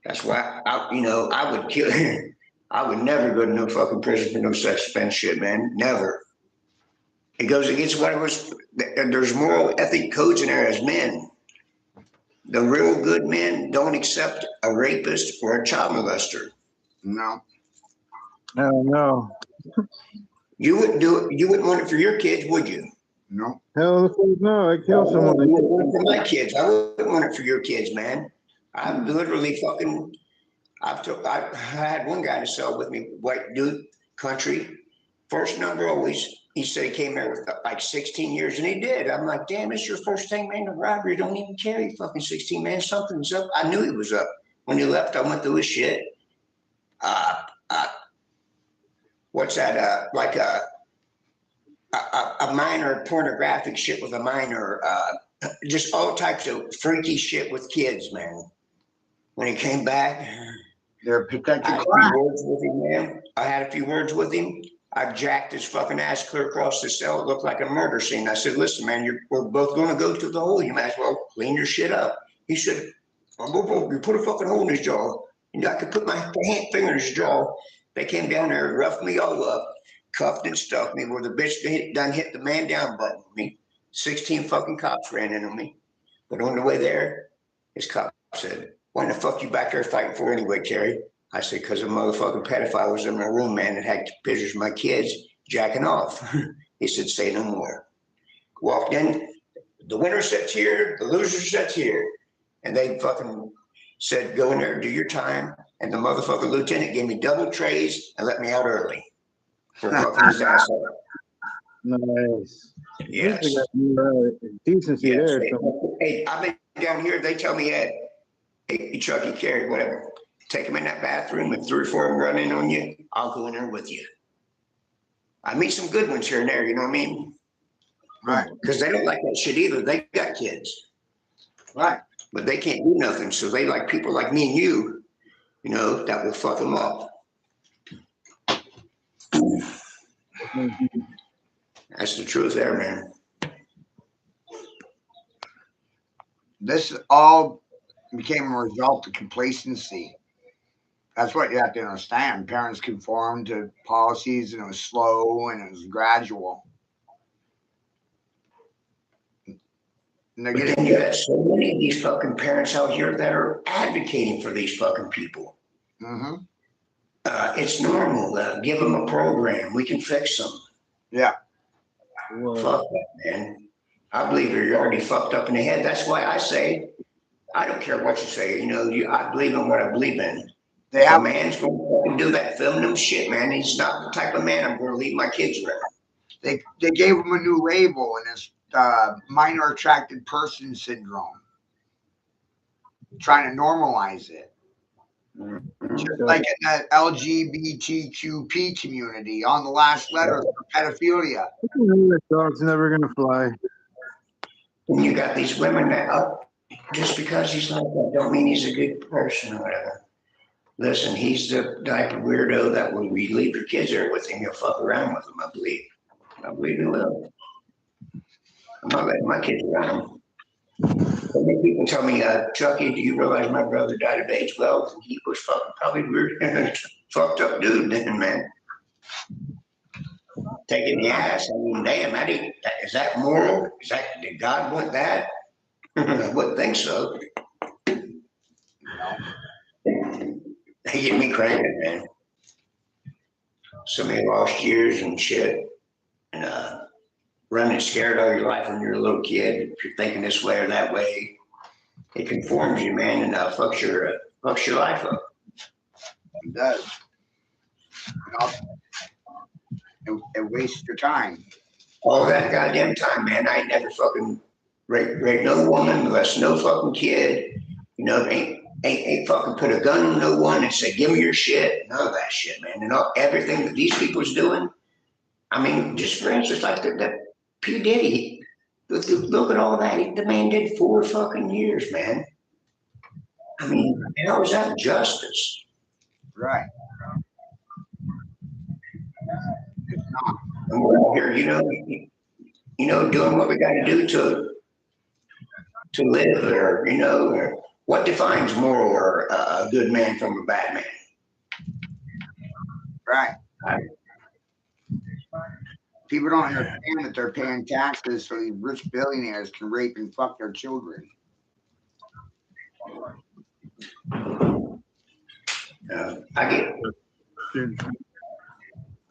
That's why, I would kill him. I would never go to no fucking prison for no sex offense shit, man. Never. It goes against what it was. There's moral ethic codes in there as men. The real good men don't accept a rapist or a child molester. No. No. You wouldn't do it. You wouldn't want it for your kids, would you? No. Hell, the fuck no. I killed I wouldn't someone. want it for my kids. I wouldn't want it for your kids, man. I'm literally fucking. I had one guy to sell with me, white dude, country, first number always. He said he came there with like 16 years, and he did. I'm like, damn, it's your first thing, man. The robbery don't even carry fucking 16, man. Something's up. I knew he was up. When he left, I went through his shit. What's that? Like a minor pornographic shit with a minor, just all types of freaky shit with kids, man. When he came back, They're protected I had a class. few words with him, man. I had a few words with him. I jacked his fucking ass clear across the cell. It looked like a murder scene. I said, listen, man, we're both going to go to the hole. You might as well clean your shit up. He said, you put a fucking hole in his jaw. And I could put my finger in his jaw. They came down there and roughed me all up, cuffed and stuffed me where the bitch done hit the man down button on me. 16 fucking cops ran into me. But on the way there, his cop said, why the fuck you back there fighting for anyway, Terry? I said, because a motherfucking pedophile was in my room, man, and had pictures of my kids jacking off. He said, say no more. Walked in, the winner sits here, the loser sits here. And they fucking said, go in there, do your time. And the motherfucking lieutenant gave me double trays and let me out early for fucking his ass up. Nice. Yes. Decency Yes. there. So. Hey, I've been down here, they tell me, hey, Chucky, Carrie, whatever. Take them in that bathroom. If 3 or 4 of them run in on you, I'll go in there with you. I meet some good ones here and there, you know what I mean? Right. Because they don't like that shit either. They got kids. Right. But they can't do nothing. So they like people like me and you, you know, that will fuck them up. That's the truth there, man. This all became a result of complacency. That's what you have to understand. Parents conformed to policies, and it was slow and it was gradual. And they're But getting then you got so many of these fucking parents out here that are advocating for these fucking people. Mhm. It's normal. Give them a program. We can fix them. Yeah. Fuck that, man. I believe you're already fucked up in the head. That's why I say I don't care what you say. You know, I believe in what I believe in. They If a have man's going to fucking do that, film them shit, man. He's not the type of man I'm going to leave my kids around. they gave him a new label, and it's minor attracted person syndrome, trying to normalize it. Just like in that LGBTQP community, on the last letter for pedophilia. That dog's never gonna fly. And you got these women that, just because he's like that, don't mean he's a good person or whatever. Listen, he's the type of weirdo that when we leave your kids there with him, he'll fuck around with them, I believe. I believe he will. I'm not letting my kids around him. So many people tell me, Chucky, do you realize my brother died of age? Well, he was fucking probably weird, fucked up dude then, man. Taking the ass. I mean, damn, is that moral? Did God want that? I wouldn't think so. They get me cranking, man. So many lost years and shit. And running scared all your life when you're a little kid. If you're thinking this way or that way, it conforms you, man, and fucks your life up. It does. It wastes your time. All that goddamn time, man. I ain't never fucking raped no woman, molest no fucking kid. You know, ain't fucking put a gun on no one and say, give me your shit. None of that shit, man. And everything that these people's doing. I mean, just for instance, like that P. Diddy. Look at all that. The man did 4 fucking years, man. I mean, how is that justice? Right. It's not. And we're out here, you know, doing what we got to do to live, or what defines moral or a good man from a bad man. Right. People don't understand that they're paying taxes so these rich billionaires can rape and fuck their children.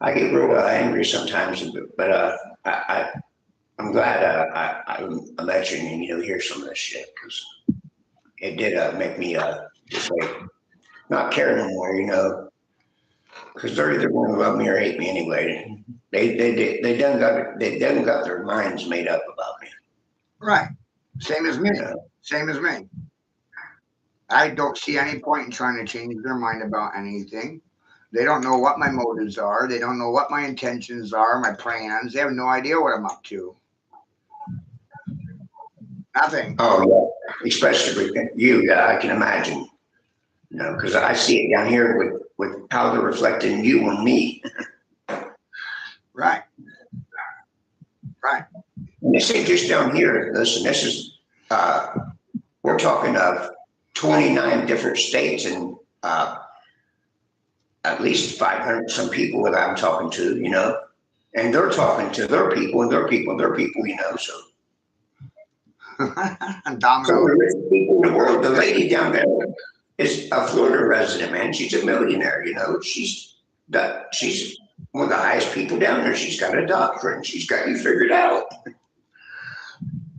I get real angry sometimes, but I'm glad I let you hear some of this shit, because it did make me just like not care no more, because they're either going to love me or hate me anyway. They done got their minds made up about me. Right. Same as me. Same as me. I don't see any point in trying to change their mind about anything. They don't know what my motives are. They don't know what my intentions are, my plans. They have no idea what I'm up to. Nothing. Oh, yeah. Especially with you, yeah, I can imagine. Because I see it down here with how they're reflecting you and me. Right. Right. And this ain't just down here. Listen, this is, we're talking of 29 different states and at least 500 some people that I'm talking to, and they're talking to their people and their people and their people, so. Domino. Some of the richest people in the world, the lady down there is a Florida resident, man. She's a millionaire, She's one of the highest people down there. She's got a doctorate. She's got you figured out.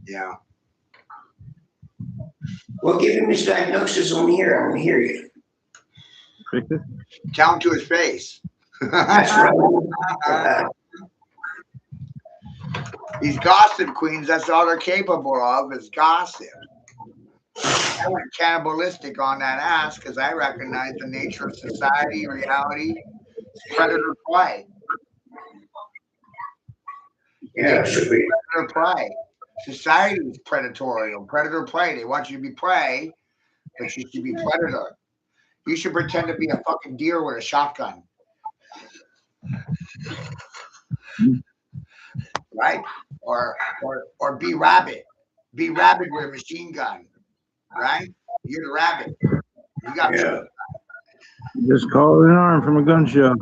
Yeah. Well, give him his diagnosis on here. I want to hear you. Tell him to his face. That's right. These gossip queens, that's all they're capable of is gossip. I went cannibalistic on that ass because I recognize the nature of society, reality, predator play. Yeah, it should be. Predator play. Society is predatory. Predator play. They want you to be prey, but you should be predator. You should pretend to be a fucking deer with a shotgun. Right? Or be rabbit. Be rabbit with a machine gun. Right? You're the rabbit. You got Just call it an arm from a gun show.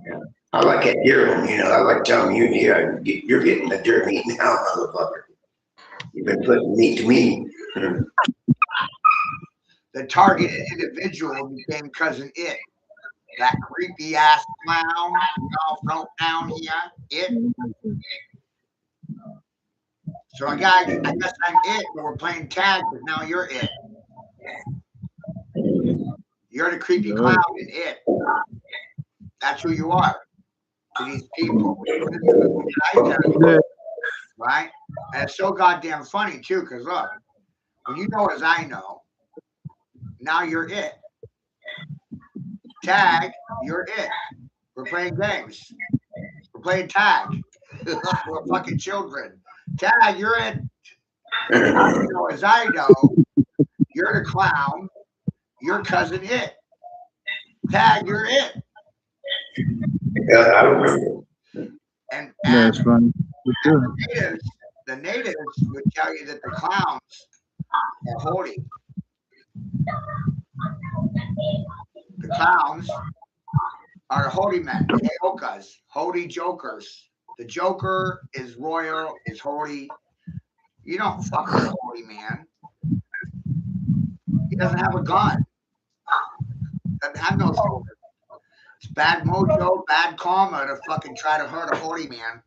Yeah. I like that deer one, I like telling you, you're getting the deer meat now, motherfucker. You've been putting meat to me. The targeted individual became Cousin It. That creepy ass clown y'all float down here. It. So I guess I'm it, but we're playing tag, but now you're it. You're the creepy clown and it. That's who you are to these people. Right? And it's so goddamn funny too, because look, when you know as I know, now you're it. Tag, you're it. We're playing games. We're playing tag. We're fucking children. Tag, you're it. Now you know as I know, you're the clown. Your cousin it. Tag, you're it. Yeah, I remember. And That's funny. the natives would tell you that the clowns are holy. The clowns are the holy men, the Heyokas, holy jokers. The joker is royal, is holy. You don't fuck with a holy man. He doesn't have a gun. Doesn't have no sword. It's bad mojo, bad karma to fucking try to hurt a holy man.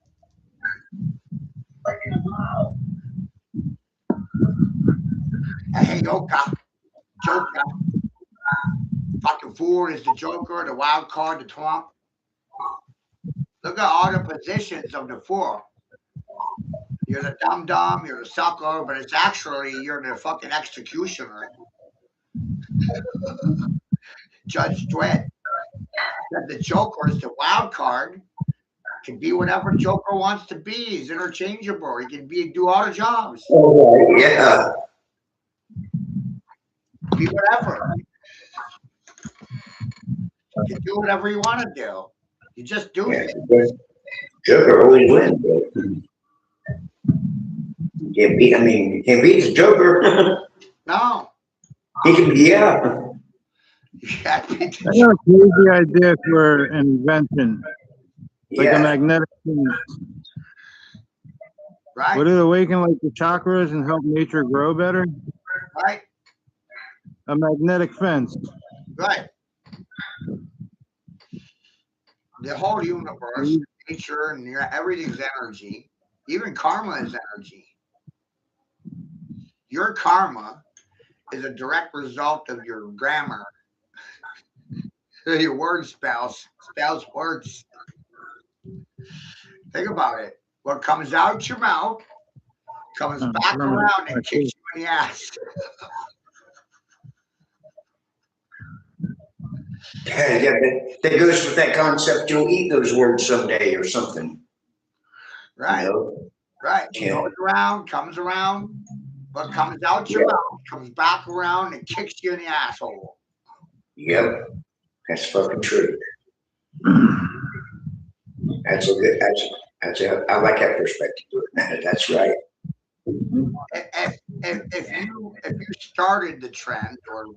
A Heyoka, joker. Fucking fool is the joker, the wild card, the twomp. Look at all the positions of the four. You're the dum-dum, you're the sucker, but it's actually you're the fucking executioner. Judge Dredd. The Joker is the wild card. Can be whatever Joker wants to be. He's interchangeable. He can do all the jobs. Oh, yeah. Be whatever. You can do whatever you want to do. You just do it. Joker always wins. You can't beat the Joker. No. He can be out. Yeah, I got a crazy idea for an invention, like a magnetic fence. Right. Would it awaken like the chakras and help nature grow better? Right. A magnetic fence. Right. The whole universe, nature, and everything's energy. Even karma is energy. Your karma is a direct result of your grammar. Your word spells words. Think about it. What comes out your mouth comes back around and kicks you in the ass. Yeah, that goes with that concept. You'll eat those words someday or something. Right. You know? Right. Yeah. Goes around, comes around. What comes out your mouth comes back around and kicks you in the asshole. Yep. That's fucking true. That's a good. I like that perspective. That's right. If you started the trend or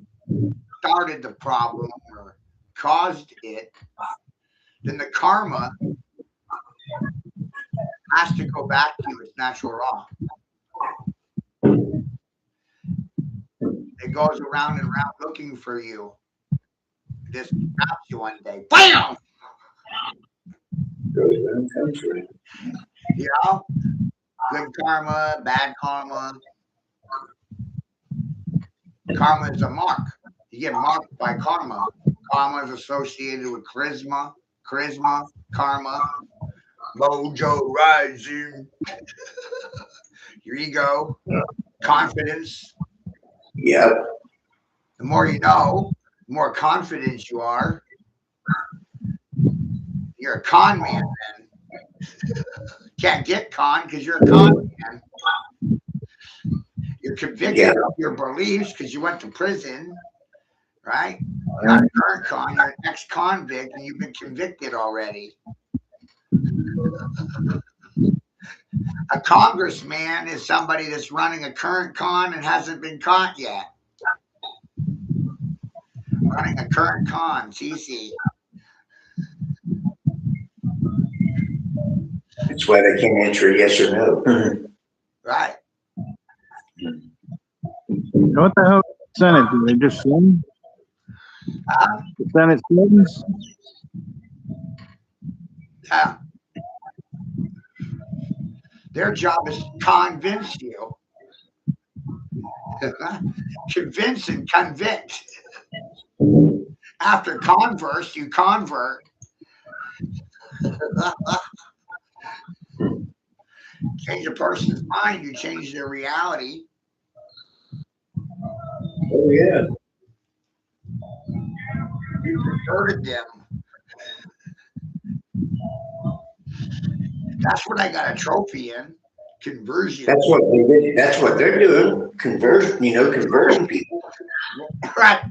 started the problem or caused it, then the karma has to go back to its natural law. It goes around and around looking for you. Just stops you one day. BAM! You know? Good karma, bad karma. Karma is a mark. You get marked by karma. Karma is associated with charisma, karma, mojo rising, your ego, confidence. Yep. The more you know, the more confident you are. You're a con man then. Can't get con because you're a con man. You're convicted of your beliefs because you went to prison, right? You're not a current con, you're an ex-convict and you've been convicted already. A congressman is somebody that's running a current con and hasn't been caught yet. Running a current con, CC. That's why they can't answer yes or no. Right. What the hell is the Senate? Do they just sin? The Senate sins? Yeah. Their job is to convince you. Convince and convict. After converse, you convert. Change a person's mind, you change their reality. Oh yeah. You converted them. That's what I got a trophy in. Conversion. That's what they did. That's what they're doing. Conversion, converting people. Right.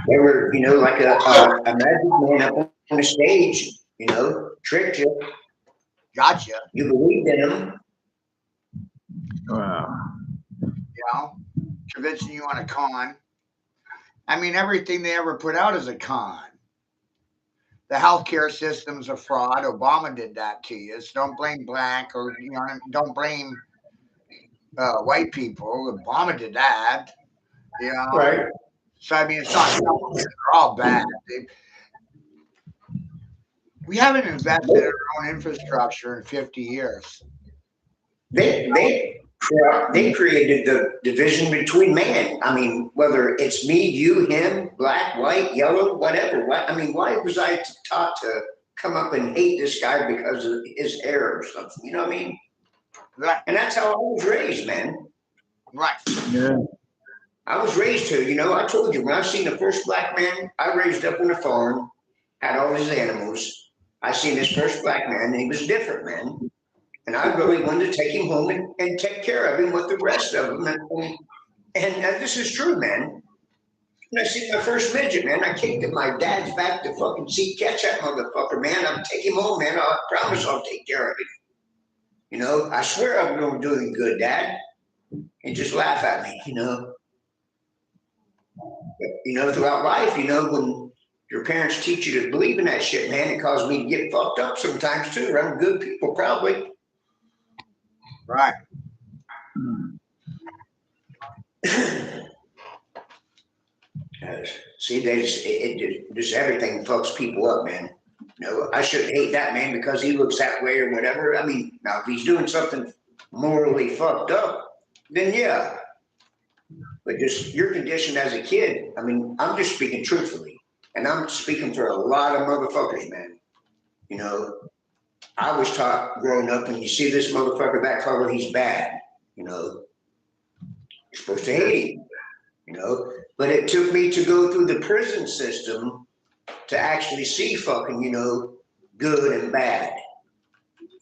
They were, like a magic man up on the stage, tricked you. Gotcha. You believed in him. Wow. Convincing you on a con. I mean, everything they ever put out is a con. The healthcare system's a fraud. Obama did that to you. So don't blame black or don't blame white people. Obama did that. Right. So I mean, it's not some of them. They're all bad. We haven't invested in our own infrastructure in 50 years. They created the division between man. I mean, whether it's me, you, him, black, white, yellow, whatever. Why was I taught to come up and hate this guy because of his hair or something? You know what I mean? Right. And that's how I was raised, man. Right. Yeah. I was raised to, I told you, when I seen the first black man, I raised up on a farm, had all his animals. I seen this first black man, and he was different, man. And I really wanted to take him home and take care of him with the rest of them. And this is true, man. When I seen my first midget, man, I kicked at my dad's back to fucking see catch that motherfucker, man. I'll take him home, man. I promise I'll take care of him. I swear I'm going to do him good, Dad. And just laugh at me, But, throughout life, when your parents teach you to believe in that shit, man, it caused me to get fucked up sometimes too around good people, probably. Right. See, just everything fucks people up, man. I shouldn't hate that man because he looks that way or whatever. I mean, now if he's doing something morally fucked up, then yeah. But just your condition as a kid, I mean, I'm just speaking truthfully. And I'm speaking for a lot of motherfuckers, man. I was taught growing up, when you see this motherfucker that color, he's bad. You're supposed to hate him, But it took me to go through the prison system to actually see fucking, good and bad.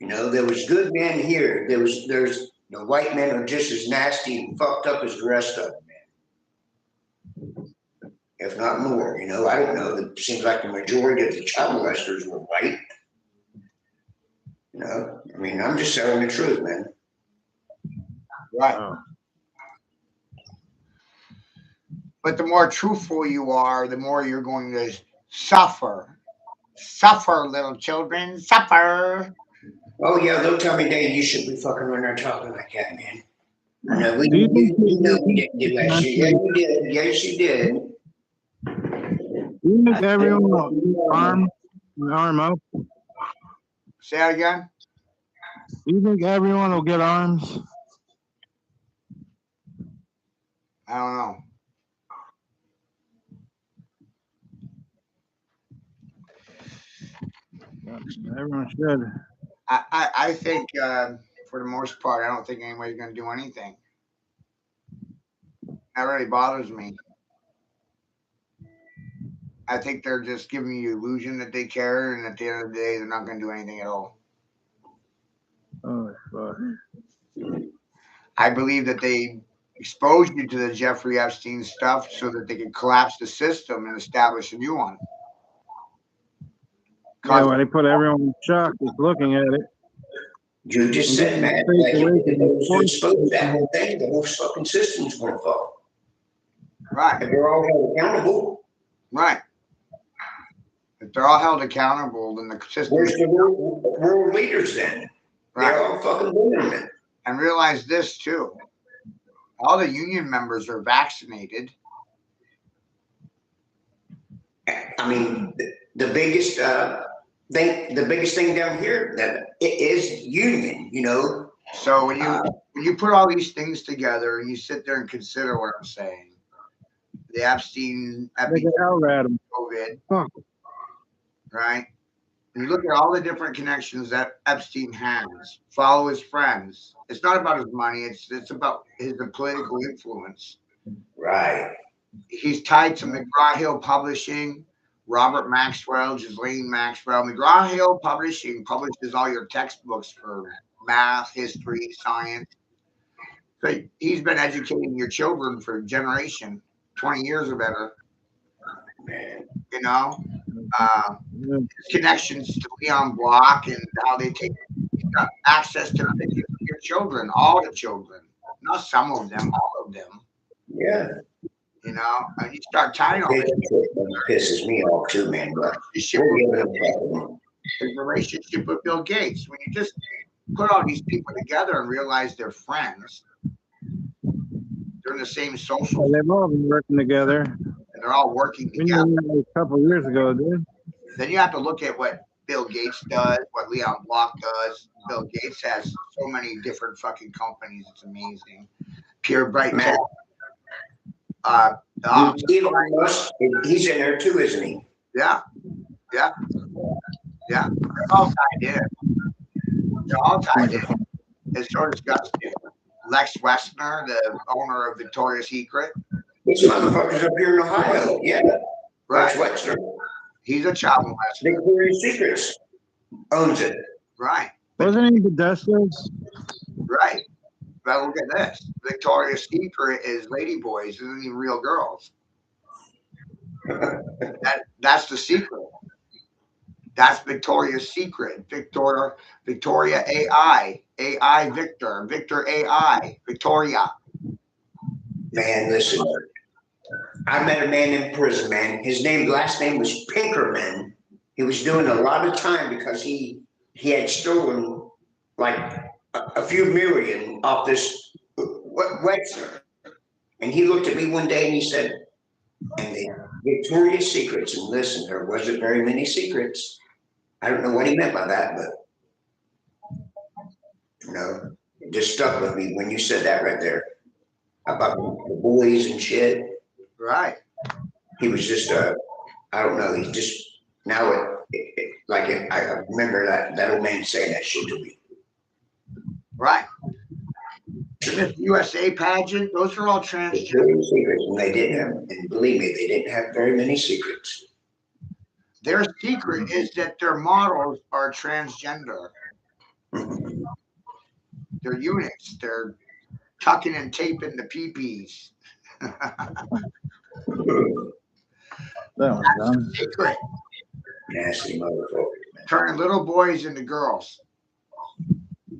There was good men here. There's the white men are just as nasty and fucked up as the rest of them, man. If not more, I don't know. It seems like the majority of the child molesters were white. I mean, I'm just telling the truth, man. Right. Oh. But the more truthful you are, the more you're going to suffer. Suffer, little children, suffer. Oh yeah, they'll tell me, Dave, you should be fucking when they're talking like that, man. No, we didn't do that shit. Yeah, you did. Yes, you did. You think everyone will arm up? Say that again? You think everyone will get arms? I don't know. Everyone should. I think, for the most part, I don't think anybody's going to do anything. That really bothers me. I think they're just giving you the illusion that they care, and at the end of the day, they're not going to do anything at all. Oh, fuck. I believe that they exposed you to the Jeffrey Epstein stuff so that they could collapse the system and establish a new one. Yeah, well, they put everyone in shock just looking at it. You just said, man, like if they was to expose that whole thing, the whole fucking system's going to fall. Right. If they're all held accountable. Right. If they're all held accountable, then the system. Where's the world leaders then? Right. They're all fucking doing it. And realize this too. All the union members are vaccinated. I mean, the biggest thing down here that it is union. So when you put all these things together and you sit there and consider what I'm saying, the Epstein, They got out at him. COVID, Huh. right? And you look at all the different connections that Epstein has, follow his friends. It's not about his money, it's about his political influence. Right. He's tied to McGraw-Hill Publishing, Robert Maxwell, Ghislaine Maxwell. McGraw-Hill Publishing publishes all your textbooks for math, history, science. So he's been educating your children for a generation, 20 years or better. You know, Yeah. connections to Leon Block and how they take access to your children, all the children, not some of them, all of them. Yeah. You know, and you start tying all this Pisses me off too, man. But his relationship with Bill Gates. When you just put all these people together and realize they're friends, they're in the same social, Well, they've all been working together. and they're all working We knew together. that a couple of years ago, dude. Then you have to look at what Bill Gates does, what Leon Block does. Bill Gates has so many different fucking companies. It's amazing. Pure Bright Tech. Elon Musk, he's in there too, isn't he? Yeah. They're all tied in. They're all tied in. It's so disgusting. Lex Wessner, the owner of Victoria's Secret. This motherfucker's up here in Ohio. Yeah. Right. Rex Wexner. He's a child molester. Victoria's Secrets owns it. Right. Wasn't he Podesta's? Right. But look at this. Victoria's Secret is ladyboys, isn't even real girls. That's the secret. That's Victoria's Secret. Victoria AI. AI Victor. Victor AI. Victoria. Man, listen. I met a man in prison, man. His last name was Pinkerman. He was doing a lot of time because he had stolen like a few million off this Wexner. And he looked at me one day and he said, and the Victoria's Secrets, and listen, there wasn't very many secrets. I don't know what he meant by that, but you know, it just stuck with me when you said that right there about the boys and shit. Right. He was just I don't know. He just now I remember that old man saying that shit to me. Right. The USA pageant, those are all transgender. Victoria's Secrets, and they didn't have, and believe me, they didn't have very many secrets. Their secret is that their models are transgender. They're eunuchs. They're tucking and taping the peepees. That was dumb. Secret. Nasty motherfuckers, man. Turning little boys into girls.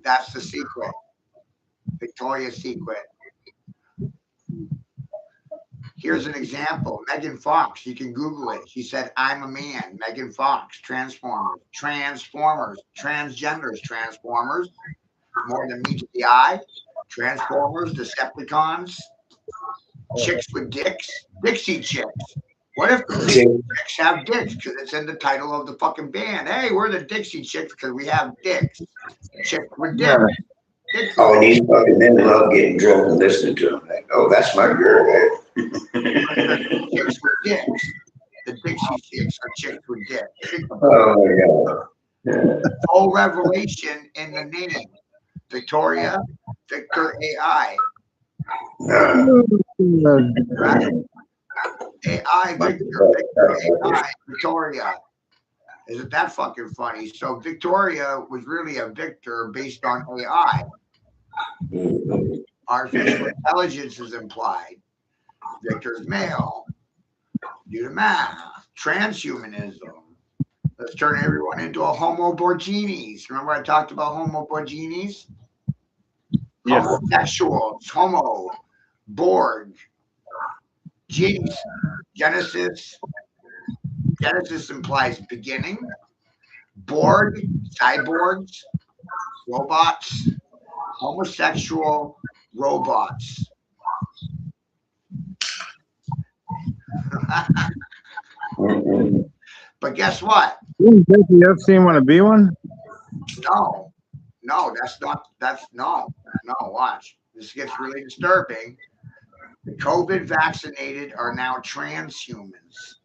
That's the secret. Victoria's Secret. Here's an example. Megan Fox, you can Google it. She said, I'm a man. Megan Fox, Transformers, transgenders, Transformers, more than meets the eye, Transformers, Decepticons, chicks with dicks, Dixie chicks. What if the Dixie chicks have dicks? Because it's in the title of the fucking band. Hey, we're the Dixie chicks because we have dicks. Chicks with dicks. Yeah. Oh, and these fucking men love getting drunk and listening to them. Like, oh, that's my girl. Chicks with dicks. The Dixie chicks are chicks with dicks. Oh my God. Full revelation in the name. Victoria, Victor AI. Right? AI, Victor, AI, Victoria. Isn't that fucking funny? So Victoria was really a Victor based on AI. Artificial intelligence is implied. Victor's male. Do the math. Transhumanism. Let's turn everyone into a Homo Borginis. Remember I talked about Homo Borginis? Yeah. Homosexuals, Homo, Borg, Genesis. Genesis implies beginning. Borg, cyborgs, robots, homosexual robots. But guess what? Didn't Jeffrey Epstein want to be one? No. no, watch. This gets really disturbing. The COVID vaccinated are now transhumans.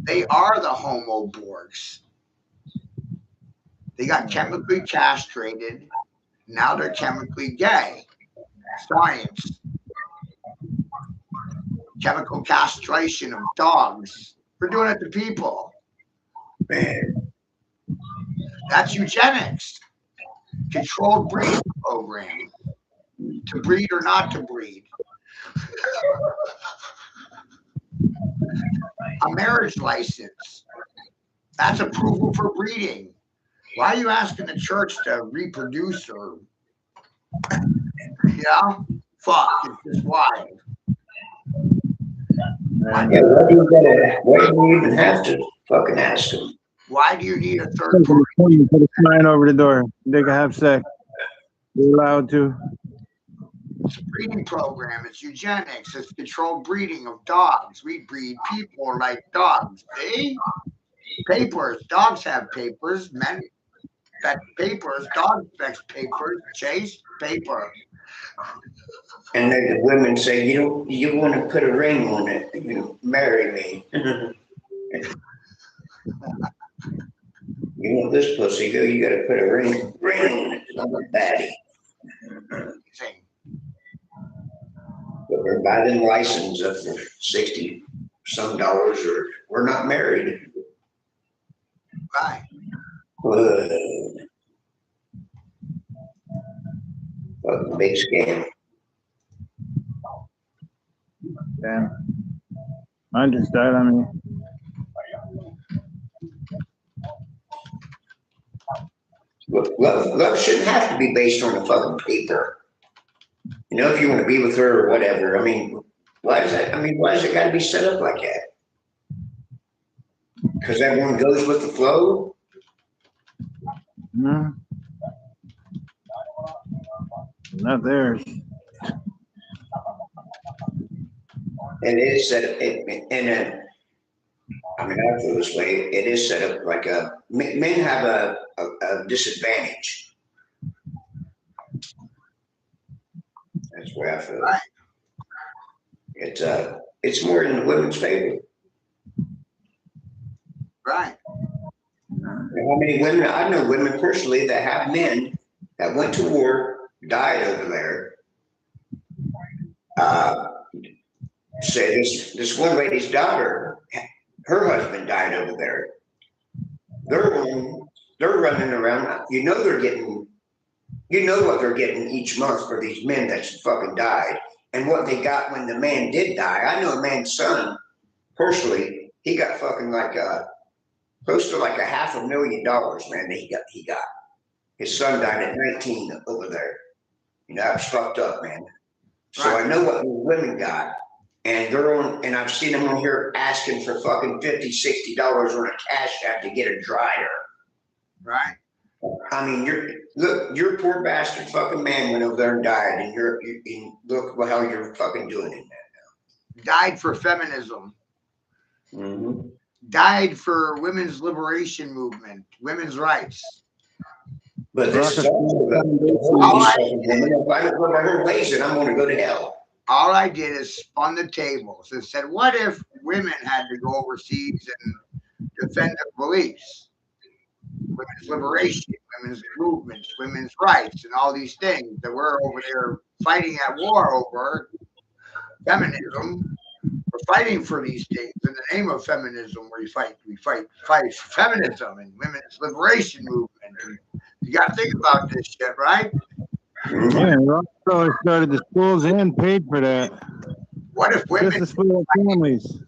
They are the Homo Borgs. They got chemically castrated. Now they're chemically gay. Science. Chemical castration of dogs. We're doing it to people. Man, That's eugenics. Controlled breeding program. To breed or not to breed. A marriage license. That's approval for breeding. Why are you asking the church to reproduce or, fuck, it's just wild. yeah, why do you even have to fucking ask them? Why do you need a third party? Put a sign over the door. They can have sex. They're allowed to. It's a breeding program. It's eugenics. It's controlled breeding of dogs. We breed people like dogs. See? Papers. Dogs have papers. Men expect papers. Dogs expect papers. Chase paper. And then the women say, you want to put a ring on it, marry me. You want this pussy, you got to put a ring on it. I'm a baddie. Thing. But we're buying license up for $60 some, or we're not married. Right. Fucking big scam. Damn. I just died. I mean, Love shouldn't have to be based on a fucking paper. If you want to be with her or whatever. I mean, why does it got to be set up like that? Because everyone goes with the flow? no. Not theirs. And it is set up, I feel this way. It is set up like men have a disadvantage. That's the way I feel. Right. It's more in the women's favor. Right. How many women? I know women personally that have men that went to war, died over there. Say this one lady's daughter, her husband died over there. They're running around. What they're getting each month for these men that's fucking died, and what they got when the man did die. I know a man's son personally. He got fucking close to like $500,000, man. That he got. His son died at 19 over there. It's fucked up, man. So I know what the women got. And I've seen them on here asking for fucking $50, $60 on a cash app to get a dryer. Right. I mean, your poor bastard fucking man went over there and died, and look how you're fucking doing it now. Died for feminism. Mm-hmm. Died for women's liberation movement, women's rights. But this is also the whole if I don't go by her ways, then I'm going to go to hell. All I did is spun the tables and said, what if women had to go overseas and defend their beliefs? Women's liberation, women's movements, women's rights, and all these things that we're over there fighting at war over. Feminism. We're fighting for these things in the name of feminism. We fight for feminism and women's liberation movement. You got to think about this shit, right? Yeah, Rockefeller started the schools and paid for that. What if women just to split up families?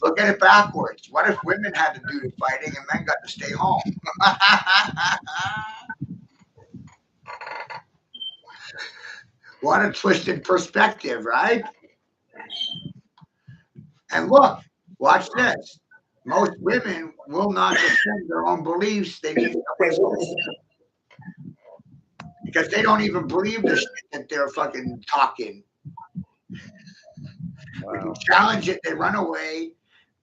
Look at it backwards? What if women had to do the fighting and men got to stay home? What a twisted perspective, right? And look, watch this. Most women will not defend their own beliefs. They need because they don't even believe the shit that they're fucking talking. Wow. When you challenge it, they run away.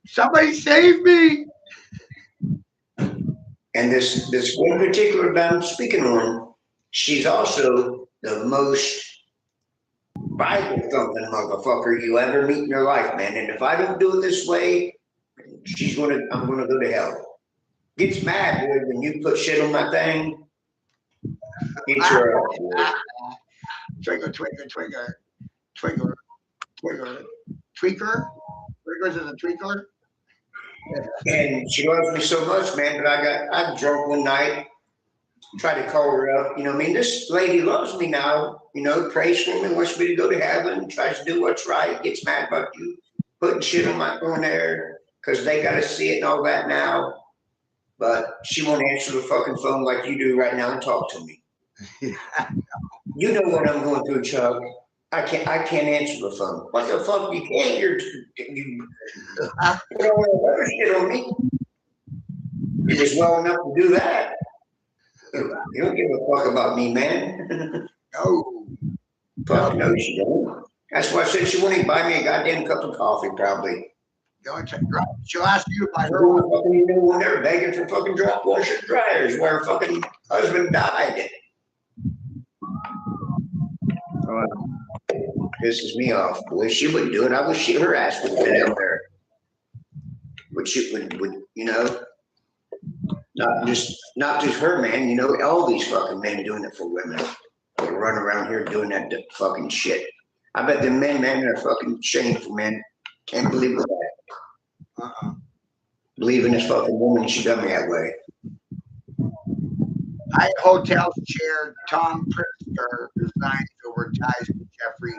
Somebody save me. And this one particular that I'm speaking on, she's also the most Bible thumping motherfucker you ever meet in your life, man. And if I don't do it this way, I'm gonna go to hell. Gets mad, boy, when you put shit on my thing. It's your Trigger, trigger, trigger, trigger, trigger, tweaker. Triggers is a tweaker. and she loves me so much, man. But I drunk one night, tried to call her up. You know, I mean, this lady loves me now. You know, prays for me, wants me to go to heaven, tries to do what's right, gets mad about you putting shit on there because they got to see it and all that now. But she won't answer the fucking phone like you do right now and talk to me. You know what I'm going through, Chuck. I can't answer the phone. What the fuck? You can't. You don't want to shit on me. You was well enough to do that. You don't give a fuck about me, man. No. Fuck no, she don't. That's why I said she won't even buy me a goddamn cup of coffee, probably. She'll ask you to buy her Who one. fucking knew when they were begging for fucking drop washer dryers where her fucking husband died? Pisses me off, boy. She wouldn't do it. I wish her ass would have been out there. Would you know? Not just her, man. You know, all these fucking men doing it for women. They run around here doing that fucking shit. I bet the men are fucking shameful, man. Can't believe that. Believing this fucking woman, she done me that way. Hyatt Hotels chair Tom Pritzker resigns over ties with Jeffrey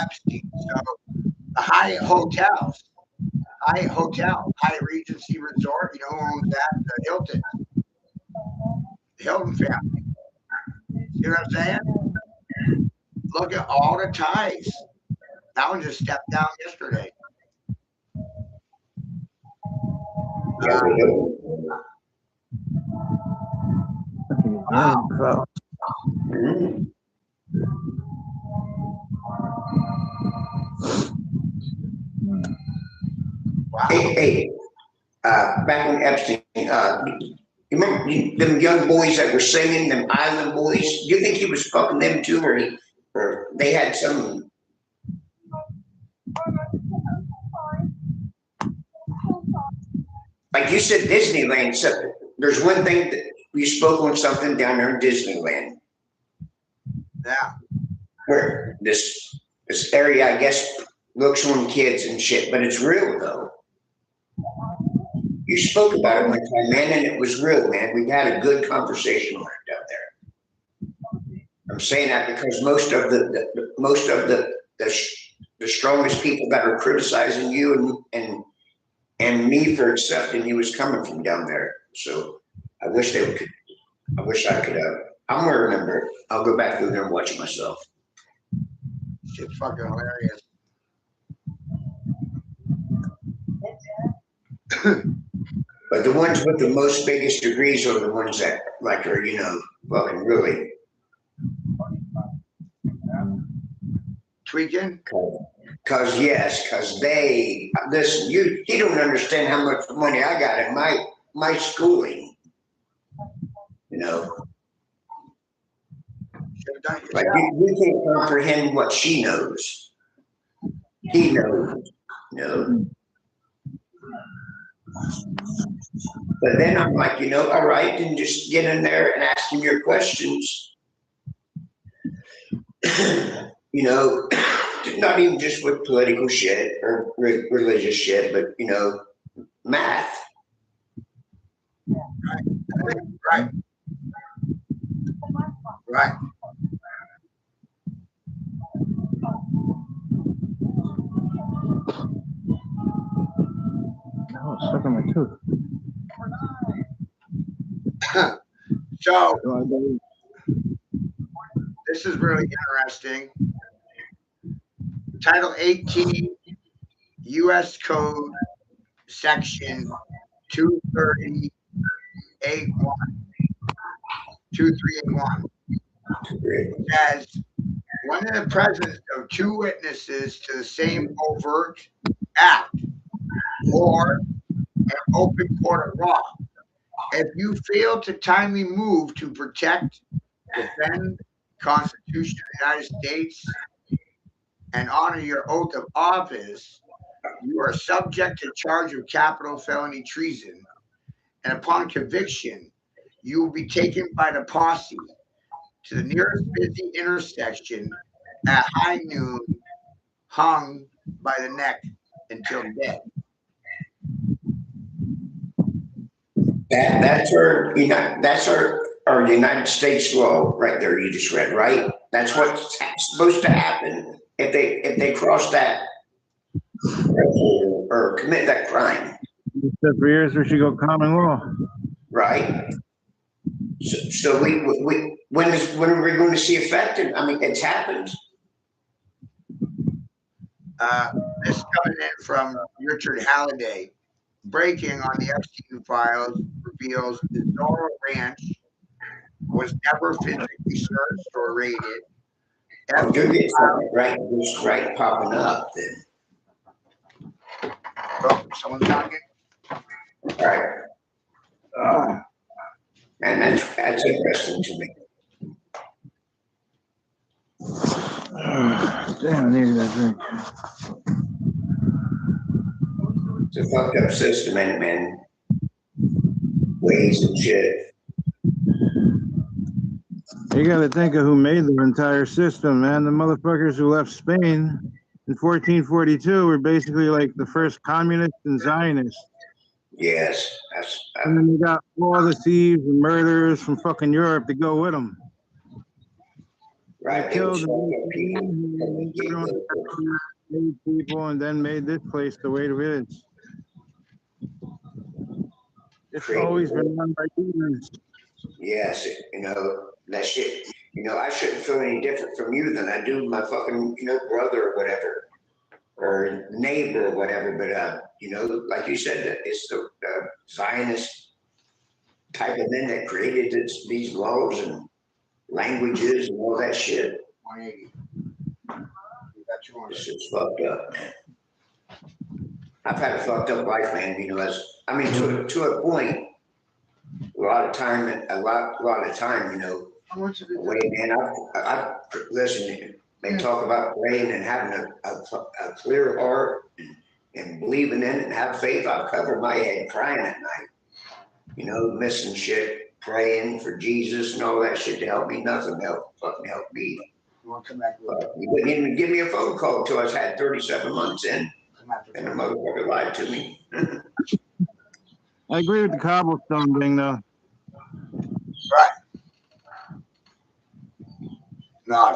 Epstein. So the Hyatt Hotels, Hyatt Regency Resort, you know, owns that, the Hilton family. See what I'm saying? Look at all the ties. That one just stepped down yesterday. Wow. Wow. Hey, back on Epstein, you remember them young boys that were singing, them island boys? Do you think he was fucking them too, or they had some? Like you said, Disneyland. So there's one thing that we spoke on something down there in Disneyland. Yeah. Where this area, I guess, looks on kids and shit, but it's real though. You spoke about it one time, man, and it was real, man. We had a good conversation on it down there. I'm saying that because most of the strongest people that are criticizing you and me for accepting you was coming from down there. So I wish I could. I'm gonna remember. I'll go back through there and watch it myself. Shit's fucking hilarious. But the ones with the most biggest degrees are the ones that like are, you know, fucking really Tweaking? Cause they listen, you don't understand how much money I got in my schooling. You know. Like you can't comprehend what she knows. He knows, you know. But then I'm like, you know, all right, then just get in there and ask him your questions. You know, not even just with political shit or religious shit, but, you know, math. Right. Oh, stuck in my tooth. So this is really interesting. Title 18, U.S. Code, Section 230.81. 2381 says one of the presence of two witnesses to the same overt act or an open court of law. If you fail to timely move to protect defend the Constitution of the United States, and honor your oath of office, you are subject to charge of capital felony treason, and upon conviction, you will be taken by the posse to the nearest busy intersection at high noon, hung by the neck until dead. That's our United States law right there. You just read, right? That's what's supposed to happen if they cross that or commit that crime, Except for years, we should go common law. right? So when are we going to see effective? I mean, it's happened. This coming in from Richard Halliday. Breaking on the Epstein files reveals the Zorro Ranch was never physically searched or raided. Oh, you're getting something right popping up then. Oh, someone's knocking. All right. And that's interesting to me. Damn, I needed that drink. It's a fucked up system, ain't it, man? Ways and shit. You gotta think of who made the entire system, man. The motherfuckers who left Spain in 1442 were basically like the first communists and Zionists. Yes, And then you got all the thieves and murderers from fucking Europe to go with them. right. They killed made people and then made this place the way it is. It's always been run by demons. Yes, that shit. I shouldn't feel any different from you than I do my fucking, brother or whatever, or neighbor or whatever. But like you said, it's the Zionist type of men that created these laws and languages and all that shit. 180. It's just fucked up, man. I've had a fucked up life, man. To a point. A lot of time, How much of it? Wait, man, I listen. They talk about praying and having a clear heart and believing in it and have faith. I'll cover my head crying at night, missing shit, praying for Jesus and all that shit to help me. Nothing fucking help me. You want to come back? You wouldn't even give me a phone call until I was had 37 months in, and the motherfucker lied to me. I agree with the cobblestone thing, though. Right. No,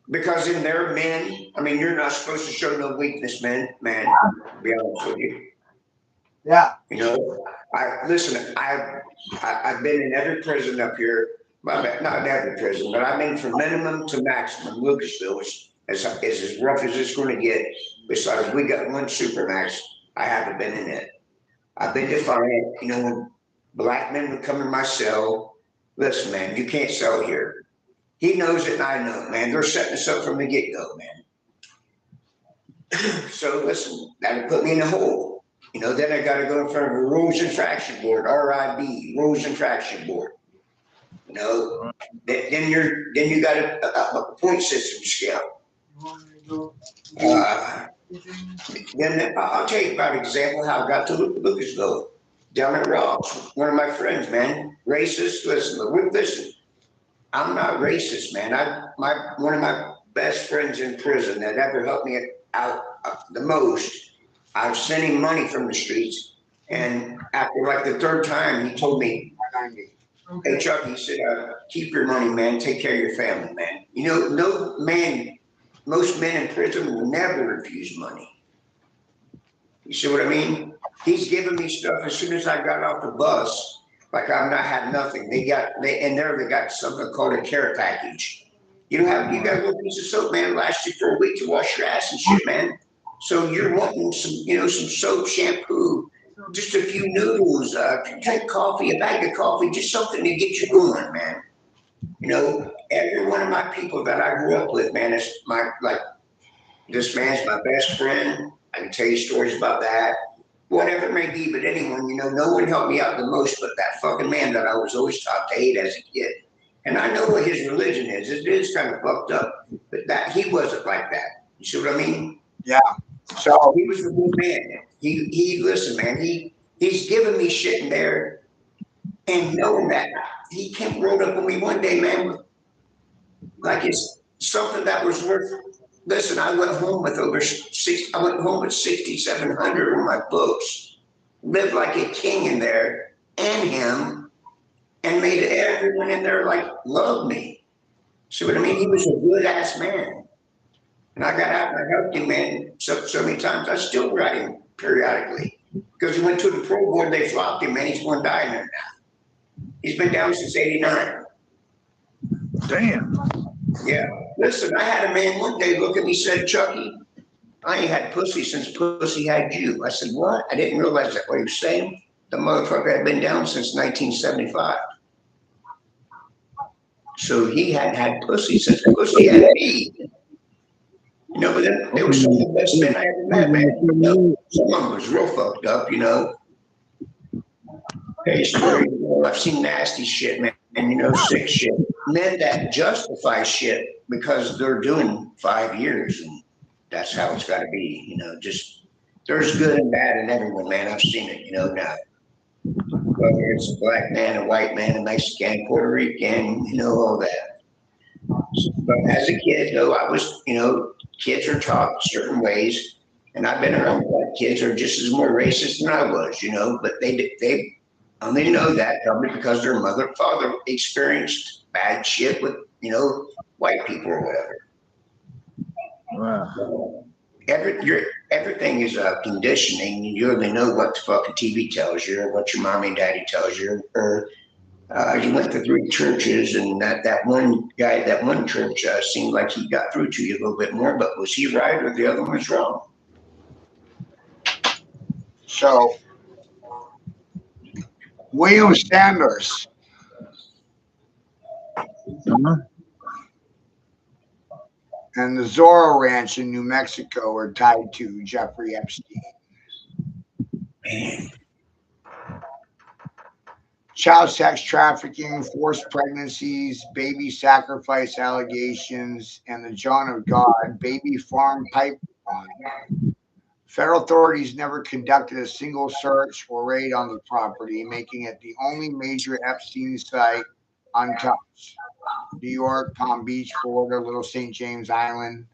because in their men, you're not supposed to show no weakness, man. To be honest with you. yeah. I've been in every prison up here. Well, not in every prison, but I've been from minimum to maximum. Lucasville is as rough as it's going to get. Besides, we got one supermax. I haven't been in it. I've been defiant. When black men would come in my cell, listen, man, you can't sell here. He knows it and I know it, man. They're setting us up from the get-go, man. So listen, that'll put me in a hole. Then I got to go in front of a Rules Infraction Board, RIB, Rules Infraction Board. Then you got a point system scale. Then I'll tell you about an example how I got to Lucasville. Down at Ross, one of my friends, man, racist. Listen, I'm not racist, man. One of my best friends in prison that ever helped me out the most. I've sent him money from the streets, and after like the third time, he told me, "Hey Chuck," he said, "keep your money, man. Take care of your family, man." No man, most men in prison will never refuse money. You see what I mean? He's giving me stuff as soon as I got off the bus, like I've not had nothing. They got something called a care package. You got a little piece of soap, man, lasts you for a week to wash your ass and shit, man. So you're wanting some soap, shampoo, just a few noodles, drink coffee, a bag of coffee, just something to get you going, man. Every one of my people that I grew up with, man, is this man's my best friend. I can tell you stories about that, whatever it may be. But anyone, no one helped me out the most but that fucking man that I was always taught to hate as a kid. And I know what his religion is. It is kind of fucked up, but that he wasn't like that. You see what I mean? Yeah. So He was a good man. He listen, man. He's giving me shit in there, and knowing that he came rolled up on me one day, man, like it's something that was worth. Listen, I went home with over six. I went home with 6,700 in my books. Lived like a king in there, and him, and made everyone in there like love me. See what I mean? He was a good ass man. And I got out and I helped him, man, so many times. I still write him periodically. Because he went to the pro board, they flopped him, man. He's one dying there now. He's been down since 89. Damn. Yeah. Listen, I had a man one day look at me and said, Chucky, I ain't had pussy since pussy had you. I said, what? I didn't realize that what he was saying. The motherfucker had been down since 1975. So he hadn't had pussy since pussy had me. You know, but then they were some of the best men I ever met, man. You know, some of them was real fucked up, you know. Hey, story, you know, I've seen nasty shit, man, and you know, sick shit. Men that justify shit because they're doing 5 years, and that's how it's got to be, you know. Just there's good and bad in everyone, man. I've seen it, you know, now. Whether it's a black man, a white man, a Mexican, Puerto Rican, you know, all that. But as a kid, though, I was, you know, kids are taught certain ways, and I've been around black kids are just as more racist than I was, you know. But they only know that probably because their mother, father experienced bad shit with, you know, white people or whatever. Wow. So, everything is conditioning. You only know what the fucking TV tells you, or what your mommy and daddy tells you, or you went to 3 churches, and that one guy, that one church seemed like he got through to you a little bit more, but was he right or the other one was wrong? So William Sanders Uh-huh. and the Zorro Ranch in New Mexico are tied to Jeffrey Epstein. Man, Child sex trafficking, forced pregnancies, baby sacrifice allegations, and the John of God baby farm pipeline. Federal authorities never conducted a single search or raid on the property, making it the only major Epstein site untouched. New York, Palm Beach, Florida, Little St. James Island.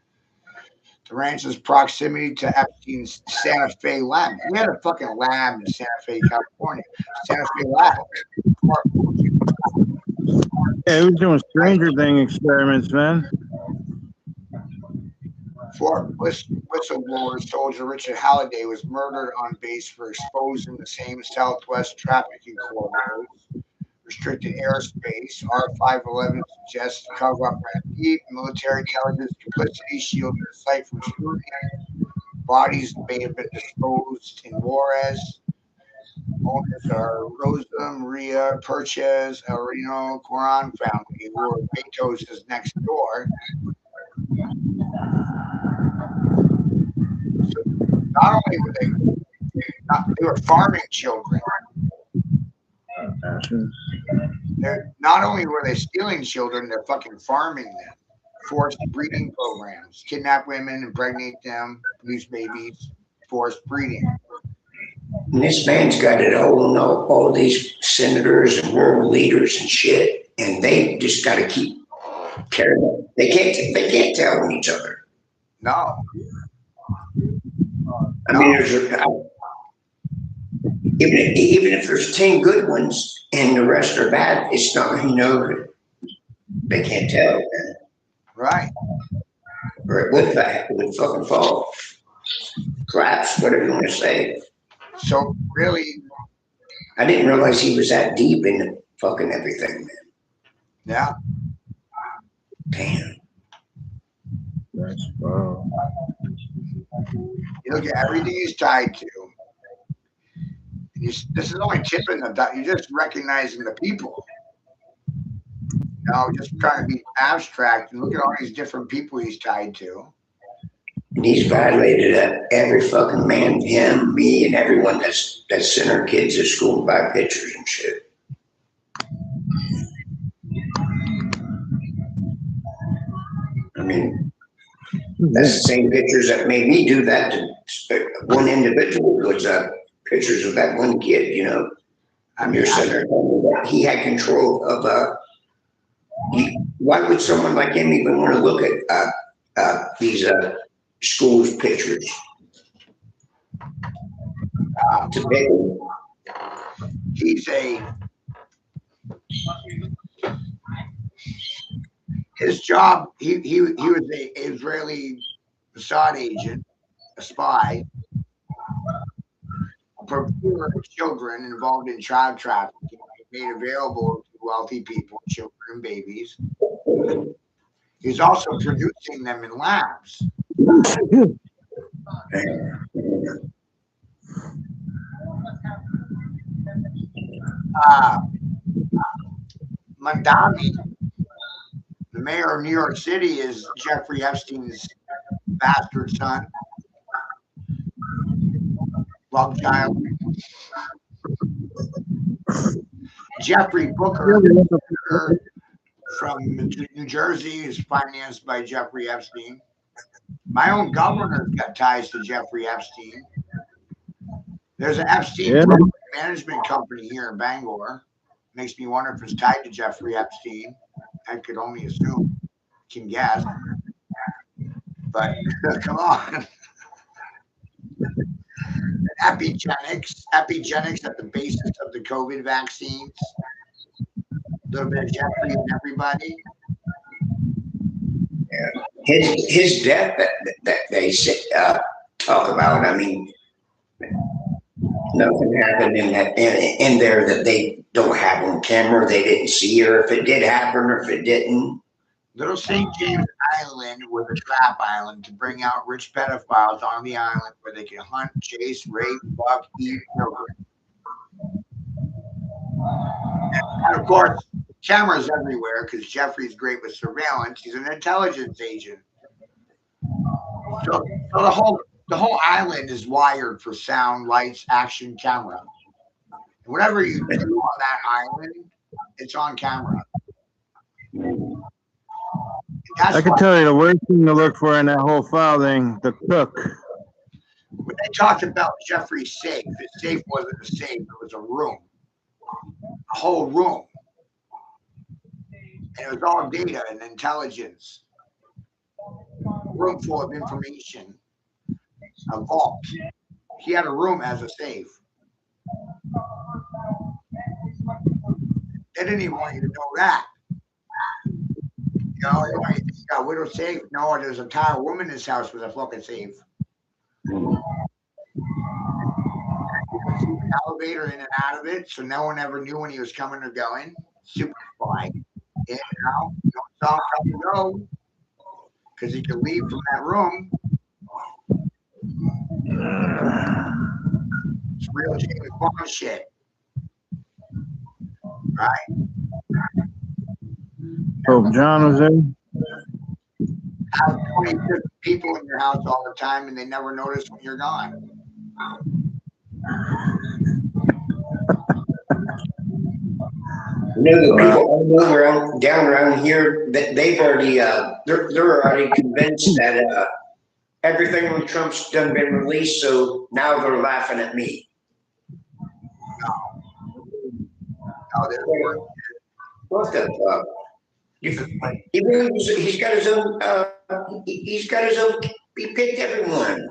The ranch's proximity to Epstein's Santa Fe lab. We had a fucking lab in Santa Fe, California. Santa Fe lab. Yeah, he was doing Stranger Thing experiments, man. Fort whistleblower soldier Richard Halliday was murdered on base for exposing the same Southwest trafficking corridors. Restricted airspace. R511 suggests the cover up ran deep. Military intelligence complicity shielded the site from scrutiny. Bodies may have been disposed in Juarez. Owners are Rosa Maria Purchas, El Reno Coran family, who are Betos' next door. So not only were they were farming children. Not only were they stealing children, they're fucking farming them. Forced breeding programs, kidnap women, impregnate them, produce babies, forced breeding. and this man's got it all these senators and world leaders and shit, and they just got to keep carrying on. They can't tell on each other. No. I mean, even if there's 10 good ones and the rest are bad, it's not, you know, they can't tell. Man. Right. Or it would fucking fall. Collapse, whatever you want to say. So really, I didn't realize he was that deep in fucking everything, man. yeah. Damn. That's wow. You look at everything he's tied to. This is only tipping the dot. You're just recognizing the people. Just trying to be abstract and look at all these different people he's tied to. And he's violated every fucking man, him, me, and everyone that's sent our kids to school to buy pictures and shit. mean, that's the same pictures that made me do that to one individual was pictures of that one kid, you know. I And mean, you're sitting there telling me that he had control of why would someone like him even want to look at these schools pictures? To pick them. he's his job, he was a Israeli Mossad agent, a spy, a procure of children involved in child trafficking, made available to wealthy people, children and babies. He's also producing them in labs. Mandami, the mayor of New York City, is Jeffrey Epstein's bastard son, love child. Jeffrey Booker from New Jersey is financed by Jeffrey Epstein. My own governor got ties to Jeffrey Epstein. There's an Epstein management company here in Bangor. Makes me wonder if it's tied to Jeffrey Epstein. I could only assume, can guess. But come on. Epigenics at the basis of the COVID vaccines. A little bit of Jeffrey and everybody. His death that they talk about. I mean, nothing happened in there that they don't have on camera. They didn't see, or if it did happen, or if it didn't. Little St. James Island was a trap island to bring out rich pedophiles on the island where they could hunt, chase, rape, fuck, eat children. And of course, cameras everywhere because Jeffrey's great with surveillance. He's an intelligence agent. So the whole island is wired for sound, lights, action, camera. Whatever you do on that island, it's on camera. I can tell you the worst thing to look for in that whole file thing, the cook. When they talked about Jeffrey's safe, his safe wasn't a safe, it was a room. A whole room. And it was all data and intelligence. A room full of information. A vault. He had a room as a safe. They didn't even want you to know that. You know, you think you got a widow safe? No, there's an entire woman in his house with a fucking safe. Elevator in and out of it, so no one ever knew when he was coming or going. Super spy. In and out. No one saw him come and go. Because he could leave from that room. It's real James Bond shit. Right? Hope John was there. Have 20 people in your house all the time and they never notice when you're gone. You know, the people I know down around here, that they've already they're already convinced that everything on Trump's done been released, so now they're laughing at me. No, they're What the fuck? He's got his own. He's got his own. He picked everyone.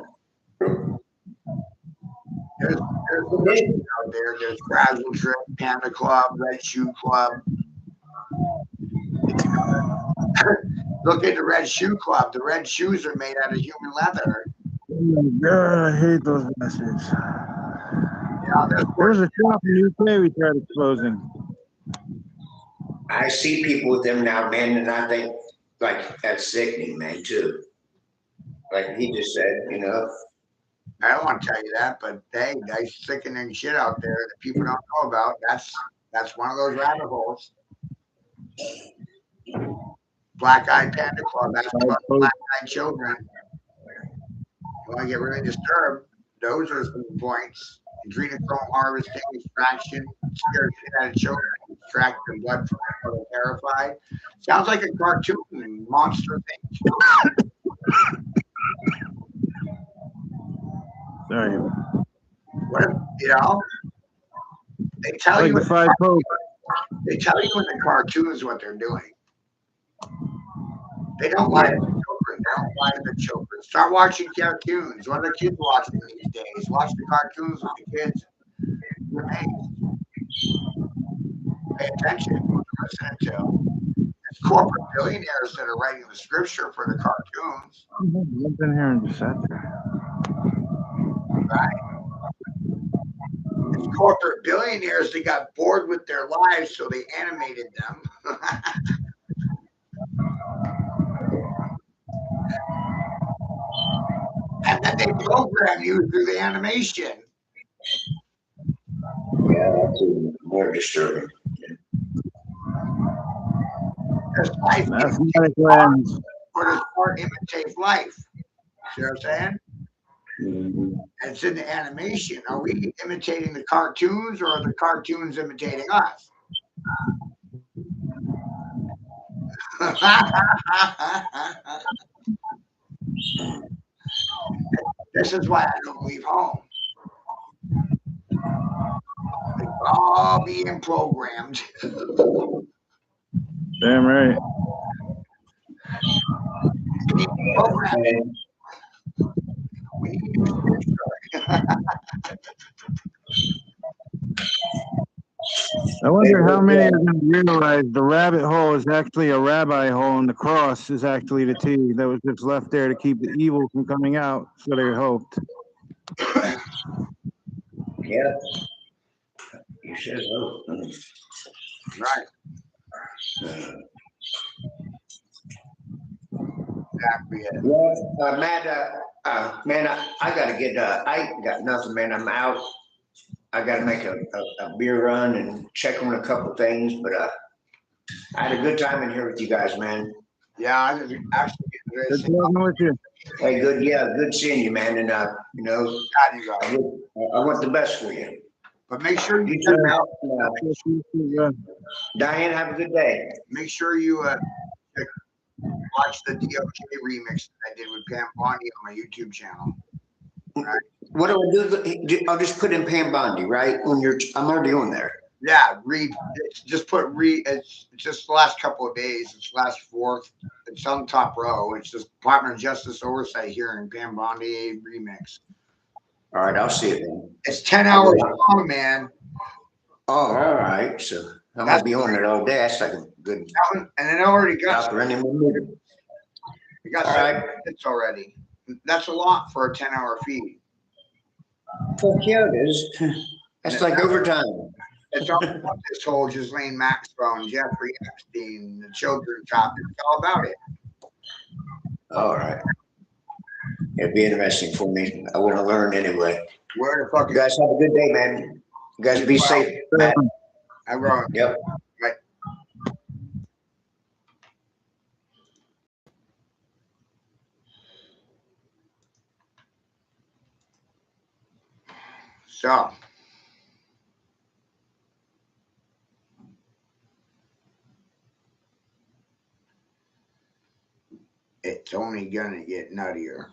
There's out there. There's Frazzle Trip, Panda Club, Red Shoe Club. Look at the Red Shoe Club. The red shoes are made out of human leather. Oh my God, I hate those bastards. Yeah, There's a shop in the UK we tried exposing. I see people with them now, man, and I think like that's sickening, man, too. Like he just said, you know. I don't want to tell you that, but hey, there's sickening shit out there that people don't know about. That's one of those rabbit holes. Black Eyed Panda Club. That's about black eyed children. You want to get really disturbed? Those are some points. Adrenochrome harvesting, extraction, scare shit out of children, extract their blood from them. or they're terrified. Sounds like a cartoon monster thing. Sorry. What if, you know? They tell Like you. the five popes. They tell you in the cartoons what they're doing. They don't lie to the children. They don't lie to the children. Start watching cartoons. What are the kids watching these days? Watch the cartoons with the kids. You're amazed. Pay attention to what they're listening to. It's corporate billionaires that are writing the scripture for the cartoons. Jumped in here and just sat there. It's corporate billionaires that got bored with their lives, so they animated them. And then they program you through the animation. Yeah, that's even more disturbing. Because life Mathematic lens. or does art imitate life? See what I'm saying? Mhm. And it's in the animation. Are we imitating the cartoons or are the cartoons imitating us? This is why I don't leave home. We're all being programmed. Damn right. Programmed. We need new scripture. I wonder how many are going to realize the rabbit hole is actually a rabbi hole and the cross is actually the T that was just left there to keep the evil from coming out. So they hoped. Yeah. You said so. Right. Exactly it. Well, Matt, man, I gotta get, I ain't got nothing, man. I'm out. I gotta make a beer run and check on a couple things, but I had a good time in here with you guys, man. Yeah, I was actually Good talking with you. Hey, good, yeah, good seeing you, man. And you know, glad you guys. I want the best for you. But make sure you You too, Mel. Yeah. Diane, have a good day. make sure you watch the DOJ remix that I did with Pam Bondi on my YouTube channel. What do I do? I'll just put in Pam Bondi, right? I'm already on there. Yeah, just put it's just the last couple of days. It's last fourth. It's on the top row. It's just Department of Justice Oversight Hearing Pam Bondi remix. All right, I'll see it then. It's 10 hours long, man. Oh, all right. So I'm gonna be on it all day. That's like a good. And it already got Stop running my movie. it got All 7 right. minutes already. That's a lot for a 10-hour feed. Fuck yeah, it is. That's like overtime. It's all about this whole Ghislaine Maxwell and Jeffrey Epstein, the children topic. It's all about it. All right. It'd be interesting for me. I want to learn anyway. Where the fuck You guys have a good day, man. You guys be safe, Matt. I wrote. Yep. Right. So it's only gonna get nuttier.